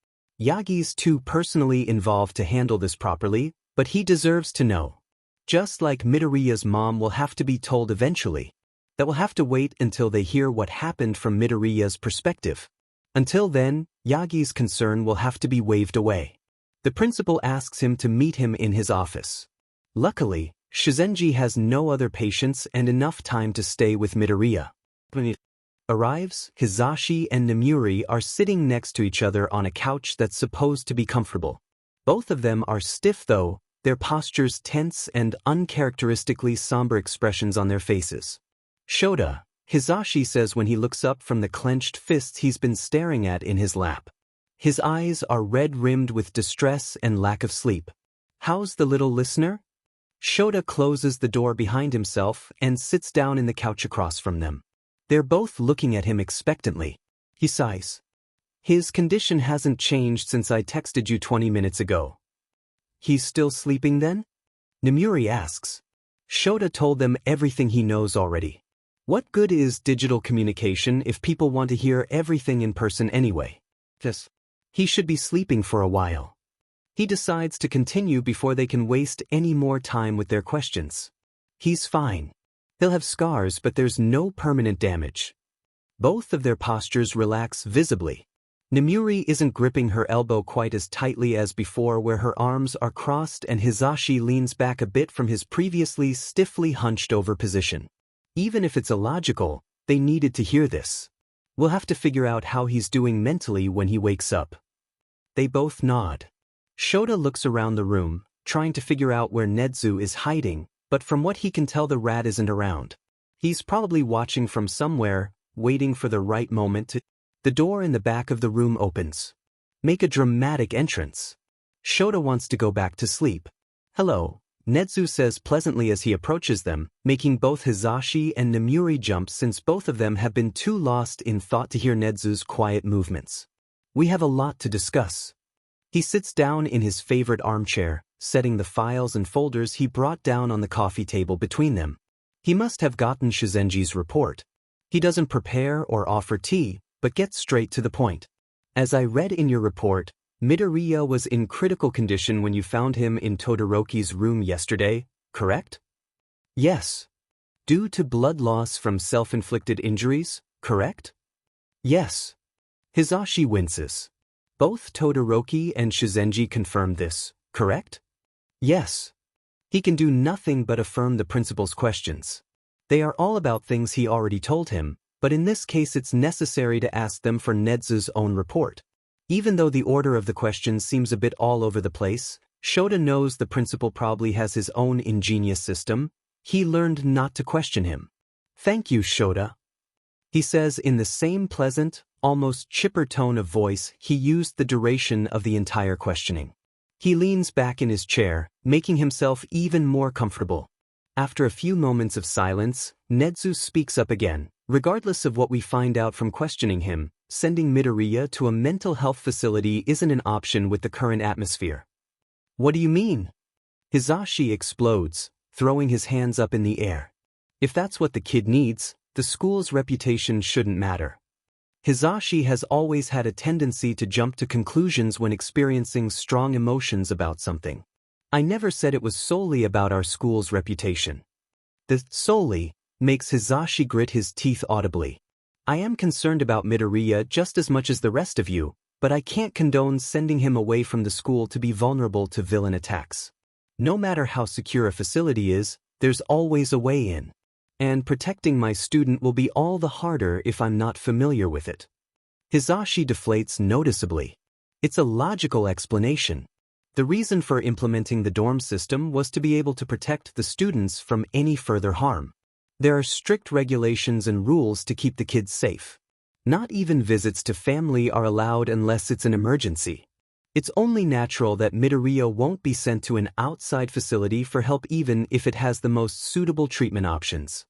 Yagi's too personally involved to handle this properly, but he deserves to know. Just like Midoriya's mom will have to be told eventually. That will have to wait until they hear what happened from Midoriya's perspective. Until then, Yagi's concern will have to be waved away. The principal asks him to meet him in his office. Luckily, Shizenji has no other patience and enough time to stay with Midoriya. When he arrives, Hizashi and Namuri are sitting next to each other on a couch that's supposed to be comfortable. Both of them are stiff though, their postures tense and uncharacteristically somber expressions on their faces. Shota, Hizashi says when he looks up from the clenched fists he's been staring at in his lap. His eyes are red-rimmed with distress and lack of sleep. How's the little listener? Shota closes the door behind himself and sits down in the couch across from them. They're both looking at him expectantly. He sighs. His condition hasn't changed since I texted you 20 minutes ago. He's still sleeping then? Namuri asks. Shota told them everything he knows already. What good is digital communication if people want to hear everything in person anyway? He should be sleeping for a while. He decides to continue before they can waste any more time with their questions. He's fine. He'll have scars, but there's no permanent damage. Both of their postures relax visibly. Namuri isn't gripping her elbow quite as tightly as before, where her arms are crossed, and Hizashi leans back a bit from his previously stiffly hunched over position. Even if it's illogical, they needed to hear this. We'll have to figure out how he's doing mentally when he wakes up. They both nod. Shota looks around the room, trying to figure out where Nedzu is hiding, but from what he can tell the rat isn't around. He's probably watching from somewhere, waiting for the right moment to... The door in the back of the room opens. Make a dramatic entrance. Shota wants to go back to sleep. Hello, Nedzu says pleasantly as he approaches them, making both Hizashi and Namuri jump since both of them have been too lost in thought to hear Nedzu's quiet movements. We have a lot to discuss. He sits down in his favorite armchair, setting the files and folders he brought down on the coffee table between them. He must have gotten Shizenji's report. He doesn't prepare or offer tea, but gets straight to the point. As I read in your report, Midoriya was in critical condition when you found him in Todoroki's room yesterday, correct? Yes. Due to blood loss from self-inflicted injuries, correct? Yes. Hizashi winces. Both Todoroki and Shizenji confirmed this, correct? Yes. He can do nothing but affirm the principal's questions. They are all about things he already told him, but in this case it's necessary to ask them for Nedzu's own report. Even though the order of the questions seems a bit all over the place, Shota knows the principal probably has his own ingenious system. He learned not to question him. Thank you, Shota. He says in the same pleasant, almost chipper tone of voice he used the duration of the entire questioning. He leans back in his chair, making himself even more comfortable. After a few moments of silence, Nedzu speaks up again. Regardless of what we find out from questioning him, sending Midoriya to a mental health facility isn't an option with the current atmosphere. What do you mean? Hizashi explodes, throwing his hands up in the air. If that's what the kid needs, the school's reputation shouldn't matter. Hizashi has always had a tendency to jump to conclusions when experiencing strong emotions about something. I never said it was solely about our school's reputation. The solely makes Hizashi grit his teeth audibly. I am concerned about Midoriya just as much as the rest of you, but I can't condone sending him away from the school to be vulnerable to villain attacks. No matter how secure a facility is, there's always a way in. And protecting my student will be all the harder if I'm not familiar with it. Hisashi deflates noticeably. It's a logical explanation. The reason for implementing the dorm system was to be able to protect the students from any further harm. There are strict regulations and rules to keep the kids safe. Not even visits to family are allowed unless it's an emergency. It's only natural that Midoriya won't be sent to an outside facility for help even if it has the most suitable treatment options.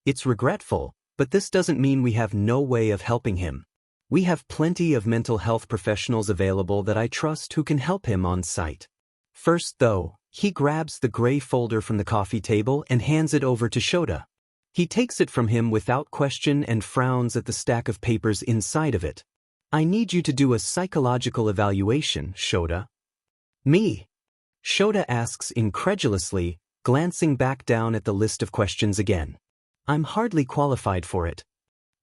It's regretful, but this doesn't mean we have no way of helping him. We have plenty of mental health professionals available that I trust who can help him on site. First, though, he grabs the gray folder from the coffee table and hands it over to Shota. He takes it from him without question and frowns at the stack of papers inside of it. I need you to do a psychological evaluation, Shota. Me? Shota asks incredulously, glancing back down at the list of questions again. I'm hardly qualified for it.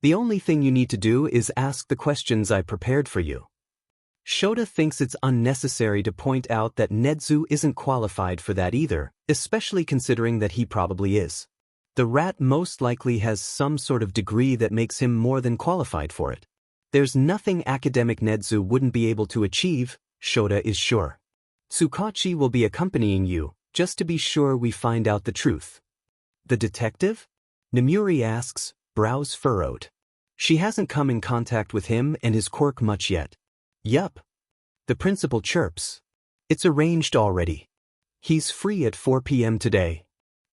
The only thing you need to do is ask the questions I prepared for you. Shota thinks it's unnecessary to point out that Nezu isn't qualified for that either, especially considering that he probably is. The rat most likely has some sort of degree that makes him more than qualified for it. There's nothing academic Nezu wouldn't be able to achieve, Shota is sure. Tsukachi will be accompanying you, just to be sure we find out the truth. The detective? Nemuri asks, brows furrowed. She hasn't come in contact with him and his quirk much yet. Yup. The principal chirps. It's arranged already. He's free at 4 p.m. today.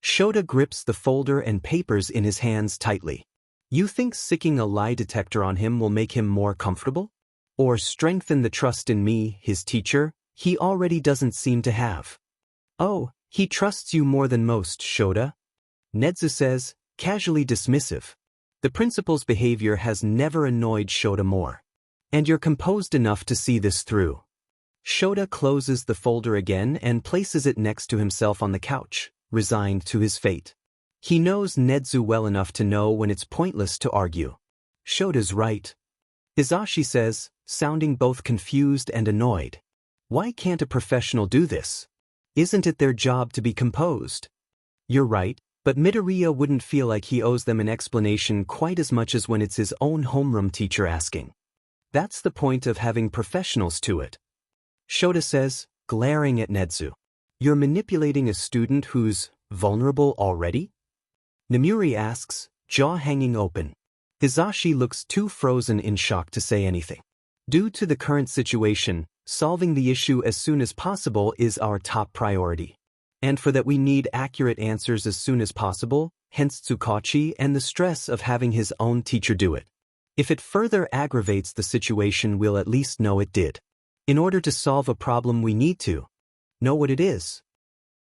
Shota grips the folder and papers in his hands tightly. You think sicking a lie detector on him will make him more comfortable? Or strengthen the trust in me, his teacher, he already doesn't seem to have. Oh, he trusts you more than most, Shota. Nezu says, casually dismissive. The principal's behavior has never annoyed Shota more. And you're composed enough to see this through. Shota closes the folder again and places it next to himself on the couch, resigned to his fate. He knows Nezu well enough to know when it's pointless to argue. Shota's right. Hisashi says, sounding both confused and annoyed. Why can't a professional do this? Isn't it their job to be composed? You're right. But Midoriya wouldn't feel like he owes them an explanation quite as much as when it's his own homeroom teacher asking. That's the point of having professionals to it. Shota says, glaring at Nezu. You're manipulating a student who's vulnerable already? Nemuri asks, jaw hanging open. Hisashi looks too frozen in shock to say anything. Due to the current situation, solving the issue as soon as possible is our top priority. And for that we need accurate answers as soon as possible, hence Tsukachi and the stress of having his own teacher do it. If it further aggravates the situation, we'll at least know it did. In order to solve a problem, we need to know what it is.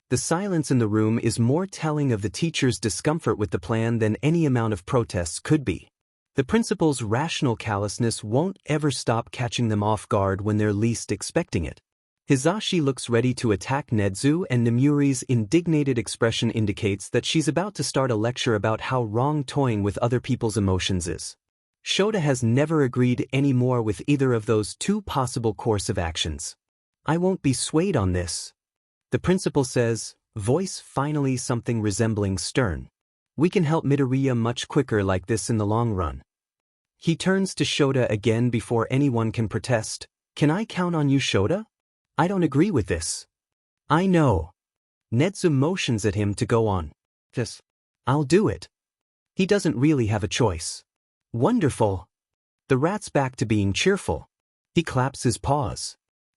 The silence in the room is more telling of the teacher's discomfort with the plan than any amount of protests could be. The principal's rational callousness won't ever stop catching them off guard when they're least expecting it. Hisashi looks ready to attack Nezu, and Nemuri's indignated expression indicates that she's about to start a lecture about how wrong toying with other people's emotions is. Shota has never agreed any more with either of those two possible course of actions. I won't be swayed on this. The principal says, voice finally something resembling stern. We can help Midoriya much quicker like this in the long run. He turns to Shota again before anyone can protest. Can I count on you, Shota? I don't agree with this. I know. Nezu motions at him to go on. Just, I'll do it. He doesn't really have a choice. Wonderful. The rat's back to being cheerful. He claps his paws.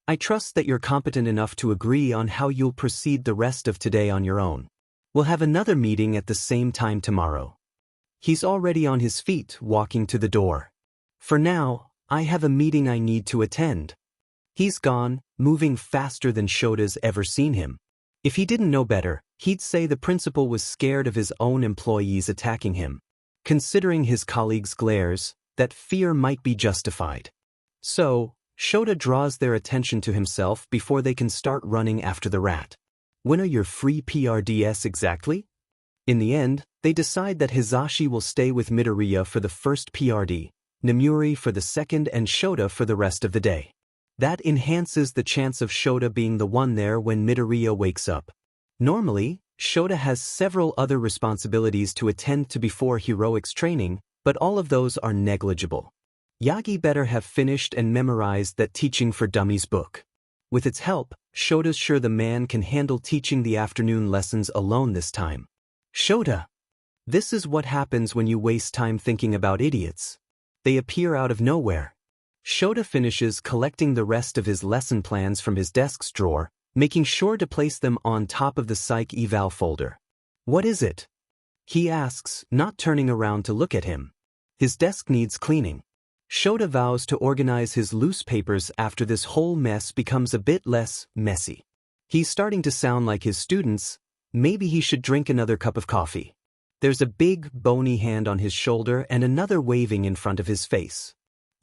I trust that you're competent enough to agree on how you'll proceed the rest of today on your own. We'll have another meeting at the same time tomorrow. He's already on his feet, walking to the door. For now, I have a meeting I need to attend. He's gone, moving faster than Shota's ever seen him. If he didn't know better, he'd say the principal was scared of his own employees attacking him. Considering his colleagues' glares, that fear might be justified. So, Shota draws their attention to himself before they can start running after the rat. When are your free PRDS exactly? In the end, they decide that Hisashi will stay with Midoriya for the first PRD, Nemuri for the second, and Shota for the rest of the day. That enhances the chance of Shota being the one there when Midoriya wakes up. Normally, Shota has several other responsibilities to attend to before heroics training, but all of those are negligible. Yagi better have finished and memorized that Teaching for Dummies book. With its help, Shota's sure the man can handle teaching the afternoon lessons alone this time. Shota! This is what happens when you waste time thinking about idiots. They appear out of nowhere. Shota finishes collecting the rest of his lesson plans from his desk's drawer, making sure to place them on top of the psych eval folder. What is it? He asks, not turning around to look at him. His desk needs cleaning. Shota vows to organize his loose papers after this whole mess becomes a bit less messy. He's starting to sound like his students. Maybe he should drink another cup of coffee. There's a big, bony hand on his shoulder and another waving in front of his face.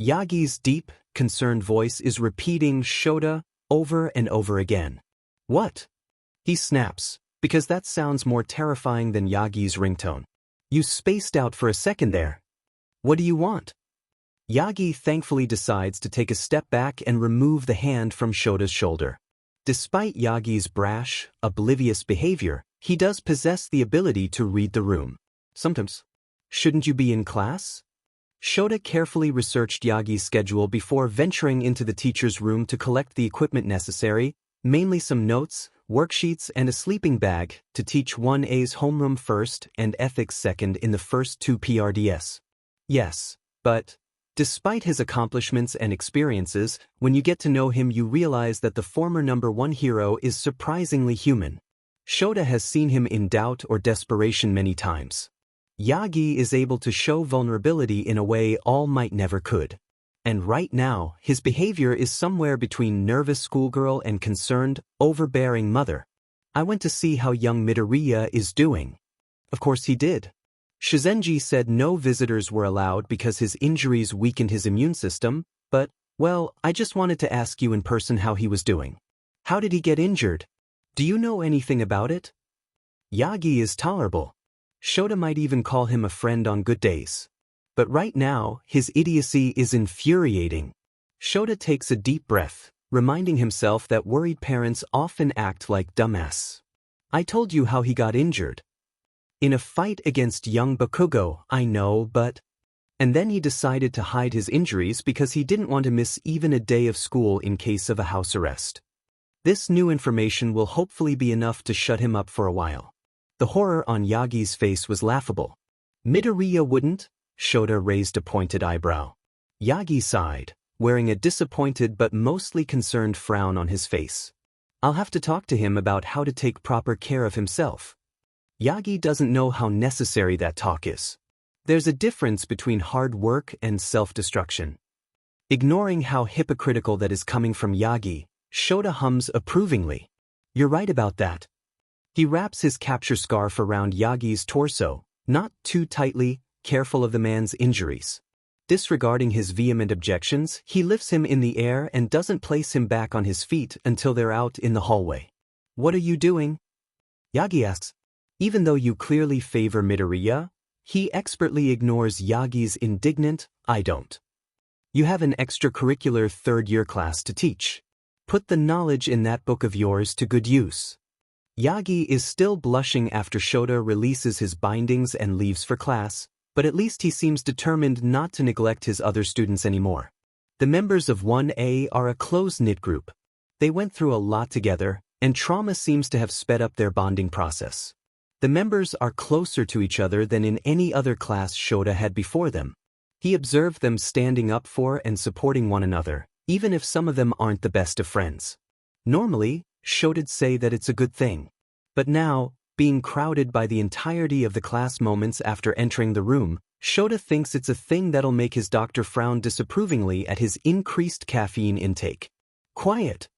Yagi's deep, concerned voice is repeating Shota over and over again. What? He snaps, because that sounds more terrifying than Yagi's ringtone. You spaced out for a second there. What do you want? Yagi thankfully decides to take a step back and remove the hand from Shota's shoulder. Despite Yagi's brash, oblivious behavior, he does possess the ability to read the room. Sometimes. Shouldn't you be in class? Shota carefully researched Yagi's schedule before venturing into the teacher's room to collect the equipment necessary, mainly some notes, worksheets, and a sleeping bag, to teach 1A's homeroom first and ethics second in the first 2 PRDS. Yes, but despite his accomplishments and experiences, when you get to know him you realize that the former number 1 hero is surprisingly human. Shota has seen him in doubt or desperation many times. Yagi is able to show vulnerability in a way All Might never could. And right now, his behavior is somewhere between nervous schoolgirl and concerned, overbearing mother. I went to see how young Midoriya is doing. Of course he did. Shizenji said no visitors were allowed because his injuries weakened his immune system, but, well, I just wanted to ask you in person how he was doing. How did he get injured? Do you know anything about it? Yagi is tolerable. Shota might even call him a friend on good days. But right now, his idiocy is infuriating. Shota takes a deep breath, reminding himself that worried parents often act like dumbass. I told you how he got injured. In a fight against young Bakugo, I know, but... And then he decided to hide his injuries because he didn't want to miss even a day of school in case of a house arrest. This new information will hopefully be enough to shut him up for a while. The horror on Yagi's face was laughable. Midoriya wouldn't? Shota raised a pointed eyebrow. Yagi sighed, wearing a disappointed but mostly concerned frown on his face. I'll have to talk to him about how to take proper care of himself. Yagi doesn't know how necessary that talk is. There's a difference between hard work and self-destruction. Ignoring how hypocritical that is coming from Yagi, Shota hums approvingly. You're right about that. He wraps his capture scarf around Yagi's torso, not too tightly, careful of the man's injuries. Disregarding his vehement objections, he lifts him in the air and doesn't place him back on his feet until they're out in the hallway. What are you doing? Yagi asks. Even though you clearly favor Midoriya, he expertly ignores Yagi's indignant, I don't. You have an extracurricular third-year class to teach. Put the knowledge in that book of yours to good use. Yagi is still blushing after Shota releases his bindings and leaves for class, but at least he seems determined not to neglect his other students anymore. The members of 1A are a close-knit group. They went through a lot together, and trauma seems to have sped up their bonding process. The members are closer to each other than in any other class Shota had before them. He observed them standing up for and supporting one another, even if some of them aren't the best of friends. Normally, Shota'd say that it's a good thing. But now, being crowded by the entirety of the class moments after entering the room, Shota thinks it's a thing that'll make his doctor frown disapprovingly at his increased caffeine intake. Quiet,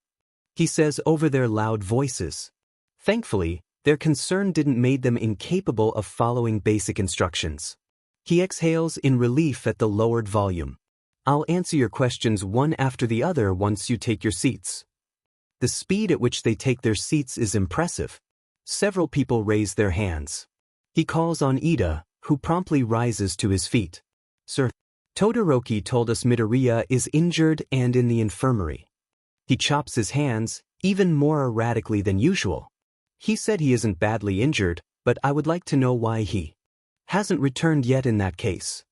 he says over their loud voices. Thankfully, their concern didn't make them incapable of following basic instructions. He exhales in relief at the lowered volume. I'll answer your questions one after the other once you take your seats. The speed at which they take their seats is impressive. Several people raise their hands. He calls on Ida, who promptly rises to his feet. Sir, Todoroki told us Midoriya is injured and in the infirmary. He chops his hands, even more erratically than usual. He said he isn't badly injured, but I would like to know why he hasn't returned yet in that case.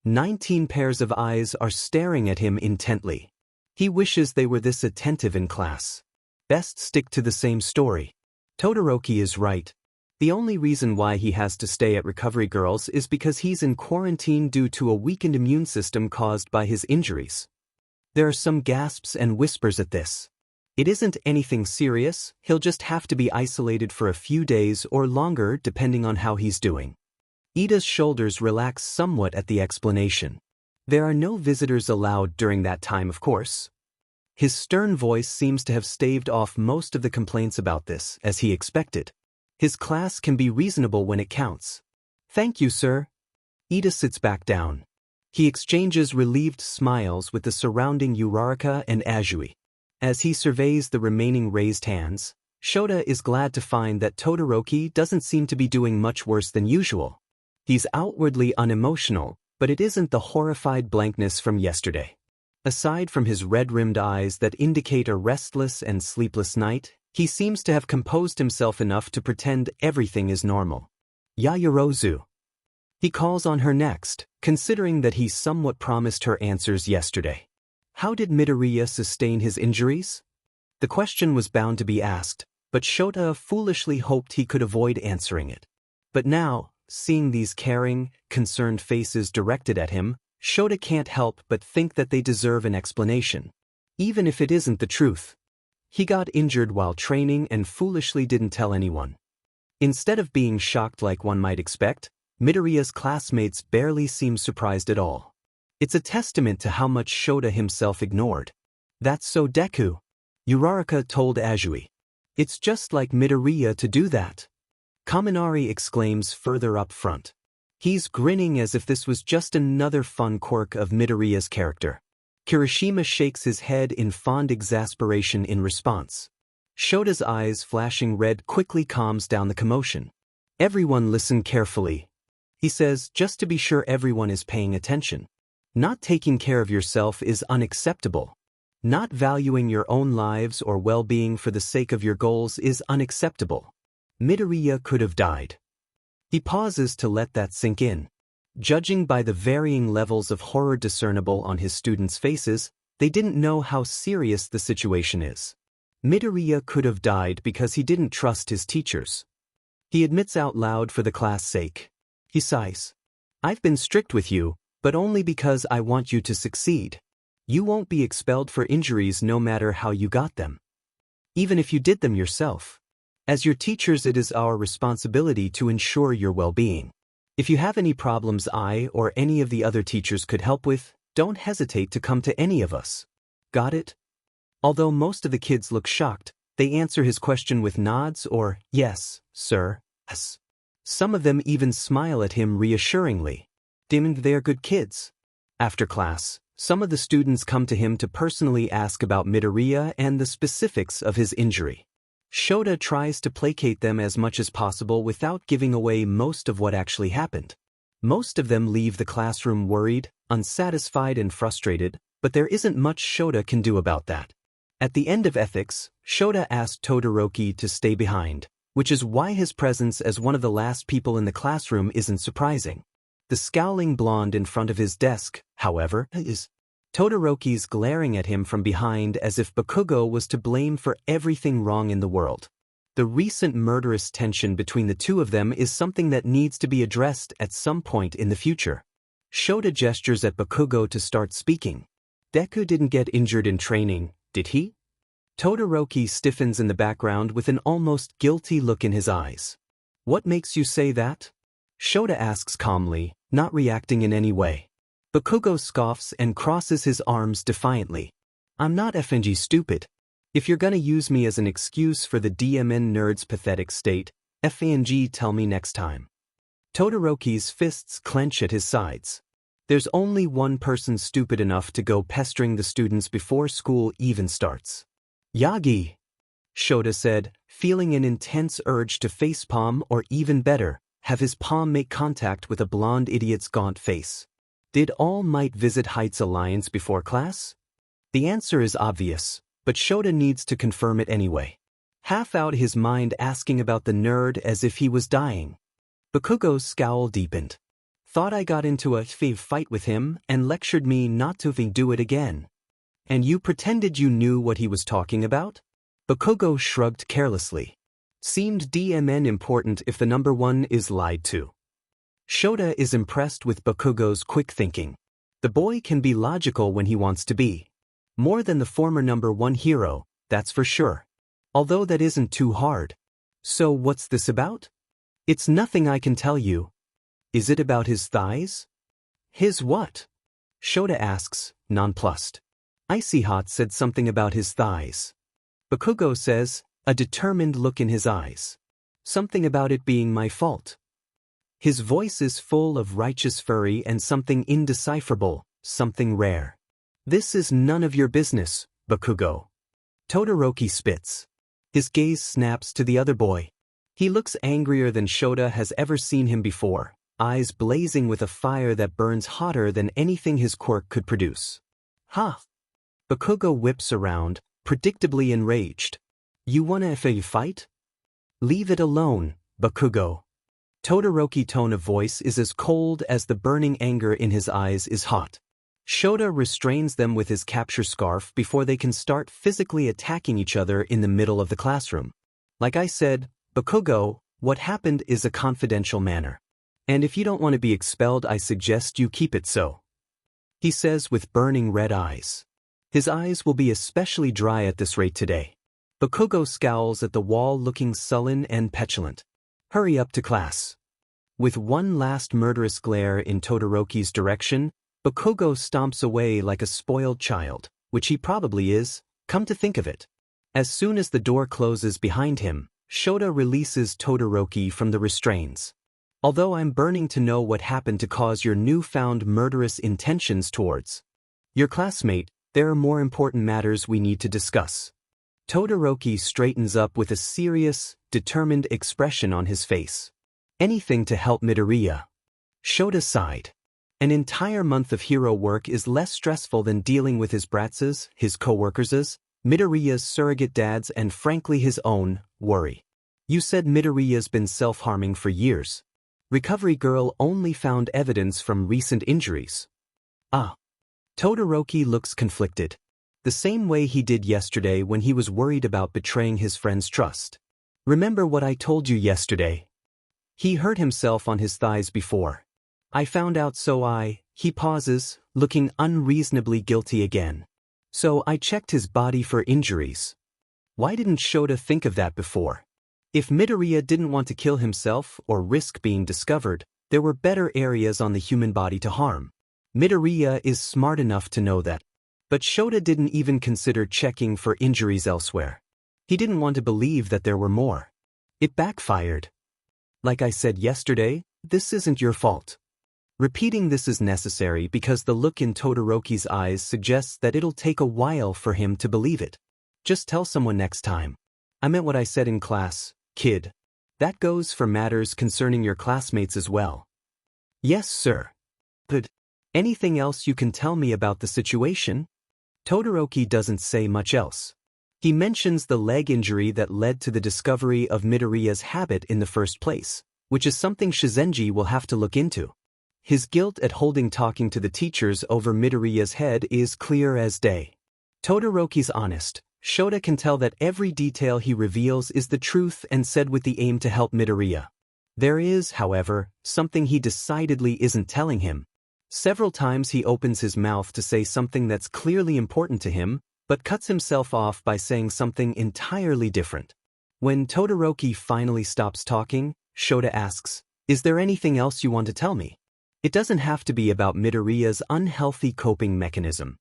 19 pairs of eyes are staring at him intently. He wishes they were this attentive in class. Best stick to the same story. Todoroki is right. The only reason why he has to stay at Recovery Girls is because he's in quarantine due to a weakened immune system caused by his injuries. There are some gasps and whispers at this. It isn't anything serious, he'll just have to be isolated for a few days or longer depending on how he's doing. Ida's shoulders relax somewhat at the explanation. There are no visitors allowed during that time, of course. His stern voice seems to have staved off most of the complaints about this, as he expected. His class can be reasonable when it counts. Thank you, sir. Ida sits back down. He exchanges relieved smiles with the surrounding Uraraka and Azui. As he surveys the remaining raised hands, Shota is glad to find that Todoroki doesn't seem to be doing much worse than usual. He's outwardly unemotional, but it isn't the horrified blankness from yesterday. Aside from his red-rimmed eyes that indicate a restless and sleepless night, he seems to have composed himself enough to pretend everything is normal. Yaoyorozu. He calls on her next, considering that he somewhat promised her answers yesterday. How did Midoriya sustain his injuries? The question was bound to be asked, but Shota foolishly hoped he could avoid answering it. But now, seeing these caring, concerned faces directed at him, Shota can't help but think that they deserve an explanation. Even if it isn't the truth. He got injured while training and foolishly didn't tell anyone. Instead of being shocked like one might expect, Midoriya's classmates barely seem surprised at all. It's a testament to how much Shota himself ignored. That's so Deku. Uraraka told Azui. It's just like Midoriya to do that. Kaminari exclaims further up front. He's grinning as if this was just another fun quirk of Midoriya's character. Kirishima shakes his head in fond exasperation in response. Shota's eyes flashing red quickly calms down the commotion. Everyone listen carefully. He says, just to be sure everyone is paying attention. Not taking care of yourself is unacceptable. Not valuing your own lives or well-being for the sake of your goals is unacceptable. Midoriya could have died. He pauses to let that sink in. Judging by the varying levels of horror discernible on his students' faces, they didn't know how serious the situation is. Midoriya could have died because he didn't trust his teachers. He admits out loud for the class' sake. He sighs. I've been strict with you, but only because I want you to succeed. You won't be expelled for injuries no matter how you got them. Even if you did them yourself. As your teachers, it is our responsibility to ensure your well-being. If you have any problems I or any of the other teachers could help with, don't hesitate to come to any of us. Got it? Although most of the kids look shocked, they answer his question with nods or, yes, sir, yes. Some of them even smile at him reassuringly. Dimmed, they're good kids. After class, some of the students come to him to personally ask about Midoriya and the specifics of his injury. Shota tries to placate them as much as possible without giving away most of what actually happened. Most of them leave the classroom worried, unsatisfied and frustrated, but there isn't much Shota can do about that. At the end of ethics, Shota asked Todoroki to stay behind, which is why his presence as one of the last people in the classroom isn't surprising. The scowling blonde in front of his desk, however, is Todoroki's glaring at him from behind as if Bakugo was to blame for everything wrong in the world. The recent murderous tension between the two of them is something that needs to be addressed at some point in the future. Shota gestures at Bakugo to start speaking. Deku didn't get injured in training, did he? Todoroki stiffens in the background with an almost guilty look in his eyes. What makes you say that? Shota asks calmly, not reacting in any way. Bakugo scoffs and crosses his arms defiantly. I'm not FNG stupid. If you're gonna use me as an excuse for the DMN nerd's pathetic state, FNG tell me next time. Todoroki's fists clench at his sides. There's only one person stupid enough to go pestering the students before school even starts. Yagi, Shota said, feeling an intense urge to facepalm or even better, have his palm make contact with a blonde idiot's gaunt face. Did All Might visit Heights Alliance before class? The answer is obvious, but Shota needs to confirm it anyway. Half out his mind asking about the nerd as if he was dying. Bakugo's scowl deepened. Thought I got into a fight with him and lectured me not to do it again. And you pretended you knew what he was talking about? Bakugo shrugged carelessly. Seemed DMN important if the number one is lied to. Shota is impressed with Bakugo's quick thinking. The boy can be logical when he wants to be. More than the former number one hero, that's for sure. Although that isn't too hard. So what's this about? It's nothing I can tell you. Is it about his thighs? His what? Shota asks, nonplussed. Icy Hot said something about his thighs. Bakugo says, a determined look in his eyes. Something about it being my fault. His voice is full of righteous fury and something indecipherable, something rare. This is none of your business, Bakugo. Todoroki spits. His gaze snaps to the other boy. He looks angrier than Shota has ever seen him before, eyes blazing with a fire that burns hotter than anything his quirk could produce. Ha! Bakugo whips around, predictably enraged. You wanna fight? Leave it alone, Bakugo. Todoroki's tone of voice is as cold as the burning anger in his eyes is hot. Shota restrains them with his capture scarf before they can start physically attacking each other in the middle of the classroom. Like I said, Bakugo, what happened is a confidential matter. And if you don't want to be expelled, I suggest you keep it so. He says with burning red eyes. His eyes will be especially dry at this rate today. Bakugo scowls at the wall looking sullen and petulant. Hurry up to class. With one last murderous glare in Todoroki's direction, Bakugo stomps away like a spoiled child, which he probably is, come to think of it. As soon as the door closes behind him, Shota releases Todoroki from the restraints. Although I'm burning to know what happened to cause your newfound murderous intentions towards your classmate, there are more important matters we need to discuss. Todoroki straightens up with a serious, determined expression on his face. Anything to help Midoriya. Shota sighed. An entire month of hero work is less stressful than dealing with his bratses, his co-workers', Midoriya's surrogate dads, and frankly his own worry. You said Midoriya's been self-harming for years. Recovery girl only found evidence from recent injuries. Ah. Todoroki looks conflicted. The same way he did yesterday when he was worried about betraying his friend's trust. Remember what I told you yesterday? He hurt himself on his thighs before. I found out, so he pauses, looking unreasonably guilty again. So I checked his body for injuries. Why didn't Shota think of that before? If Midoriya didn't want to kill himself or risk being discovered, there were better areas on the human body to harm. Midoriya is smart enough to know that. But Shota didn't even consider checking for injuries elsewhere. He didn't want to believe that there were more. It backfired. Like I said yesterday, this isn't your fault. Repeating this is necessary because the look in Todoroki's eyes suggests that it'll take a while for him to believe it. Just tell someone next time. I meant what I said in class, kid. That goes for matters concerning your classmates as well. Yes, sir. Good. Anything else you can tell me about the situation? Todoroki doesn't say much else. He mentions the leg injury that led to the discovery of Midoriya's habit in the first place, which is something Shizenji will have to look into. His guilt at holding talking to the teachers over Midoriya's head is clear as day. Todoroki's honest. Shota can tell that every detail he reveals is the truth and said with the aim to help Midoriya. There is, however, something he decidedly isn't telling him. Several times he opens his mouth to say something that's clearly important to him, but cuts himself off by saying something entirely different. When Todoroki finally stops talking, Shota asks, "Is there anything else you want to tell me? It doesn't have to be about Midoriya's unhealthy coping mechanism."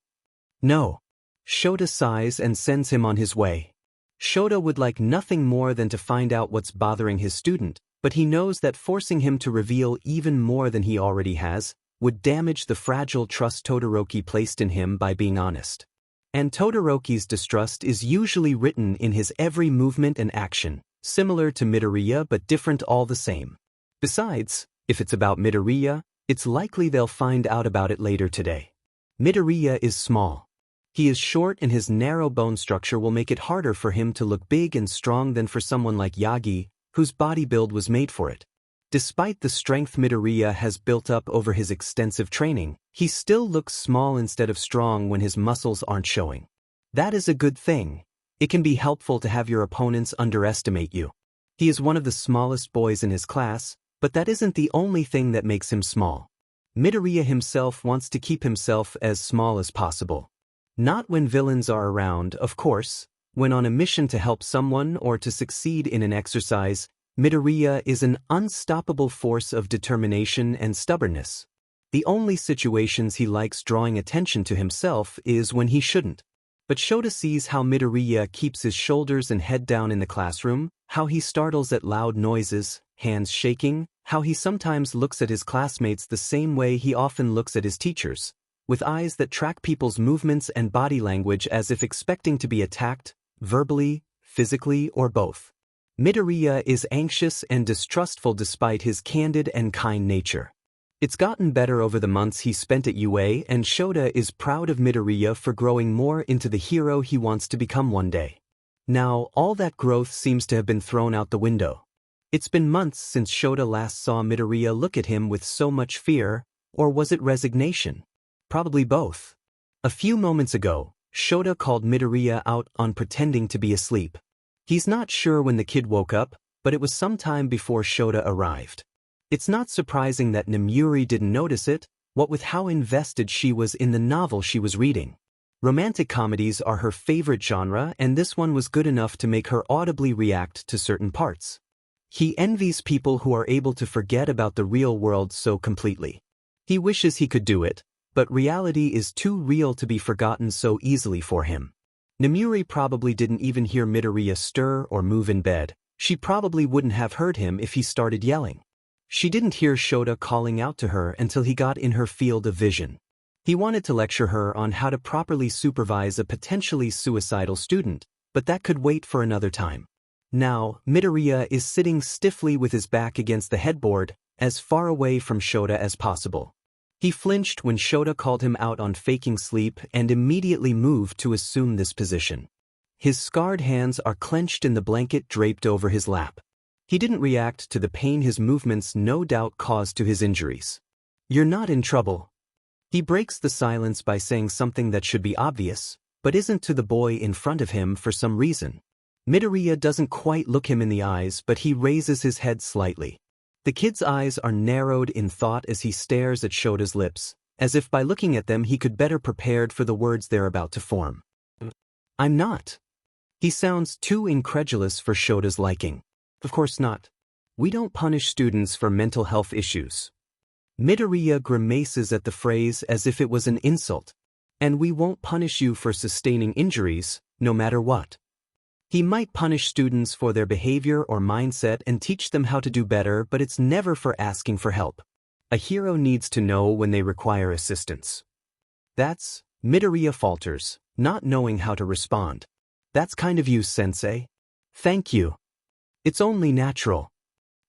No. Shota sighs and sends him on his way. Shota would like nothing more than to find out what's bothering his student, but he knows that forcing him to reveal even more than he already has would damage the fragile trust Todoroki placed in him by being honest. And Todoroki's distrust is usually written in his every movement and action, similar to Midoriya but different all the same. Besides, if it's about Midoriya, it's likely they'll find out about it later today. Midoriya is small. He is short and his narrow bone structure will make it harder for him to look big and strong than for someone like Yagi, whose body build was made for it. Despite the strength Midoriya has built up over his extensive training, he still looks small instead of strong when his muscles aren't showing. That is a good thing. It can be helpful to have your opponents underestimate you. He is one of the smallest boys in his class, but that isn't the only thing that makes him small. Midoriya himself wants to keep himself as small as possible. Not when villains are around, of course. When on a mission to help someone or to succeed in an exercise, Midoriya is an unstoppable force of determination and stubbornness. The only situations he likes drawing attention to himself is when he shouldn't. But Shota sees how Midoriya keeps his shoulders and head down in the classroom, how he startles at loud noises, hands shaking, how he sometimes looks at his classmates the same way he often looks at his teachers, with eyes that track people's movements and body language as if expecting to be attacked, verbally, physically, or both. Midoriya is anxious and distrustful despite his candid and kind nature. It's gotten better over the months he spent at UA, and Shota is proud of Midoriya for growing more into the hero he wants to become one day. Now, all that growth seems to have been thrown out the window. It's been months since Shota last saw Midoriya look at him with so much fear, or was it resignation? Probably both. A few moments ago, Shota called Midoriya out on pretending to be asleep. He's not sure when the kid woke up, but it was some time before Shota arrived. It's not surprising that Nemuri didn't notice it, what with how invested she was in the novel she was reading. Romantic comedies are her favorite genre, and this one was good enough to make her audibly react to certain parts. He envies people who are able to forget about the real world so completely. He wishes he could do it, but reality is too real to be forgotten so easily for him. Nemuri probably didn't even hear Midoriya stir or move in bed. She probably wouldn't have heard him if he started yelling. She didn't hear Shota calling out to her until he got in her field of vision. He wanted to lecture her on how to properly supervise a potentially suicidal student, but that could wait for another time. Now, Midoriya is sitting stiffly with his back against the headboard, as far away from Shota as possible. He flinched when Shota called him out on faking sleep and immediately moved to assume this position. His scarred hands are clenched in the blanket draped over his lap. He didn't react to the pain his movements no doubt caused to his injuries. "You're not in trouble." He breaks the silence by saying something that should be obvious, but isn't to the boy in front of him for some reason. Midoriya doesn't quite look him in the eyes, but he raises his head slightly. The kid's eyes are narrowed in thought as he stares at Shota's lips, as if by looking at them he could better prepared for the words they're about to form. "I'm not." He sounds too incredulous for Shota's liking. "Of course not. We don't punish students for mental health issues." Midoriya grimaces at the phrase as if it was an insult. "And we won't punish you for sustaining injuries, no matter what." He might punish students for their behavior or mindset and teach them how to do better, but it's never for asking for help. A hero needs to know when they require assistance. Midoriya falters, not knowing how to respond. "That's kind of you, sensei." "Thank you." "It's only natural."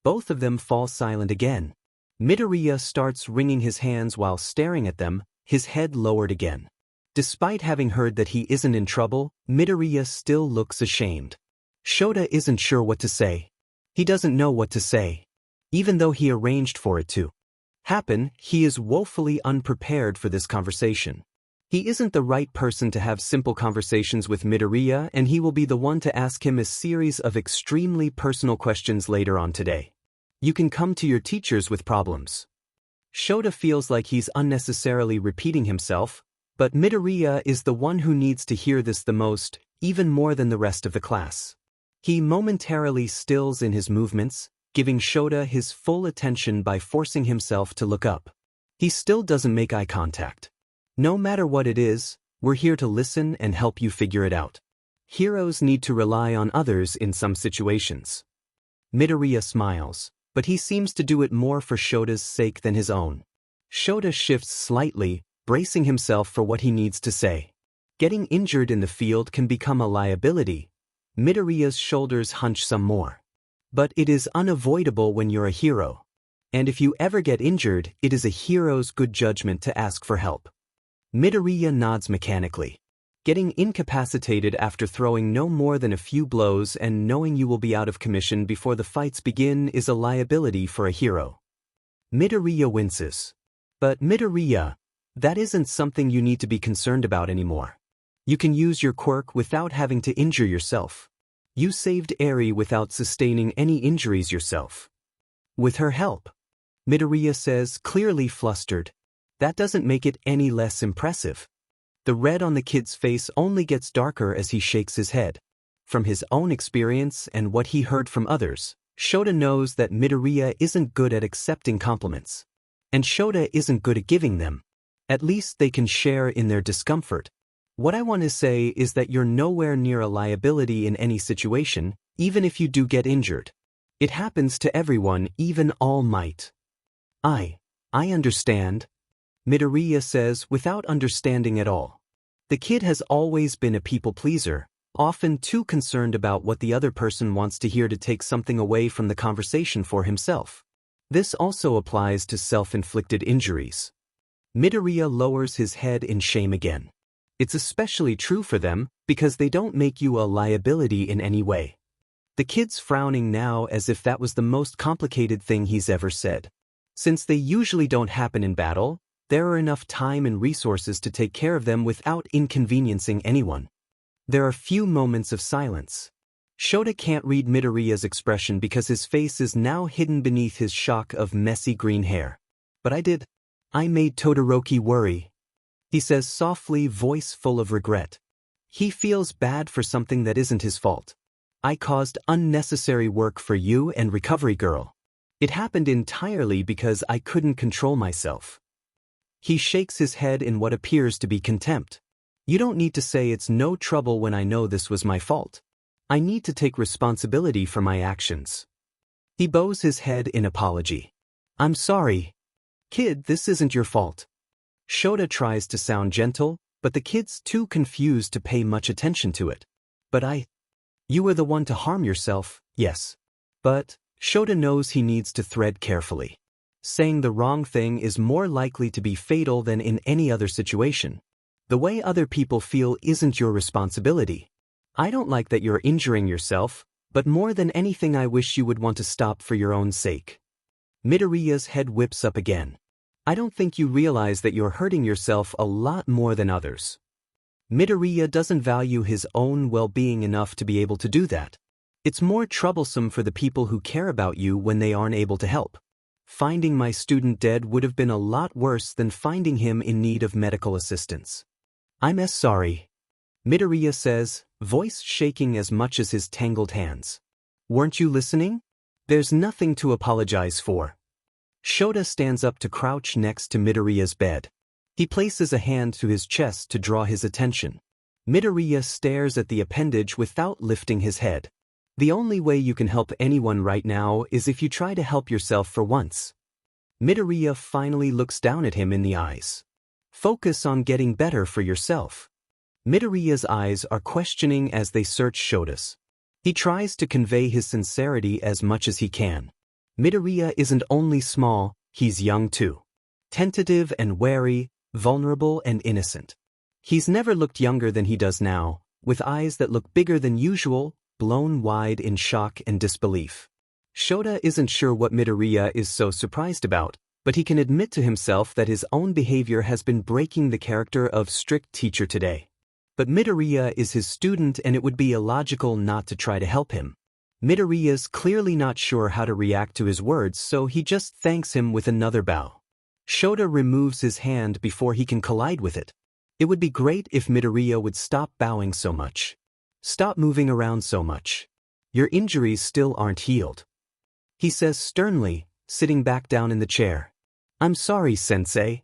Both of them fall silent again. Midoriya starts wringing his hands while staring at them, his head lowered again. Despite having heard that he isn't in trouble, Midoriya still looks ashamed. Shota isn't sure what to say. He doesn't know what to say. Even though he arranged for it to happen, he is woefully unprepared for this conversation. He isn't the right person to have simple conversations with Midoriya, and he will be the one to ask him a series of extremely personal questions later on today. You can come to your teachers with problems. Shota feels like he's unnecessarily repeating himself, but Midoriya is the one who needs to hear this the most, even more than the rest of the class. He momentarily stills in his movements, giving Shota his full attention by forcing himself to look up. He still doesn't make eye contact. "No matter what it is, we're here to listen and help you figure it out. Heroes need to rely on others in some situations." Midoriya smiles, but he seems to do it more for Shota's sake than his own. Shota shifts slightly, bracing himself for what he needs to say. Getting injured in the field can become a liability. Midoriya's shoulders hunch some more. But it is unavoidable when you're a hero. And if you ever get injured, it is a hero's good judgment to ask for help. Midoriya nods mechanically. Getting incapacitated after throwing no more than a few blows and knowing you will be out of commission before the fights begin is a liability for a hero. Midoriya winces. But Midoriya, that isn't something you need to be concerned about anymore. You can use your quirk without having to injure yourself. You saved Eri without sustaining any injuries yourself. With her help. Midoriya says, clearly flustered. That doesn't make it any less impressive. The red on the kid's face only gets darker as he shakes his head. From his own experience and what he heard from others, Shota knows that Midoriya isn't good at accepting compliments. And Shota isn't good at giving them. At least they can share in their discomfort. What I want to say is that you're nowhere near a liability in any situation, even if you do get injured. It happens to everyone, even All Might. I understand. Midoriya says without understanding at all. The kid has always been a people pleaser, often too concerned about what the other person wants to hear to take something away from the conversation for himself. This also applies to self-inflicted injuries. Midoriya lowers his head in shame again. It's especially true for them because they don't make you a liability in any way. The kid's frowning now as if that was the most complicated thing he's ever said. Since they usually don't happen in battle, there are enough time and resources to take care of them without inconveniencing anyone. There are few moments of silence. Shota can't read Midoriya's expression because his face is now hidden beneath his shock of messy green hair. But I made Todoroki worry. He says softly, voice full of regret. He feels bad for something that isn't his fault. I caused unnecessary work for you and Recovery Girl. It happened entirely because I couldn't control myself. He shakes his head in what appears to be contempt. You don't need to say it's no trouble when I know this was my fault. I need to take responsibility for my actions. He bows his head in apology. I'm sorry. Kid, this isn't your fault. Shota tries to sound gentle, but the kid's too confused to pay much attention to it. But you were the one to harm yourself, yes. But Shota knows he needs to tread carefully. Saying the wrong thing is more likely to be fatal than in any other situation. The way other people feel isn't your responsibility. I don't like that you're injuring yourself, but more than anything I wish you would want to stop for your own sake. Midoriya's head whips up again. I don't think you realize that you're hurting yourself a lot more than others. Midoriya doesn't value his own well-being enough to be able to do that. It's more troublesome for the people who care about you when they aren't able to help. Finding my student dead would have been a lot worse than finding him in need of medical assistance. I'm sorry. Midoriya says, voice shaking as much as his tangled hands. Weren't you listening? There's nothing to apologize for. Shota stands up to crouch next to Midoriya's bed. He places a hand to his chest to draw his attention. Midoriya stares at the appendage without lifting his head. The only way you can help anyone right now is if you try to help yourself for once. Midoriya finally looks down at him in the eyes. Focus on getting better for yourself. Midoriya's eyes are questioning as they search Shota's. He tries to convey his sincerity as much as he can. Midoriya isn't only small, he's young too. Tentative and wary, vulnerable and innocent. He's never looked younger than he does now, with eyes that look bigger than usual, blown wide in shock and disbelief. Shota isn't sure what Midoriya is so surprised about, but he can admit to himself that his own behavior has been breaking the character of strict teacher today. But Midoriya is his student and it would be illogical not to try to help him. Midoriya's clearly not sure how to react to his words, so he just thanks him with another bow. Shota removes his hand before he can collide with it. It would be great if Midoriya would stop bowing so much. Stop moving around so much. Your injuries still aren't healed. He says sternly, sitting back down in the chair. I'm sorry, sensei.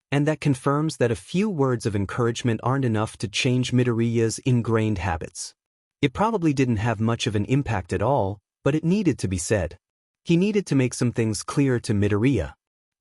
And that confirms that a few words of encouragement aren't enough to change Midoriya's ingrained habits. It probably didn't have much of an impact at all, but it needed to be said. He needed to make some things clear to Midoriya.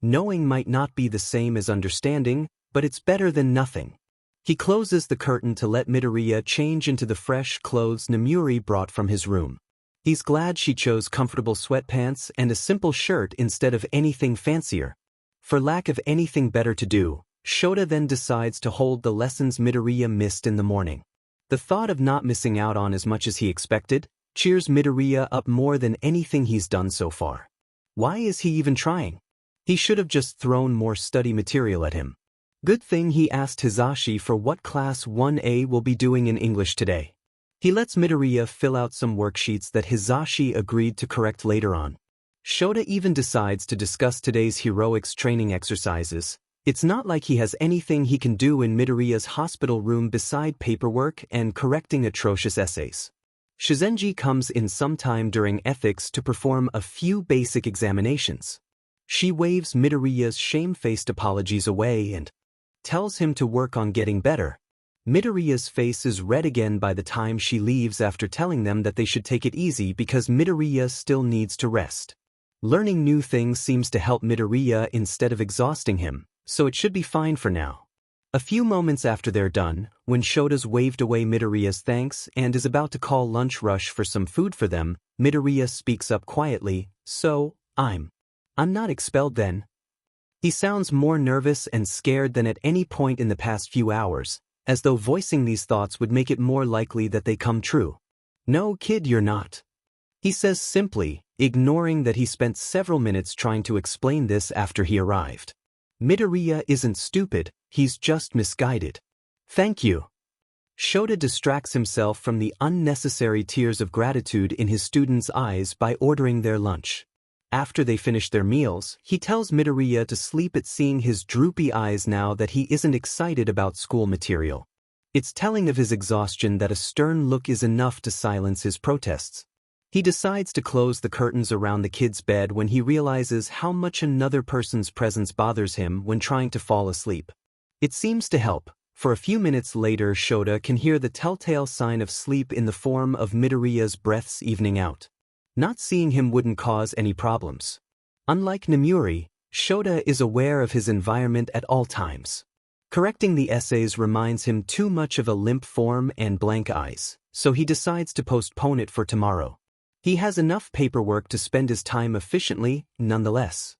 Knowing might not be the same as understanding, but it's better than nothing. He closes the curtain to let Midoriya change into the fresh clothes Namuri brought from his room. He's glad she chose comfortable sweatpants and a simple shirt instead of anything fancier. For lack of anything better to do, Shota then decides to hold the lessons Midoriya missed in the morning. The thought of not missing out on as much as he expected cheers Midoriya up more than anything he's done so far. Why is he even trying? He should have just thrown more study material at him. Good thing he asked Hisashi for what class 1A will be doing in English today. He lets Midoriya fill out some worksheets that Hisashi agreed to correct later on. Shota even decides to discuss today's heroics training exercises. It's not like he has anything he can do in Midoriya's hospital room beside paperwork and correcting atrocious essays. Shizenji comes in sometime during ethics to perform a few basic examinations. She waves Midoriya's shamefaced apologies away and tells him to work on getting better. Midoriya's face is red again by the time she leaves after telling them that they should take it easy because Midoriya still needs to rest. Learning new things seems to help Midoriya instead of exhausting him, so it should be fine for now. A few moments after they're done, when Shota's waved away Midoriya's thanks and is about to call lunch rush for some food for them, Midoriya speaks up quietly, "So, I'm not expelled then?" He sounds more nervous and scared than at any point in the past few hours, as though voicing these thoughts would make it more likely that they come true. "No, kid, you're not," he says simply, ignoring that he spent several minutes trying to explain this after he arrived. Midoriya isn't stupid, he's just misguided. "Thank you." Shota distracts himself from the unnecessary tears of gratitude in his students' eyes by ordering their lunch. After they finish their meals, he tells Midoriya to sleep at seeing his droopy eyes now that he isn't excited about school material. It's telling of his exhaustion that a stern look is enough to silence his protests. He decides to close the curtains around the kid's bed when he realizes how much another person's presence bothers him when trying to fall asleep. It seems to help. For a few minutes later, Shota can hear the telltale sign of sleep in the form of Midoriya's breaths evening out. Not seeing him wouldn't cause any problems. Unlike Nemuri, Shota is aware of his environment at all times. Correcting the essays reminds him too much of a limp form and blank eyes, so he decides to postpone it for tomorrow. He has enough paperwork to spend his time efficiently, nonetheless.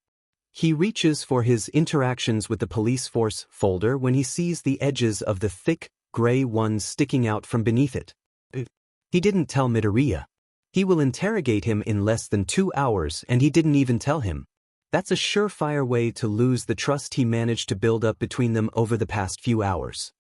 He reaches for his interactions with the police force folder when he sees the edges of the thick, gray ones sticking out from beneath it. He didn't tell Midoriya. He will interrogate him in less than 2 hours and he didn't even tell him. That's a surefire way to lose the trust he managed to build up between them over the past few hours.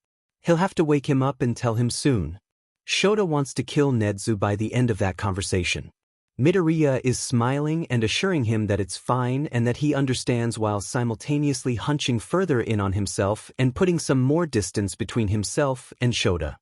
He'll have to wake him up and tell him soon. Shota wants to kill Nezu by the end of that conversation. Midoriya is smiling and assuring him that it's fine and that he understands while simultaneously hunching further in on himself and putting some more distance between himself and Shota.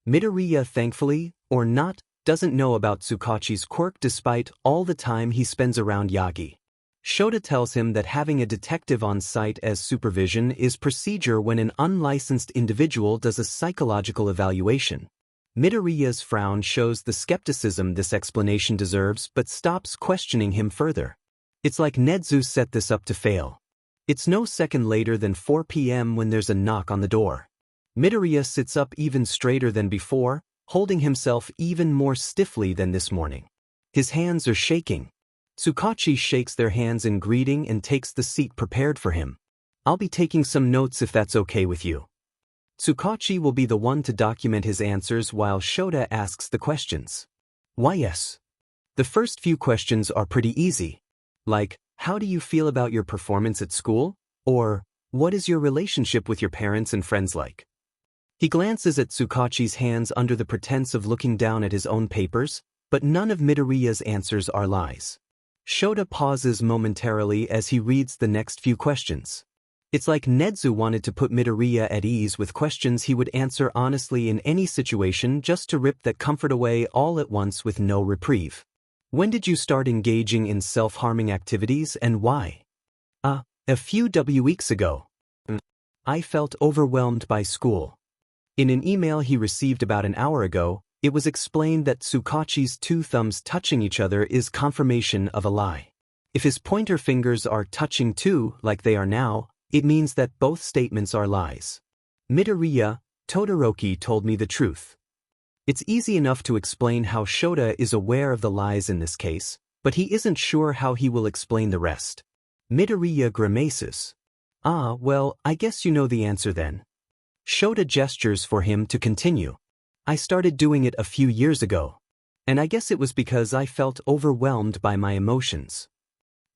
Midoriya, thankfully, or not, doesn't know about Tsukachi's quirk despite all the time he spends around Yagi. Shota tells him that having a detective on site as supervision is procedure when an unlicensed individual does a psychological evaluation. Midoriya's frown shows the skepticism this explanation deserves but stops questioning him further. It's like Nezu set this up to fail. It's no second later than 4 p.m. when there's a knock on the door. Midoriya sits up even straighter than before, holding himself even more stiffly than this morning. His hands are shaking. Tsukachi shakes their hands in greeting and takes the seat prepared for him. "I'll be taking some notes if that's okay with you." Tsukachi will be the one to document his answers while Shota asks the questions. "Why yes." The first few questions are pretty easy. Like, how do you feel about your performance at school? Or, what is your relationship with your parents and friends like? He glances at Tsukachi's hands under the pretense of looking down at his own papers, but none of Midoriya's answers are lies. Shota pauses momentarily as he reads the next few questions. It's like Nezu wanted to put Midoriya at ease with questions he would answer honestly in any situation just to rip that comfort away all at once with no reprieve. "When did you start engaging in self-harming activities and why?" A few weeks ago. I felt overwhelmed by school." In an email he received about an hour ago, it was explained that Tsukachi's 2 thumbs touching each other is confirmation of a lie. If his pointer fingers are touching too, like they are now, it means that both statements are lies. "Midoriya, Todoroki told me the truth." It's easy enough to explain how Shota is aware of the lies in this case, but he isn't sure how he will explain the rest. Midoriya grimaces. Ah, well, I guess you know the answer then. Shota gestures for him to continue. I started doing it a few years ago. And I guess it was because I felt overwhelmed by my emotions.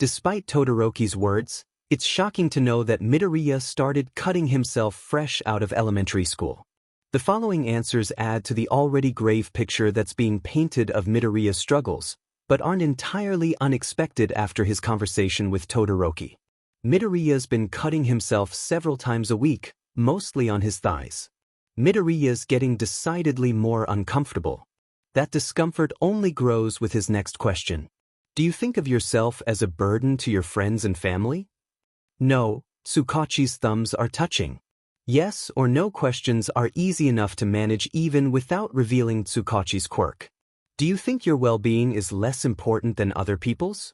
Despite Todoroki's words, it's shocking to know that Midoriya started cutting himself fresh out of elementary school. The following answers add to the already grave picture that's being painted of Midoriya's struggles, but aren't entirely unexpected after his conversation with Todoroki. Midoriya's been cutting himself several times a week, mostly on his thighs. Midoriya's getting decidedly more uncomfortable. That discomfort only grows with his next question. Do you think of yourself as a burden to your friends and family? No, Tsukachi's thumbs are touching. Yes or no questions are easy enough to manage even without revealing Tsukachi's quirk. Do you think your well-being is less important than other people's?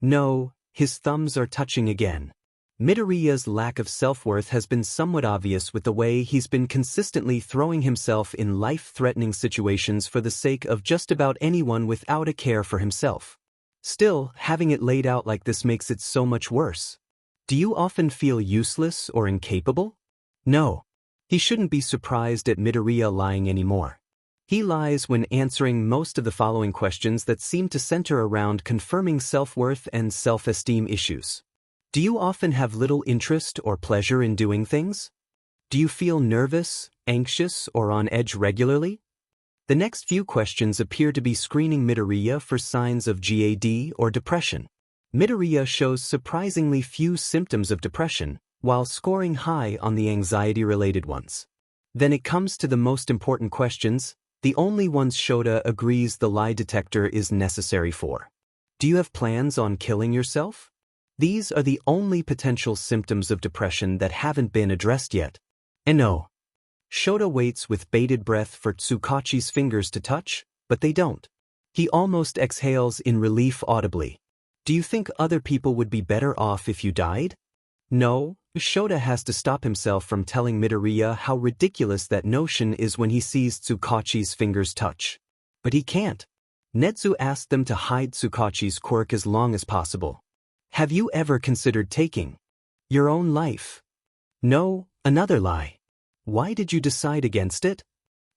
No, his thumbs are touching again. Midoriya's lack of self-worth has been somewhat obvious with the way he's been consistently throwing himself in life-threatening situations for the sake of just about anyone without a care for himself. Still, having it laid out like this makes it so much worse. Do you often feel useless or incapable? No. He shouldn't be surprised at Midoriya lying anymore. He lies when answering most of the following questions that seem to center around confirming self-worth and self-esteem issues. Do you often have little interest or pleasure in doing things? Do you feel nervous, anxious, or on edge regularly? The next few questions appear to be screening Midoriya for signs of GAD or depression. Midoriya shows surprisingly few symptoms of depression, while scoring high on the anxiety-related ones. Then it comes to the most important questions, the only ones Shota agrees the lie detector is necessary for. Do you have plans on killing yourself? These are the only potential symptoms of depression that haven't been addressed yet. And no. Shota waits with bated breath for Tsukachi's fingers to touch, but they don't. He almost exhales in relief audibly. Do you think other people would be better off if you died? No, Shota has to stop himself from telling Midoriya how ridiculous that notion is when he sees Tsukachi's fingers touch. But he can't. Netsu asked them to hide Tsukachi's quirk as long as possible. Have you ever considered taking your own life? No, another lie. Why did you decide against it?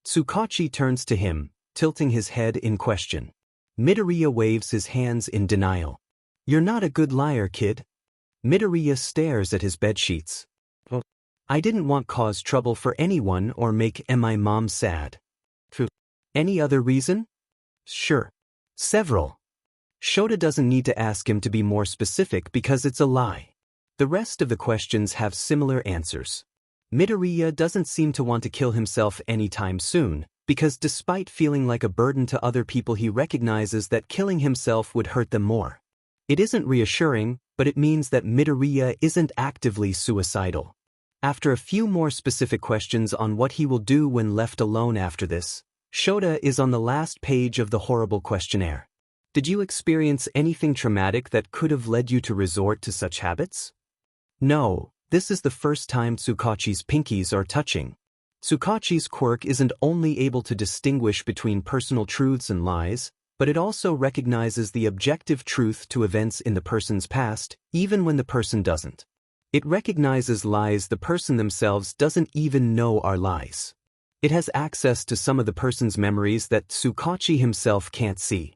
Tsukachi turns to him, tilting his head in question. Midoriya waves his hands in denial. You're not a good liar, kid. Midoriya stares at his bedsheets. I didn't want cause trouble for anyone or make my mom sad. Any other reason? Sure. Several. Shota doesn't need to ask him to be more specific because it's a lie. The rest of the questions have similar answers. Midoriya doesn't seem to want to kill himself anytime soon, because despite feeling like a burden to other people, he recognizes that killing himself would hurt them more. It isn't reassuring, but it means that Midoriya isn't actively suicidal. After a few more specific questions on what he will do when left alone after this, Shota is on the last page of the horrible questionnaire. Did you experience anything traumatic that could have led you to resort to such habits? No, this is the first time Tsukachi's pinkies are touching. Tsukachi's quirk isn't only able to distinguish between personal truths and lies, but it also recognizes the objective truth to events in the person's past, even when the person doesn't. It recognizes lies the person themselves doesn't even know are lies. It has access to some of the person's memories that Tsukachi himself can't see.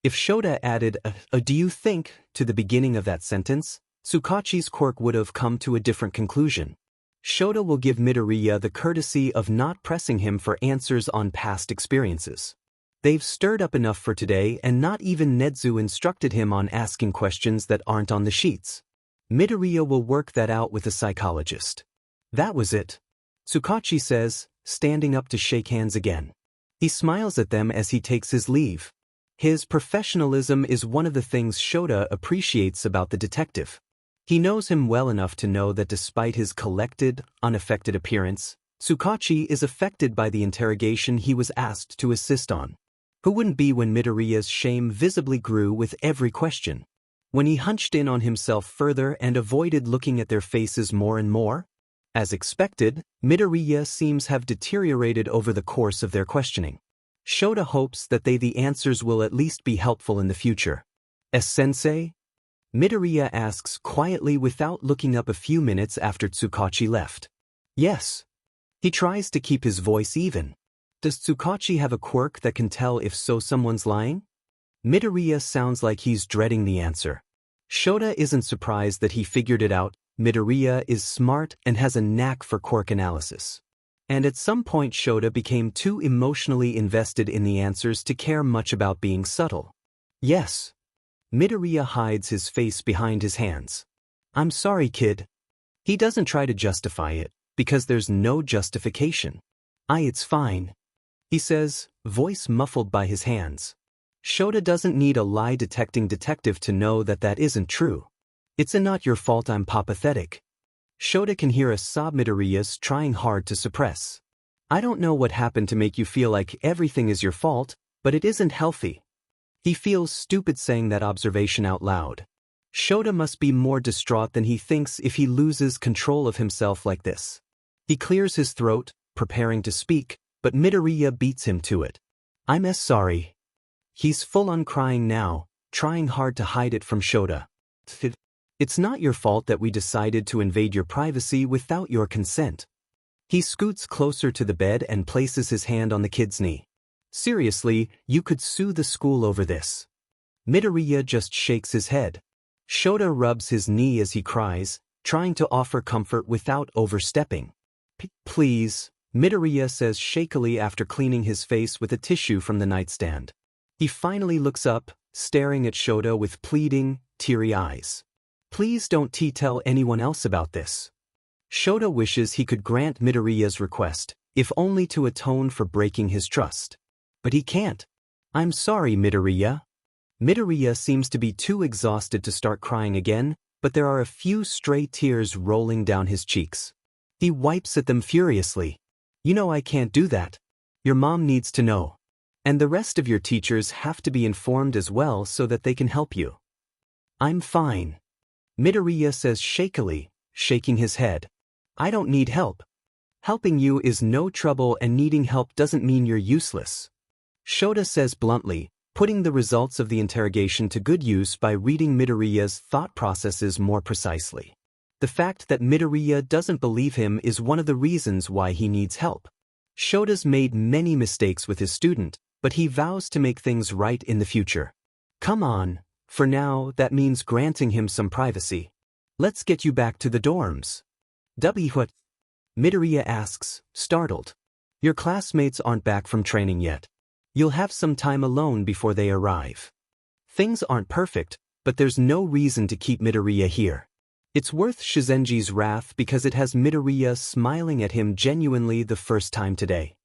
If Shota added a "do you think" to the beginning of that sentence, Tsukachi's quirk would have come to a different conclusion. Shota will give Midoriya the courtesy of not pressing him for answers on past experiences. They've stirred up enough for today, and not even Netsu instructed him on asking questions that aren't on the sheets. Midoriya will work that out with a psychologist. That was it. Tsukachi says, standing up to shake hands again. He smiles at them as he takes his leave. His professionalism is one of the things Shota appreciates about the detective. He knows him well enough to know that despite his collected, unaffected appearance, Tsukachi is affected by the interrogation he was asked to assist on. Who wouldn't be when Midoriya's shame visibly grew with every question? When he hunched in on himself further and avoided looking at their faces more and more? As expected, Midoriya seems have deteriorated over the course of their questioning. Shota hopes that the answers will at least be helpful in the future. Sensei? Midoriya asks quietly without looking up a few minutes after Tsukachi left. Yes. He tries to keep his voice even. Does Tsukachi have a quirk that can tell if someone's lying? Midoriya sounds like he's dreading the answer. Shota isn't surprised that he figured it out. Midoriya is smart and has a knack for quirk analysis. And at some point Shota became too emotionally invested in the answers to care much about being subtle. Yes. Midoriya hides his face behind his hands. I'm sorry, kid. He doesn't try to justify it, because there's no justification. It's fine. He says, voice muffled by his hands. Shota doesn't need a lie-detecting detective to know that that isn't true. It's a not your fault I'm pathetic. Shota can hear a sob Midoriya's trying hard to suppress. I don't know what happened to make you feel like everything is your fault, but it isn't healthy. He feels stupid saying that observation out loud. Shota must be more distraught than he thinks if he loses control of himself like this. He clears his throat, preparing to speak, but Midoriya beats him to it. I'm sorry. He's full on crying now, trying hard to hide it from Shota. It's not your fault that we decided to invade your privacy without your consent. He scoots closer to the bed and places his hand on the kid's knee. Seriously, you could sue the school over this. Midoriya just shakes his head. Shota rubs his knee as he cries, trying to offer comfort without overstepping. Please, Midoriya says shakily after cleaning his face with a tissue from the nightstand. He finally looks up, staring at Shota with pleading, teary eyes. Please don't tell anyone else about this. Shota wishes he could grant Midoriya's request, if only to atone for breaking his trust. But he can't. I'm sorry, Midoriya. Midoriya seems to be too exhausted to start crying again, but there are a few stray tears rolling down his cheeks. He wipes at them furiously. You know I can't do that. Your mom needs to know. And the rest of your teachers have to be informed as well so that they can help you. I'm fine. Midoriya says shakily, shaking his head. I don't need help. Helping you is no trouble and needing help doesn't mean you're useless. Shota says bluntly, putting the results of the interrogation to good use by reading Midoriya's thought processes more precisely. The fact that Midoriya doesn't believe him is one of the reasons why he needs help. Shota's made many mistakes with his student, but he vows to make things right in the future. Come on, for now that means granting him some privacy. Let's get you back to the dorms. What? Midoriya asks, startled. Your classmates aren't back from training yet. You'll have some time alone before they arrive. Things aren't perfect, but there's no reason to keep Midoriya here. It's worth Shizenji's wrath because it has Midoriya smiling at him genuinely the first time today.